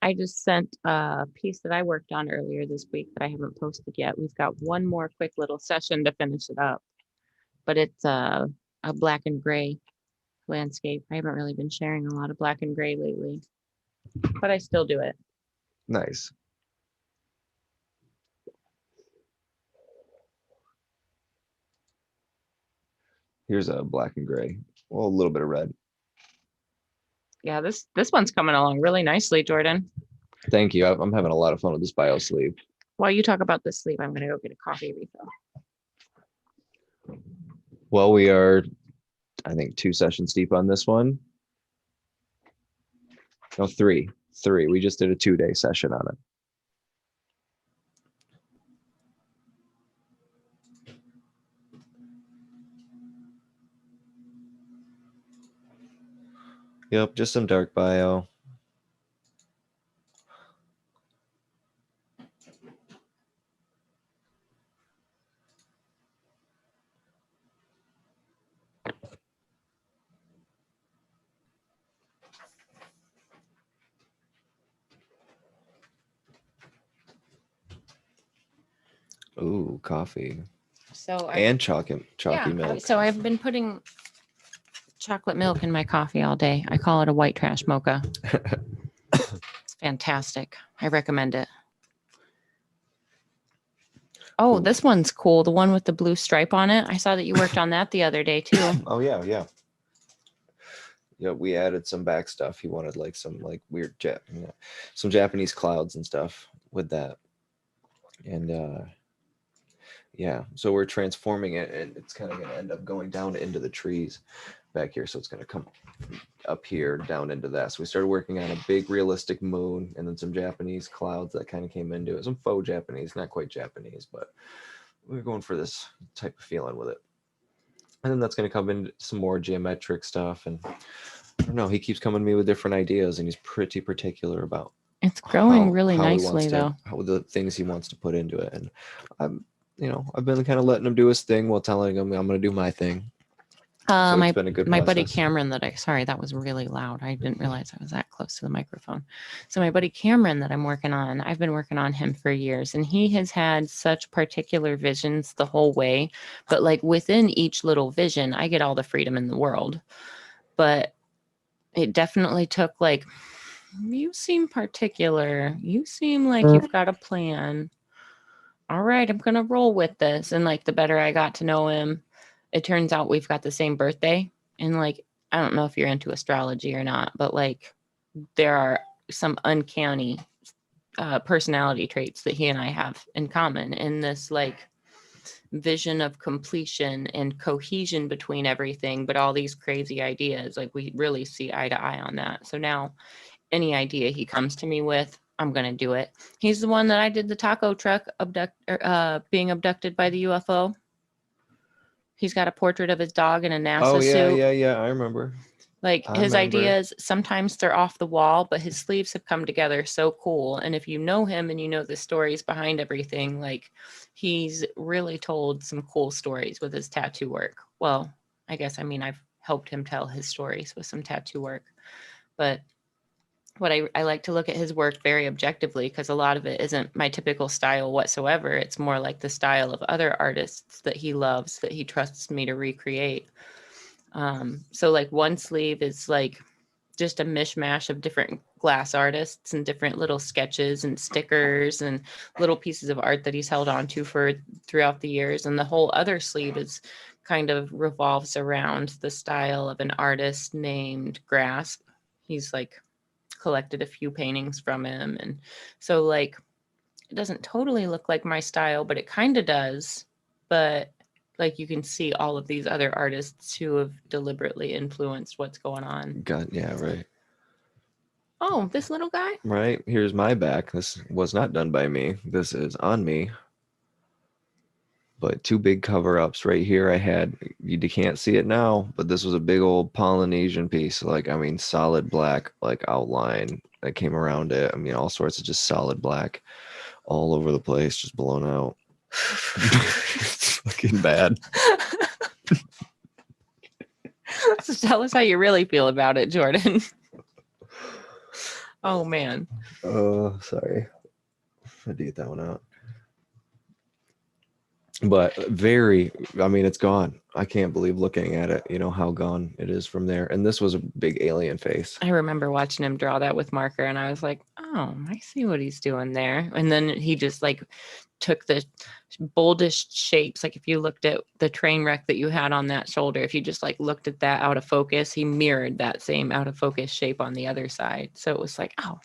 I just sent a piece that I worked on earlier this week that I haven't posted yet. We've got one more quick little session to finish it up, but it's a black and gray landscape. I haven't really been sharing a lot of black and gray lately, but I still do it. Nice. Here's a black and gray. Well, a little bit of red. Yeah, this one's coming along really nicely, Jordan. Thank you. I'm having a lot of fun with this bio sleeve. While you talk about this sleeve, I'm going to go get a coffee refill. Well, we are, I think, 2 sessions deep on this one. No, 3. We just did a 2-day session on it. Yep, just some dark bio. Ooh, coffee. And chalky milk. So I've been putting chocolate milk in my coffee all day. I call it a white trash mocha. It's fantastic. I recommend it. Oh, this one's cool. The one with the blue stripe on it. I saw that you worked on that the other day too. Oh yeah. Yeah, we added some back stuff. He wanted like some like weird some Japanese clouds and stuff with that. And Yeah, so we're transforming it, and it's kind of going to end up going down into the trees back here. So it's going to come up here down into that. So we started working on a big realistic moon, and then some Japanese clouds that kind of came into it. Some faux Japanese, not quite Japanese, but we're going for this type of feeling with it. And then that's going to come into some more geometric stuff. And I don't know, he keeps coming to me with different ideas, and he's pretty particular about It's growing really how he nicely wants to, though. how the things he wants to put into it. And I'm, I've been kind of letting him do his thing while telling him I'm going to do my thing. So it's been a good My buddy process. Cameron sorry, that was really loud. I didn't realize I was that close to the microphone. So my buddy Cameron that I'm working on, I've been working on him for years, and he has had such particular visions the whole way. But like within each little vision, I get all the freedom in the world. But it definitely took like, you seem particular. You seem like you've got a plan. All right, I'm going to roll with this. And like the better I got to know him, it turns out we've got the same birthday. And like, I don't know if you're into astrology or not, but like there are some uncanny personality traits that he and I have in common in this like vision of completion and cohesion between everything, but all these crazy ideas, like we really see eye to eye on that. So now any idea he comes to me with, I'm going to do it. He's the one that I did the taco truck being abducted by the UFO. He's got a portrait of his dog in a NASA suit. Yeah. I remember. Like I his remember. ideas, sometimes they're off the wall, but his sleeves have come together so cool. And if you know him and you know the stories behind everything, like he's really told some cool stories with his tattoo work. Well, I guess, I've helped him tell his stories with some tattoo work. But what I like to look at his work very objectively, because a lot of it isn't my typical style whatsoever. It's more like the style of other artists that he loves, that he trusts me to recreate. So like one sleeve is like just a mishmash of different glass artists and different little sketches and stickers and little pieces of art that he's held on to for throughout the years. And the whole other sleeve is kind of revolves around the style of an artist named Grasp. He's like collected a few paintings from him. And so like, it doesn't totally look like my style, but it kind of does. But like you can see all of these other artists who have deliberately influenced what's going on. God, yeah, right. Oh, this little guy? Right. Here's my back. This was not done by me. This is on me. But two big cover-ups right here. I had, you can't see it now, but this was a big old Polynesian piece. Like, solid black, like outline that came around it. All sorts of just solid black all over the place, just blown out. It's fucking bad. So tell us how you really feel about it, Jordan. Oh, man. Oh, sorry. I had to get that one out. But it's gone. I can't believe looking at it, how gone it is from there. And this was a big alien face. I remember watching him draw that with marker, and I was like, oh, I see what he's doing there. And then he just like took the boldest shapes. Like if you looked at the train wreck that you had on that shoulder, if you just like looked at that out of focus, he mirrored that same out of focus shape on the other side. So it was like, oh.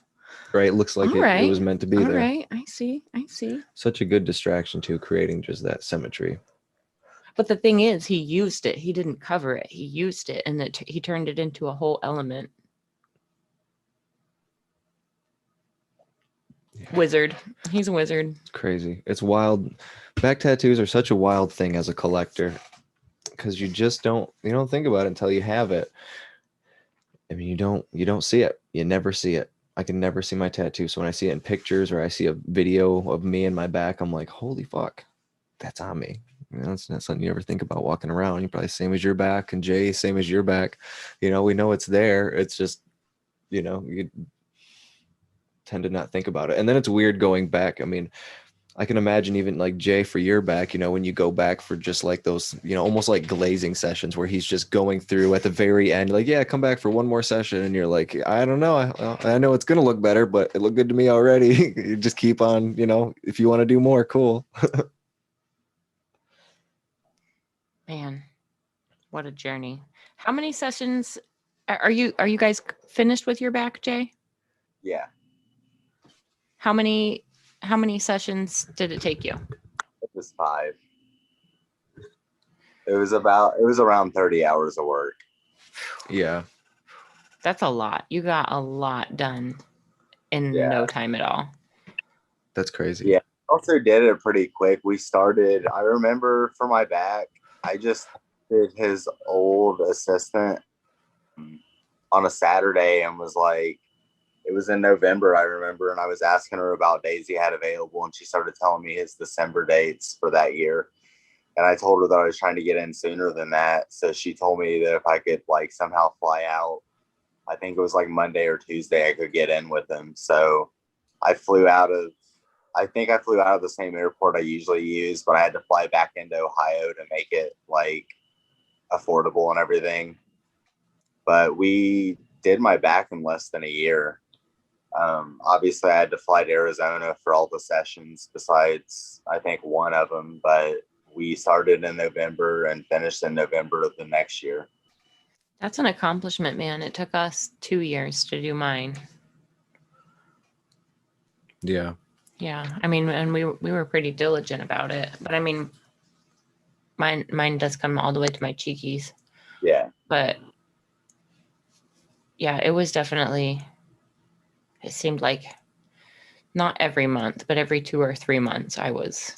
Right. Looks like it was meant to be there. Right. I see. Such a good distraction too, creating just that symmetry. But the thing is, he used it. He didn't cover it. He used it, and he turned it into a whole element. Yeah. Wizard. He's a wizard. It's crazy. It's wild. Back tattoos are such a wild thing as a collector, because you just don't think about it until you have it. You don't see it. You never see it. I can never see my tattoo. So when I see it in pictures or I see a video of me and my back, I'm like, holy fuck, that's on me. It's not something you ever think about walking around. You're probably same as your back, and Jay, same as your back. We know it's there. It's just, you tend to not think about it. And then it's weird going back. I can imagine even like Jay for your back, when you go back for just like those, almost like glazing sessions where he's just going through at the very end, like, yeah, come back for one more session. And you're like, I don't know. I know it's going to look better, but it looked good to me already. You just keep on, if you want to do more, cool. Man, what a journey. How many sessions are you guys finished with your back, Jay? Yeah. How many sessions did it take you? It was 5. It was around 30 hours of work. Yeah. That's a lot. You got a lot done in Yeah. no time at all. That's crazy. Yeah. Also did it pretty quick. I remember for my back, I just did his old assistant on a Saturday and was like, it was in November, I remember, and I was asking her about days he had available, and she started telling me his December dates for that year. And I told her that I was trying to get in sooner than that. So she told me that if I could like somehow fly out, I think it was like Monday or Tuesday, I could get in with him. So I flew out of the same airport I usually use, but I had to fly back into Ohio to make it like affordable and everything. But we did my back in less than a year. Obviously, I had to fly to Arizona for all the sessions besides, I think, one of them. But we started in November and finished in November of the next year. That's an accomplishment, man. It took us 2 years to do mine. Yeah. Yeah, I mean, and we were pretty diligent about it. But I mean, mine does come all the way to my cheekies. Yeah. But yeah, it was definitely. It seemed like not every month, but every 2 or 3 months, I was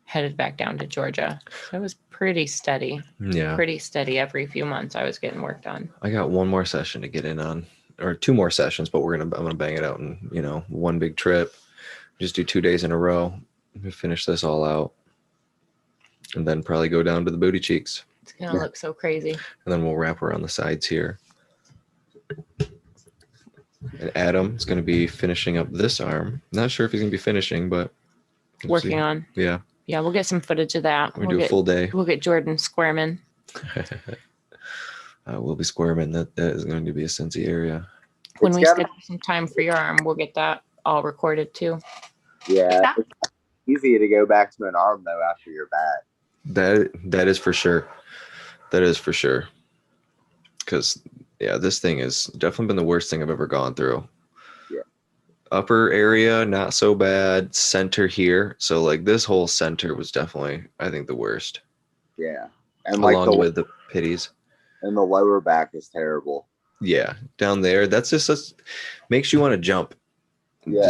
headed back down to Georgia. So it was pretty steady. Yeah. Pretty steady. Every few months, I was getting work done. I got one more session to get in on, or 2 more sessions, but I'm gonna bang it out in, one big trip. Just do 2 days in a row. Finish this all out, and then probably go down to the booty cheeks, It's gonna look so crazy. and then we'll wrap around the sides here. And Adam is going to be finishing up this arm. Not sure if he's going to be finishing, but we'll Working see. on. Yeah, Yeah, we'll get some footage of that. we'll do a full day. We'll get Jordan squirming. We'll be squirming. That is going to be a Cincy area. When It's we gotta- schedule some time for your arm, we'll get that all recorded too. Yeah. It's easy to go back to an arm though after your back. That is for sure. That is for sure. Because this thing has definitely been the worst thing I've ever gone through. Yeah. Upper area, not so bad. Center here. So like this whole center was definitely, I think, the worst. Yeah. And Along with the pitties. and the lower back is terrible. Yeah. Down there. That's just makes you want to jump. Yeah.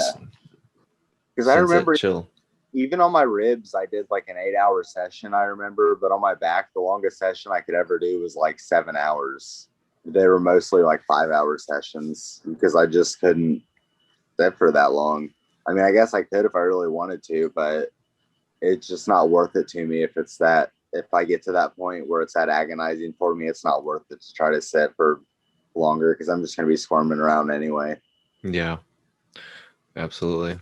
Because I remember chill. even on my ribs, I did like an 8-hour session, I remember, but on my back, the longest session I could ever do was like 7 hours. They were mostly like 5-hour sessions because I just couldn't sit for that long. I mean, I guess I could if I really wanted to, but it's just not worth it to me if I get to that point where it's that agonizing for me, it's not worth it to try to sit for longer because I'm just going to be squirming around anyway. Yeah. Absolutely.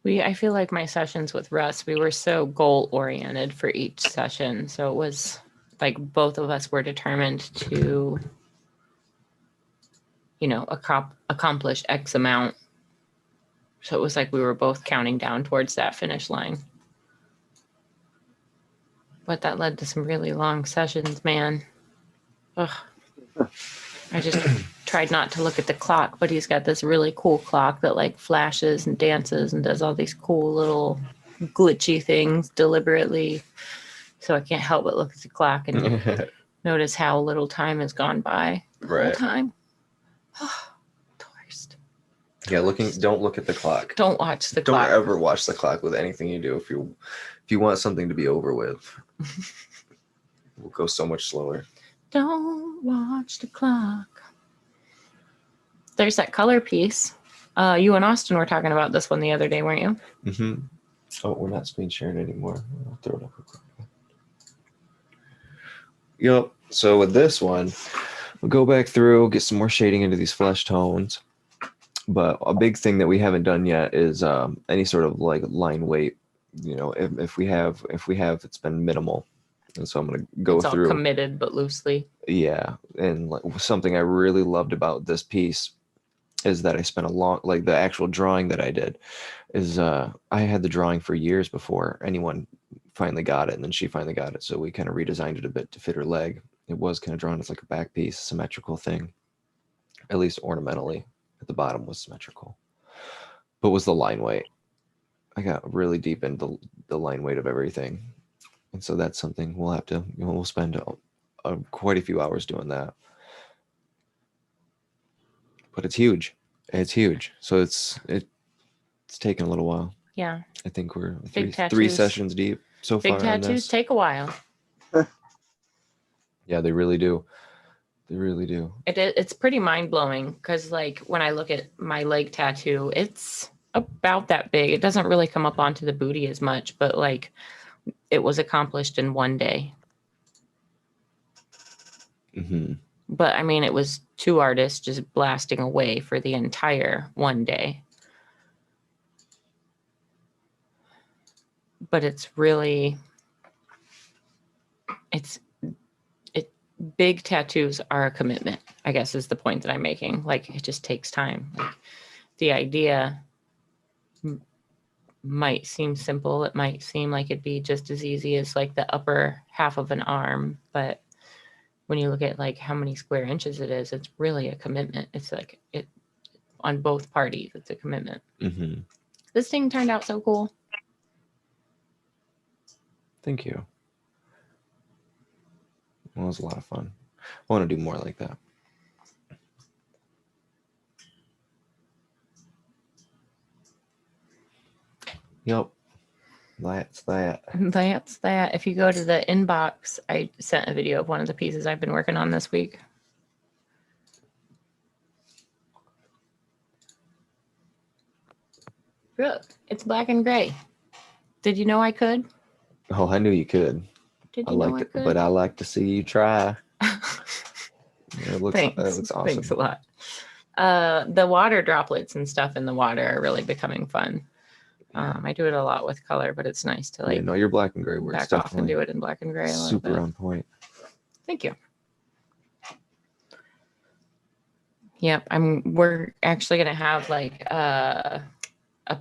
I feel like my sessions with Russ, we were so goal oriented for each session. So it was like both of us were determined to, accomplish X amount. So it was like we were both counting down towards that finish line. But that led to some really long sessions, man. Ugh. I just tried not to look at the clock, but he's got this really cool clock that like flashes and dances and does all these cool little glitchy things deliberately. So I can't help but look at the clock and notice how little time has gone by the whole time. Oh, the worst. Yeah, don't look at the clock. Don't watch the clock. Don't ever watch the clock with anything you do. If you want something to be over with, we'll go so much slower. Don't watch the clock. There's that color piece. You and Austin were talking about this one the other day, weren't you? Mm-hmm. Oh, we're not screen sharing anymore. I'll throw it up real quick. Yep. So with this one, we'll go back through, get some more shading into these flesh tones. But a big thing that we haven't done yet is any sort of like line weight. If we have, it's been minimal. And so I'm going to go it's through. All committed, but loosely. Yeah. And like something I really loved about this piece is that I spent the actual drawing that I did is I had the drawing for years before anyone finally got it. And then she finally got it. So we kind of redesigned it a bit to fit her leg. It was kind of drawn as like a back piece, symmetrical thing, at least ornamentally. At the bottom was symmetrical, but was the line weight. I got really deep into the line weight of everything. And so that's something we'll have to, we'll spend quite a few hours doing that. But it's huge. It's huge. So it's taken a little while. Yeah. I think we're Big three tattoos. sessions deep so Big far on tattoos this. take a while. Yeah, they really do. They really do. It's pretty mind blowing because like when I look at my leg tattoo, it's about that big. It doesn't really come up onto the booty as much, but like it was accomplished in one day. Mm-hmm. But I mean, it was 2 artists just blasting away for the entire one day. But it's really, big tattoos are a commitment, I guess is the point that I'm making. Like it just takes time. Like, the idea might seem simple. It might seem like it'd be just as easy as like the upper half of an arm. But when you look at like how many square inches it is, it's really a commitment. It's like it on both parties. It's a commitment. Mm-hmm. This thing turned out so cool. Thank you. Well, it was a lot of fun. I want to do more like that. Yep. That's that. That's that. If you go to the inbox, I sent a video of one of the pieces I've been working on this week. Look, it's black and gray. Did you know I could? Oh, I knew you could. Did I you know liked I it, could? but I like to see you try. It looks, Thanks. it looks awesome. Thanks a lot. The water droplets and stuff in the water are really becoming fun. I do it a lot with color, but it's nice to like Yeah, no, your black and gray works back off and definitely do it in black and gray a little super bit. on point. Thank you. Yep, we're actually gonna have like a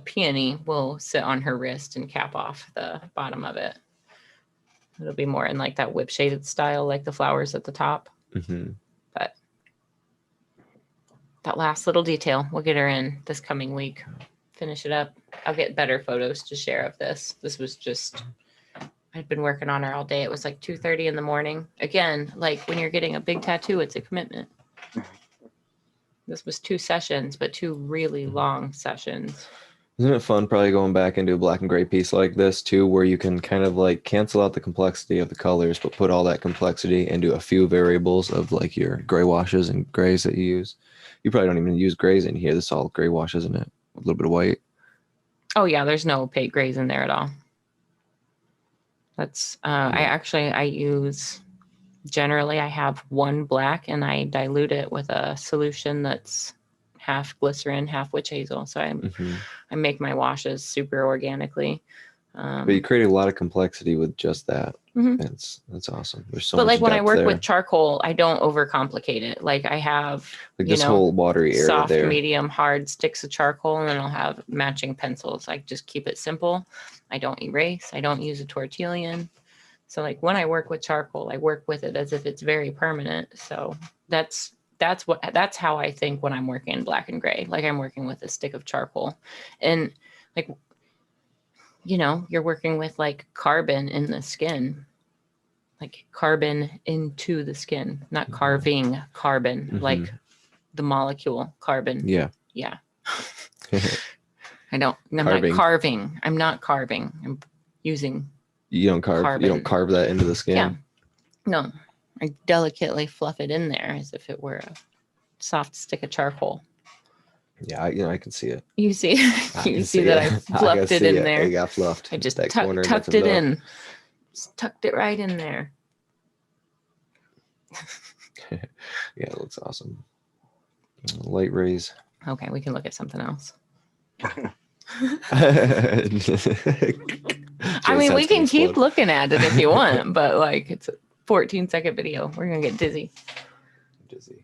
peony will sit on her wrist and cap off the bottom of it. It'll be more in like that whip shaded style, like the flowers at the top. Mm-hmm. But that last little detail, we'll get her in this coming week. Finish it up. I'll get better photos to share of this. This was just, I'd been working on her all day. It was like 2:30 in the morning. Again, like when you're getting a big tattoo, it's a commitment. This was 2 sessions, but 2 really long sessions. Isn't it fun probably going back into a black and gray piece like this too, where you can kind of like cancel out the complexity of the colors, but put all that complexity into a few variables of like your gray washes and grays that you use. You probably don't even use grays in here. This is all gray wash, isn't it? A little bit of white. Oh yeah, there's no opaque grays in there at all. That's I use, generally I have 1 black and I dilute it with a solution that's half glycerin, half witch hazel. So I make my washes super organically. But you create a lot of complexity with just that. Mhm. That's awesome. There's so But much like when I depth work there. with charcoal, I don't overcomplicate it. Like I have Like this whole watery area soft, there. medium, hard sticks of charcoal, and then I'll have matching pencils. I just keep it simple. I don't erase. I don't use a tortillon. So like when I work with charcoal, I work with it as if it's very permanent. So that's how I think when I'm working in black and gray. Like I'm working with a stick of charcoal, and like, you know, you're working with like carbon in the skin, like carbon into the skin, not carving carbon, like the molecule carbon. Yeah. Yeah. I'm not carving. I'm not carving. I'm using. You don't carve. Carbon. You don't carve that into the skin. Yeah. No, I delicately fluff it in there as if it were a soft stick of charcoal. Yeah, I can see it. You see, you see that I fluffed it in there. It got fluffed. I just that corner tucked it in. Just tucked it right in there. Yeah, it looks awesome. Light rays. Okay, we can look at something else. I mean, we can keep looking at it if you want, but like it's a 14-second video. We're gonna get dizzy. Dizzy.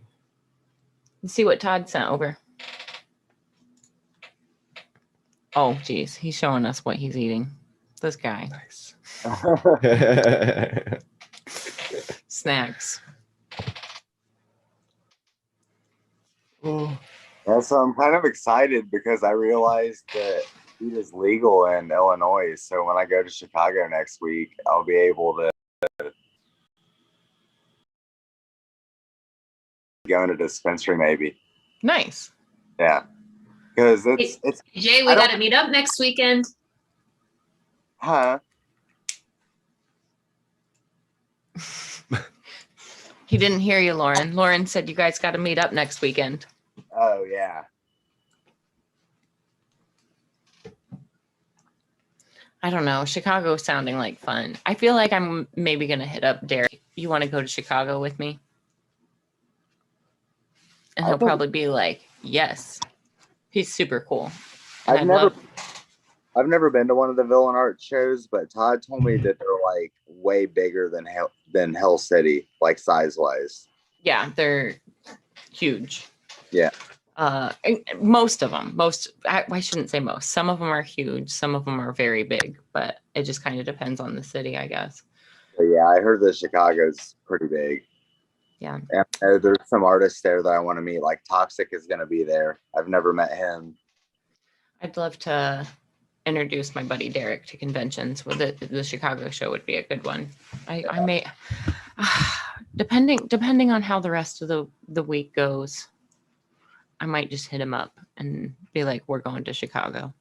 Let's see what Todd sent over. Oh, geez, he's showing us what he's eating. This guy. Nice. Snacks. Yeah, so I'm kind of excited because I realized that weed is legal in Illinois, so when I go to Chicago next week, I'll be able to go in a dispensary maybe. Nice. Yeah, because it's Jay, we I don't- got to meet up next weekend. huh? He didn't hear you, Lauren. Lauren said you guys got to meet up next weekend. Oh yeah. I don't know. Chicago sounding like fun. I feel like I'm maybe going to hit up Derek. You want to go to Chicago with me? And he'll probably be like, yes. He's super cool. And I've never been to one of the Villain Art shows, but Todd told me that they're like way bigger than Hell City, like size wise. Yeah, they're huge. Yeah. Most of them, I shouldn't say most. Some of them are huge. Some of them are very big, but it just kind of depends on the city, I guess. But yeah, I heard that Chicago's pretty big. Yeah. And there's some artists there that I want to meet. Like Toxic is going to be there. I've never met him. I'd love to introduce my buddy Derek to conventions. Well, the Chicago show would be a good one. I may, depending on how the rest of the week goes, I might just hit him up and be like, we're going to Chicago.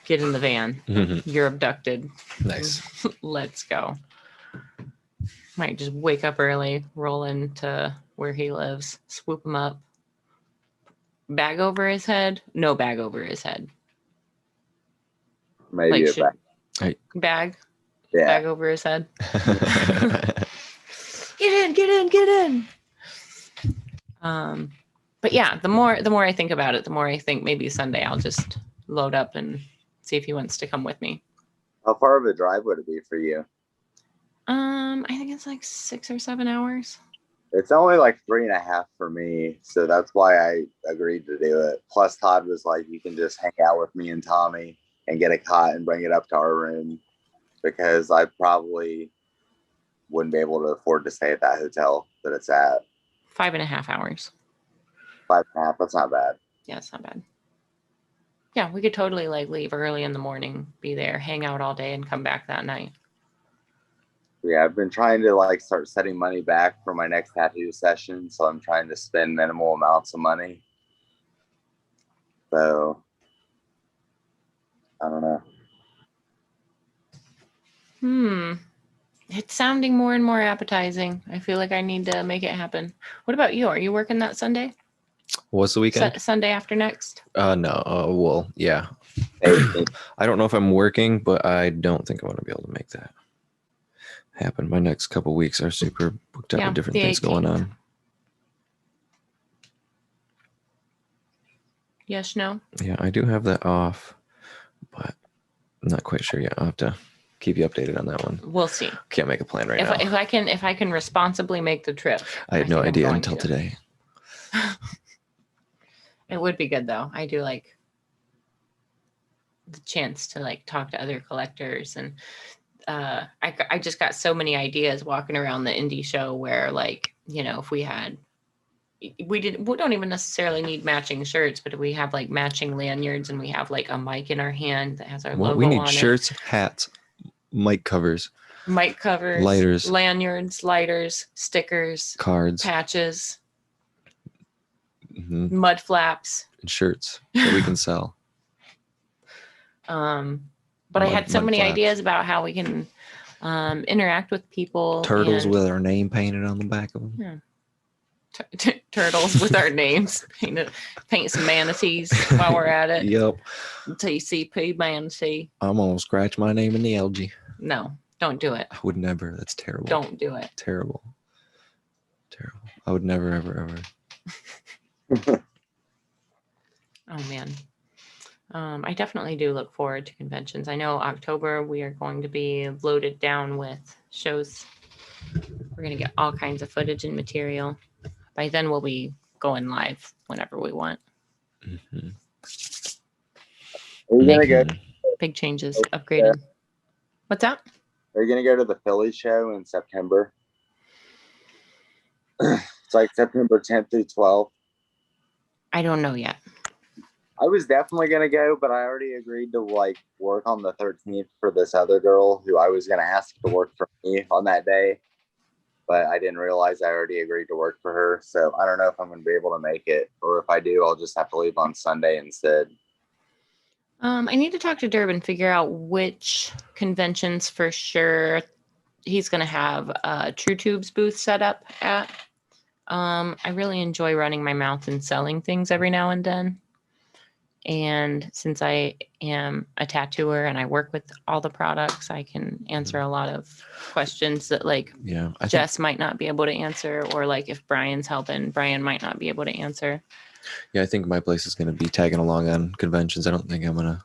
Get in the van. You're abducted. Nice. Let's go. Might just wake up early, roll into where he lives, swoop him up. Bag over his head? No bag over his head. Maybe Like, bag? Yeah. Bag over his head. Get in. But yeah, the more I think about it, the more I think maybe Sunday I'll just load up and see if he wants to come with me. How far of a drive would it be for you? I think it's like 6 or 7 hours. It's only like 3.5 for me, so that's why I agreed to do it. Plus, Todd was like, "You can just hang out with me and Tommy and get a cot and bring it up to our room," because I probably wouldn't be able to afford to stay at that hotel that it's at. 5.5 hours. 5.5. That's not bad. Yeah, it's not bad. Yeah, we could totally like leave early in the morning, be there, hang out all day, and come back that night. Yeah, I've been trying to like start setting money back for my next tattoo session, so I'm trying to spend minimal amounts of money. So I don't know. It's sounding more and more appetizing. I feel like I need to make it happen. What about you? Are you working that Sunday? What's the weekend? Sunday after next? No. Well, yeah. I don't know if I'm working, but I don't think I'm going to be able to make that happen. My next couple weeks are super booked up with different things going on. Yes, no? Yeah, I do have that off, but I'm not quite sure yet. I'll have to keep you updated on that one. We'll see. Can't make a plan right now. If I can responsibly make the trip. I had no think I'm idea going until to. today. It would be good though. I do like the chance to like talk to other collectors, and I just got so many ideas walking around the indie show where, like, you know, if we don't even necessarily need matching shirts, but if we have like matching lanyards and we have like a mic in our hand that has our logo on it. We need shirts, hats, mic covers, lighters, lanyards, lighters, stickers, cards, patches, mhm, mud flaps, and shirts that we can sell. But I had so many ideas about how we can interact with people. Turtles with our name painted on the back of them. Yeah. Turtles with our names. Paint some manatees while we're at it. Yep. TCP manatee. I'm gonna scratch my name in the algae. No, don't do it. I would never. That's terrible. Don't do it. Terrible. I would never, ever, ever. Oh man. I definitely do look forward to conventions. I know October we are going to be loaded down with shows. We're going to get all kinds of footage and material. By then we'll be going live whenever we want. Mm-hmm. Are you gonna go? Big changes, upgrading. What's that? Are you gonna go to the Philly show in September? It's like September 10th through 12th. I don't know yet. I was definitely gonna go, but I already agreed to like work on the 13th for this other girl who I was gonna ask to work for me on that day, but I didn't realize I already agreed to work for her. So I don't know if I'm gonna be able to make it, or if I do, I'll just have to leave on Sunday instead. I need to talk to Durb and figure out which conventions for sure he's going to have a True Tubes booth set up at. I really enjoy running my mouth and selling things every now and then. And since I am a tattooer and I work with all the products, I can answer a lot of questions that like Jess might not be able to answer, or like if Brian's helping, Brian might not be able to answer. Yeah, I think my place is going to be tagging along on conventions. I don't think I'm going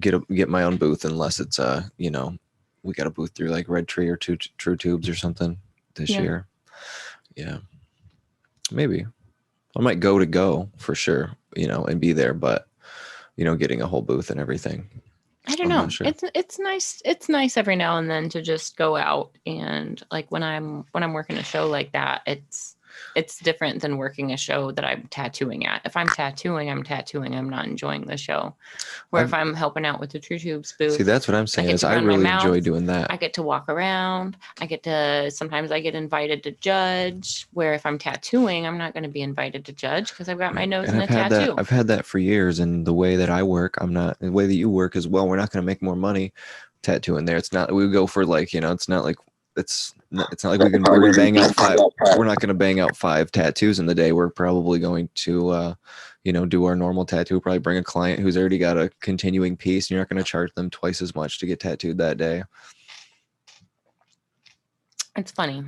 to get my own booth unless it's you know, we got a booth through like Red Tree or True Tubes or something this year. Yeah, maybe I might go for sure, you know, and be there, but you know, getting a whole booth and everything. I don't know. Sure. It's nice. It's nice every now and then to just go out and like when I'm working a show like that, it's different than working a show that I'm tattooing at. If I'm tattooing, I'm not enjoying the show. Where if I'm helping out with the True Tubes booth. See, that's what I'm saying is I really enjoy doing that. I get to walk around. Sometimes I get invited to judge, where if I'm tattooing, I'm not going to be invited to judge because I've got my nose in a tattoo. I've had that for years. And the way that I work, the way that you work as well, we're not going to make more money tattooing there. It's not, we go for like, you know, it's not like, it's not like we're gonna bang out five. We're not gonna bang out 5 tattoos in the day. We're probably going to, you know, do our normal tattoo. Probably bring a client who's already got a continuing piece, and you're not going to charge them twice as much to get tattooed that day. It's funny.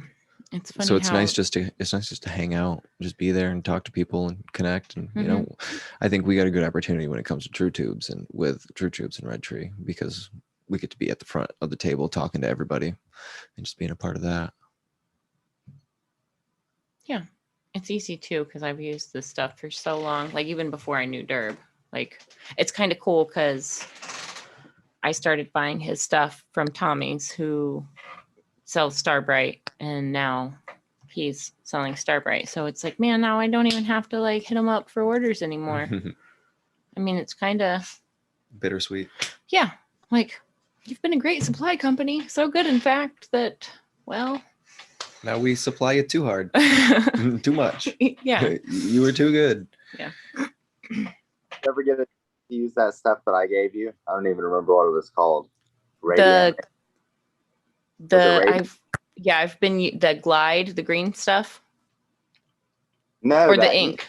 It's funny. So it's nice just to hang out, just be there and talk to people and connect. And you know, I think we got a good opportunity when it comes to True Tubes and with True Tubes and Red Tree, because we get to be at the front of the table talking to everybody and just being a part of that. Yeah. It's easy too, because I've used this stuff for so long, like even before I knew Durb. Like it's kind of cool because I started buying his stuff from Tommy's, who sells Starbright, and now he's selling Starbright. So it's like, man, now I don't even have to like hit him up for orders anymore. I mean, it's kind of bittersweet. Yeah. Like, you've been a great supply company. So good, in fact, that, well. Now we supply you too hard. Too much. Yeah. You were too good. Yeah. Ever get to use that stuff that I gave you? I don't even remember what it was called. I've been the Glide, the green stuff. No. Or the ink.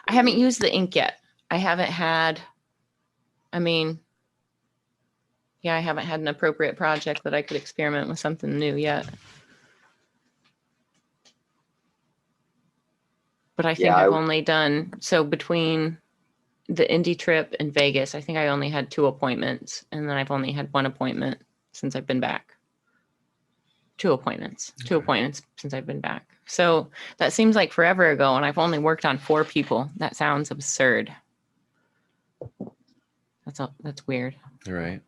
I haven't used the ink yet. I haven't had an appropriate project that I could experiment with something new yet. But I think I've only done, so between the indie trip and Vegas, I think I only had 2 appointments, and then I've only had 1 appointment since I've been back. 2 appointments since I've been back. So that seems like forever ago, and I've only worked on 4 people. That sounds absurd. That's weird. You're right.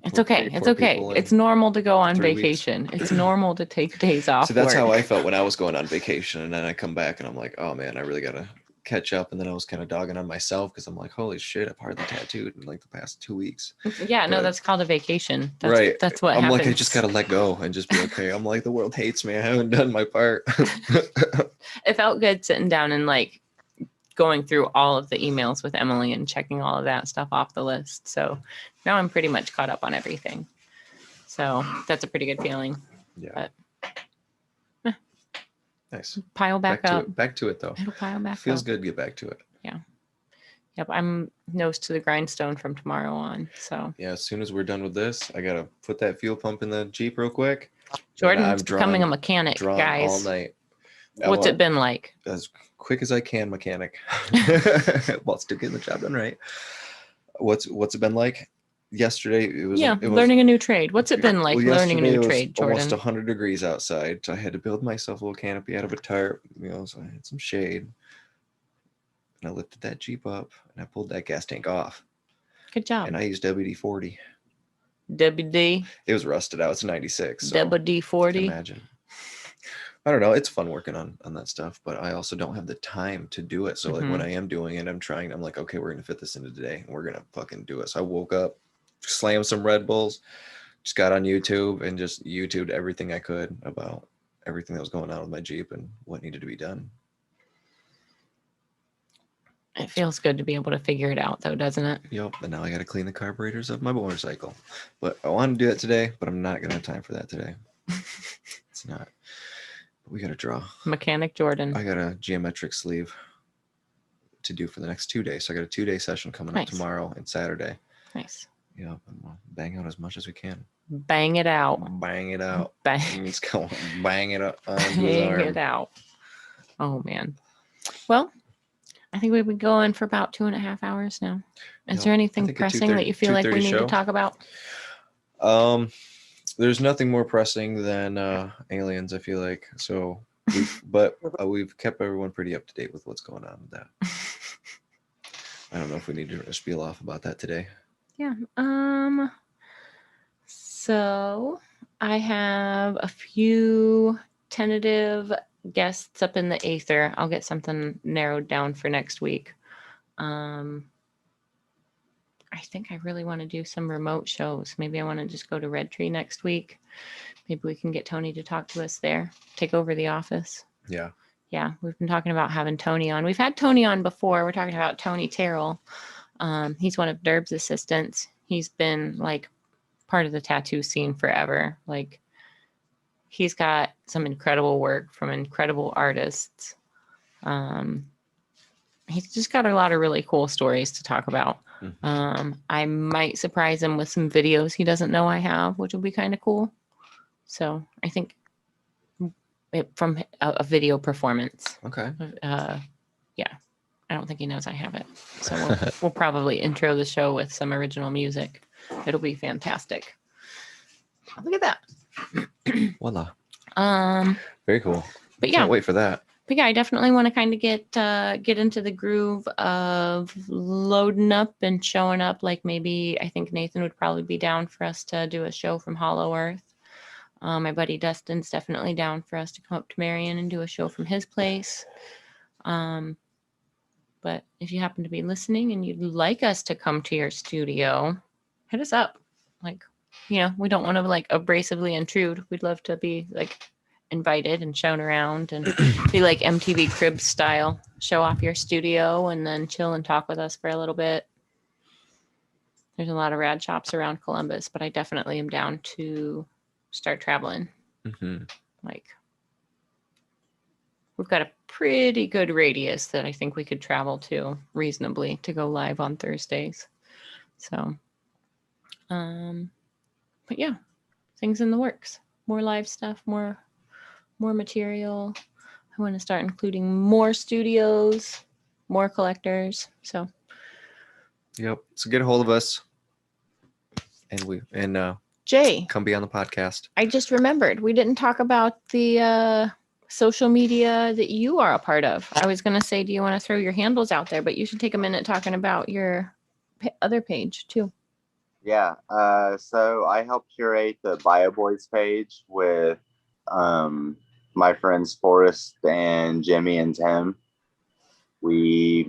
It's okay. It's okay. It's normal to go on vacation. It's normal to take days off. So that's how I felt when I was going on vacation. And then I come back and I'm like, oh man, I really got to catch up. And then I was kind of dogging on myself because I'm like, holy shit, I've hardly tattooed in like the past 2 weeks. Yeah, no, that's called a vacation. Right. That's what I'm happens. like, I just got to let go and just be okay. I'm like, the world hates me. I haven't done my part. It felt good sitting down and like going through all of the emails with Emily and checking all of that stuff off the list. So now I'm pretty much caught up on everything. So that's a pretty good feeling. Yeah. But, nice. Pile back up. Back to it though. It'll pile back Feels up. good to get back to it. Yeah. Yep. I'm nose to the grindstone from tomorrow on. So yeah, as soon as we're done with this, I gotta put that fuel pump in the Jeep real quick. Jordan's becoming a mechanic, guys. All night. What's it been like? As quick as I can, mechanic. While still getting the job done right. What's it been like? Yesterday it was learning a new trade. What's it been like learning a new trade, Jordan? Almost 100 degrees outside, so I had to build myself a little canopy out of a tarp. You know, so I had some shade, and I lifted that Jeep up and I pulled that gas tank off. Good job. And I used WD-40. WD. It was rusted out. It's 96. So WD-40. imagine. I don't know. It's fun working on that stuff, but I also don't have the time to do it. So like when Mhm. I am doing it, I'm like, okay, we're gonna fit this into today, and we're gonna fucking do it. So I woke up, slammed some Red Bulls, just got on YouTube and just YouTubed everything I could about everything that was going on with my Jeep and what needed to be done. It feels good to be able to figure it out, though, doesn't it? Yep. And now I got to clean the carburetors of my motorcycle. But I want to do that today, but I'm not gonna have time for that today. It's not. We got to draw. Mechanic Jordan. I got a geometric sleeve to do for the next 2 days. So I got a 2-day session coming Nice. up tomorrow and Saturday. Nice. Yep. And we'll bang out as much as we can. Bang it out. Bang it out. Bang, Let's go. Bang it up onto his bang arm. it out. Oh, man. Well, I think we've been going for about 2.5 hours now. Is Yep. there I anything think a pressing that you feel like we 2:30 need show. to talk about? There's nothing more pressing than aliens, I feel like. So, we've kept everyone pretty up to date with what's going on with that. I don't know if we need to spiel off about that today. Yeah. So I have a few tentative guests up in the aether. I'll get something narrowed down for next week. I think I really want to do some remote shows. Maybe I want to just go to Red Tree next week. Maybe we can get Tony to talk to us there, take over the office. Yeah. Yeah, we've been talking about having Tony on. We've had Tony on before. We're talking about Tony Terrell. He's one of Derb's assistants. He's been like part of the tattoo scene forever. Like he's got some incredible work from incredible artists. He's just got a lot of really cool stories to talk about. Mhm. I might surprise him with some videos he doesn't know I have, which will be kind of cool. So I think from a video performance. Okay. Yeah, I don't think he knows I have it. So we'll probably intro the show with some original music. It'll be fantastic. Look at that. Voila. But Very cool. yeah, Can't wait for that. But yeah, I definitely want to kind of get into the groove of loading up and showing up. Like maybe I think Nathan would probably be down for us to do a show from Hollow Earth. My buddy Dustin's definitely down for us to come up to Marion and do a show from his place. But if you happen to be listening and you'd like us to come to your studio, hit us up. Like, we don't want to like abrasively intrude. We'd love to be like invited and shown around and be like MTV Cribs style, show off your studio and then chill and talk with us for a little bit. There's a lot of rad shops around Columbus, but I definitely am down to start traveling. Mm-hmm. Like we've got a pretty good radius that I think we could travel to reasonably to go live on Thursdays. So, but yeah, things in the works, more live stuff, more material. I want to start including more studios, more collectors. So Yep. So get a hold of us, and Jay, come be on the podcast. I just remembered we didn't talk about the social media that you are a part of. I was going to say, do you want to throw your handles out there? But you should take a minute talking about your other page too. Yeah. So I help curate the Bio Boys page with my friends Forrest and Jimmy and Tim. We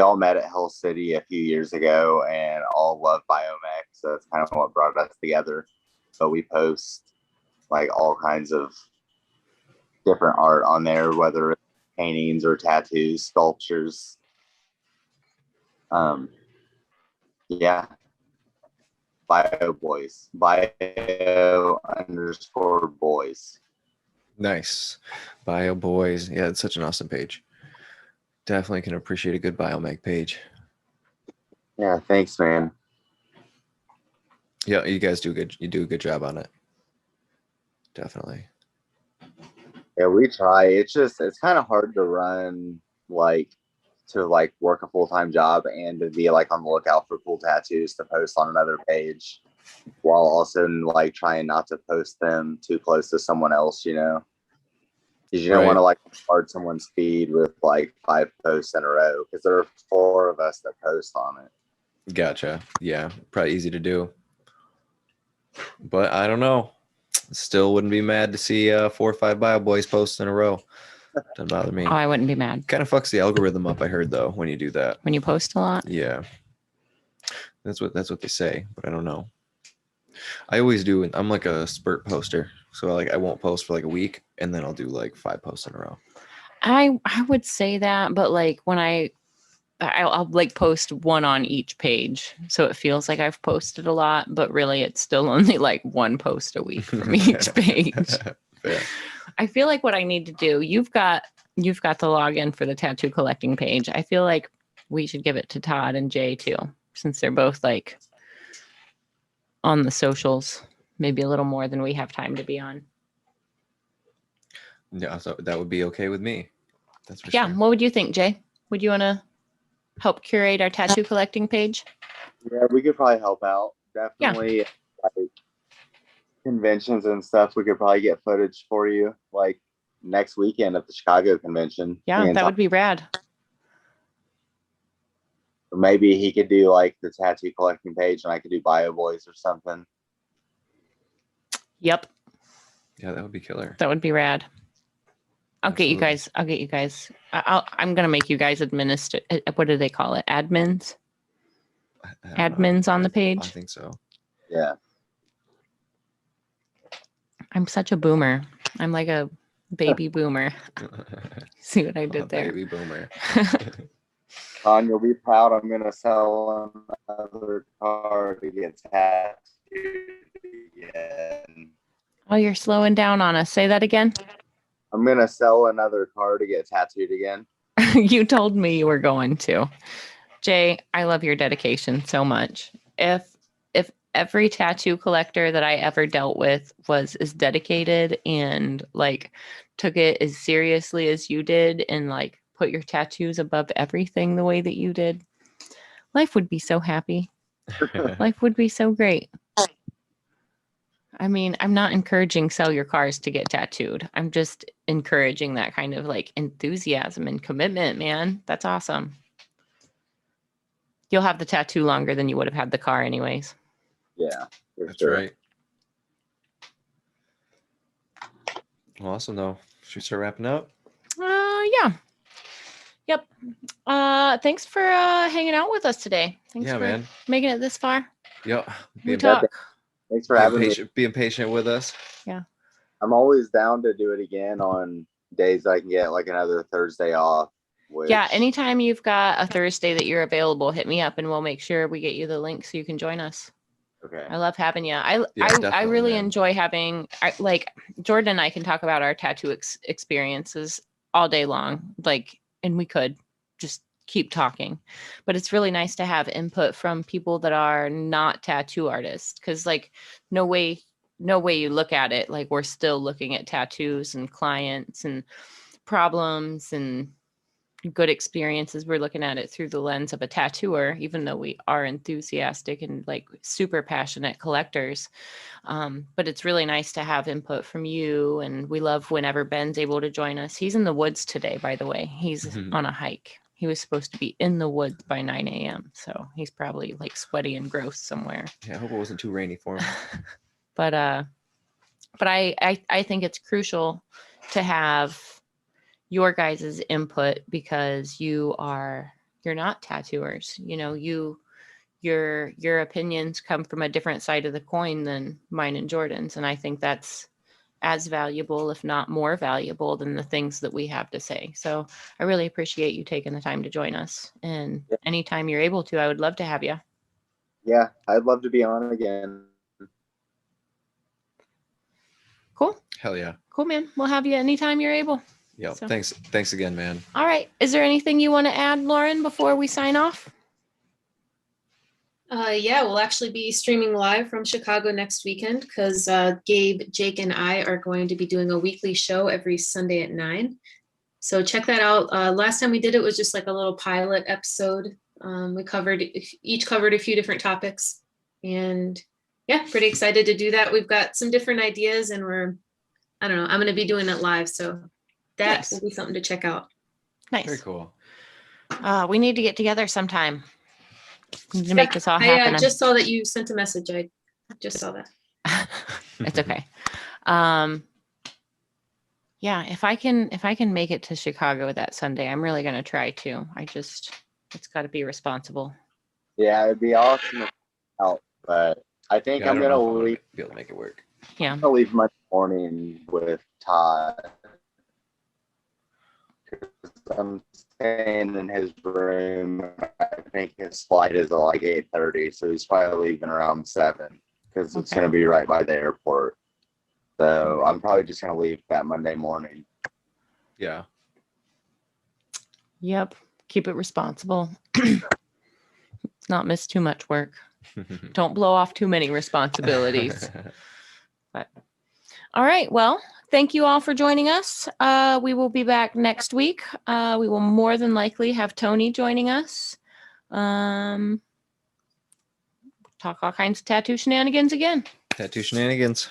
all met at Hell City a few years ago and all love Biomech. So that's kind of what brought us together. But we post like all kinds of different art on there, whether it's paintings or tattoos, sculptures. Yeah. Bio Boys. Bio_boys. Nice. Bio Boys. Yeah, it's such an awesome page. Definitely can appreciate a good Biomag page. Yeah, thanks, man. Yeah, you guys do good. You do a good job on it. Definitely. Yeah, we try. It's kind of hard to run to work a full-time job and to be like on the lookout for cool tattoos to post on another page while also like trying not to post them too close to someone else, because you don't want to like hard someone's feed with like 5 posts in a row because there are 4 of us that post on it. Gotcha. Yeah, probably easy to do. But I don't know. Still wouldn't be mad to see 4 or 5 bio boys post in a row. Doesn't bother me. Oh, I wouldn't be mad. Kind of fucks the algorithm up, I heard, though, when you do that. When you post a lot? Yeah. That's what they say, but I don't know. I always do. I'm like a spurt poster. So like I won't post for like a week and then I'll do like 5 posts in a row. I would say that, but like when I'll like post one on each page. So it feels like I've posted a lot, but really it's still only like 1 post a week from each page. Fair. I feel like what I need to do, you've got the login for the tattoo collecting page. I feel like we should give it to Todd and Jay too, since they're both like on the socials, maybe a little more than we have time to be on. Yeah, so that would be okay with me. That's for Yeah. sure. What would you think, Jay? Would you want to help curate our tattoo collecting page? Yeah, we could probably help out. Definitely. Like conventions and stuff, we could probably get footage for you like next weekend at the Chicago convention. Yeah, that would be rad. Or maybe he could do like the tattoo collecting page and I could do bio boys or something. Yep. Yeah, that would be killer. That would be rad. I'll get you Absolutely. guys. I'm going to make you guys administer. What do they call it? Admins? I don't know. Admins on the I page? think so. Yeah. I'm such a boomer. I'm like a baby boomer. See what I did there? Baby boomer. Con, you'll be proud. I'm gonna sell another car to get tattooed again. Oh, you're slowing down on us. Say that again. I'm gonna sell another car to get tattooed again. You told me you were going to. Jay, I love your dedication so much. If every tattoo collector that I ever dealt with was as dedicated and like took it as seriously as you did and like put your tattoos above everything the way that you did, life would be so happy. Life would be so great. I mean, I'm not encouraging sell your cars to get tattooed. I'm just encouraging that kind of like enthusiasm and commitment, man. That's awesome. You'll have the tattoo longer than you would have had the car anyways. Yeah, for That's sure. right. Well, awesome though. Should we start wrapping up? Yeah. Yep. Thanks for hanging out with us today. Thanks Yeah, for man. making it this far. Yep. We Being, talk. Thanks for having me. being patient with us. I'm always down to do it again on days I can get like another Thursday off. Yeah, anytime you've got a Thursday that you're available, hit me up and we'll make sure we get you the link so you can join us. Okay. I love having you. I definitely, really man. enjoy having, like Jordan and I can talk about our tattoo experiences all day long. Like, and we could just keep talking, but it's really nice to have input from people that are not tattoo artists. Cause like no way you look at it, like we're still looking at tattoos and clients and problems and good experiences. We're looking at it through the lens of a tattooer, even though we are enthusiastic and like super passionate collectors. But it's really nice to have input from you. And we love whenever Ben's able to join us. He's in the woods today, by the way. He's on a hike. He was supposed to be in the woods by 9 a.m. So he's probably like sweaty and gross somewhere. Yeah, I hope it wasn't too rainy for him. But I think it's crucial to have your guys' input because you're not tattooers. You know, your opinions come from a different side of the coin than mine and Jordan's. And I think that's as valuable, if not more valuable than the things that we have to say. So I really appreciate you taking the time to join us. And anytime you're able to, I would love to have you. Yeah, I'd love to be on again. Cool. Hell yeah. Cool, man. We'll have you anytime you're able. Yeah. So- Thanks again, man. All right. Is there anything you want to add, Lauren, before we sign off? Yeah, we'll actually be streaming live from Chicago next weekend because Gabe, Jake, and I are going to be doing a weekly show every Sunday at 9. So check that out. Last time we did it was just like a little pilot episode. We each covered a few different topics. And yeah, pretty excited to do that. We've got some different ideas and I'm going to be doing it live. So that Nice. will be something to check out. Nice. Very cool. We need to get together sometime. We need to make this all happen. I just saw that you sent a message. I just saw that. It's okay. Yeah, if I can make it to Chicago that Sunday, I'm really gonna try to. It's got to be responsible. Yeah, it'd be awesome to help, but I think Yeah, I I'm don't gonna know if I'm gonna leave. be able to make it work. Yeah. I'm gonna leave Monday morning with Todd. I'm staying in his room. I think his flight is at like 8:30, so he's probably leaving around 7 because it's Okay. gonna be right by the airport. So I'm probably just gonna leave that Monday morning. Yeah. Yep. Keep it responsible. Not miss too much work. Don't blow off too many responsibilities. But all right. Well, thank you all for joining us. We will be back next week. We will more than likely have Tony joining us. Talk all kinds of tattoo shenanigans again. Tattoo shenanigans.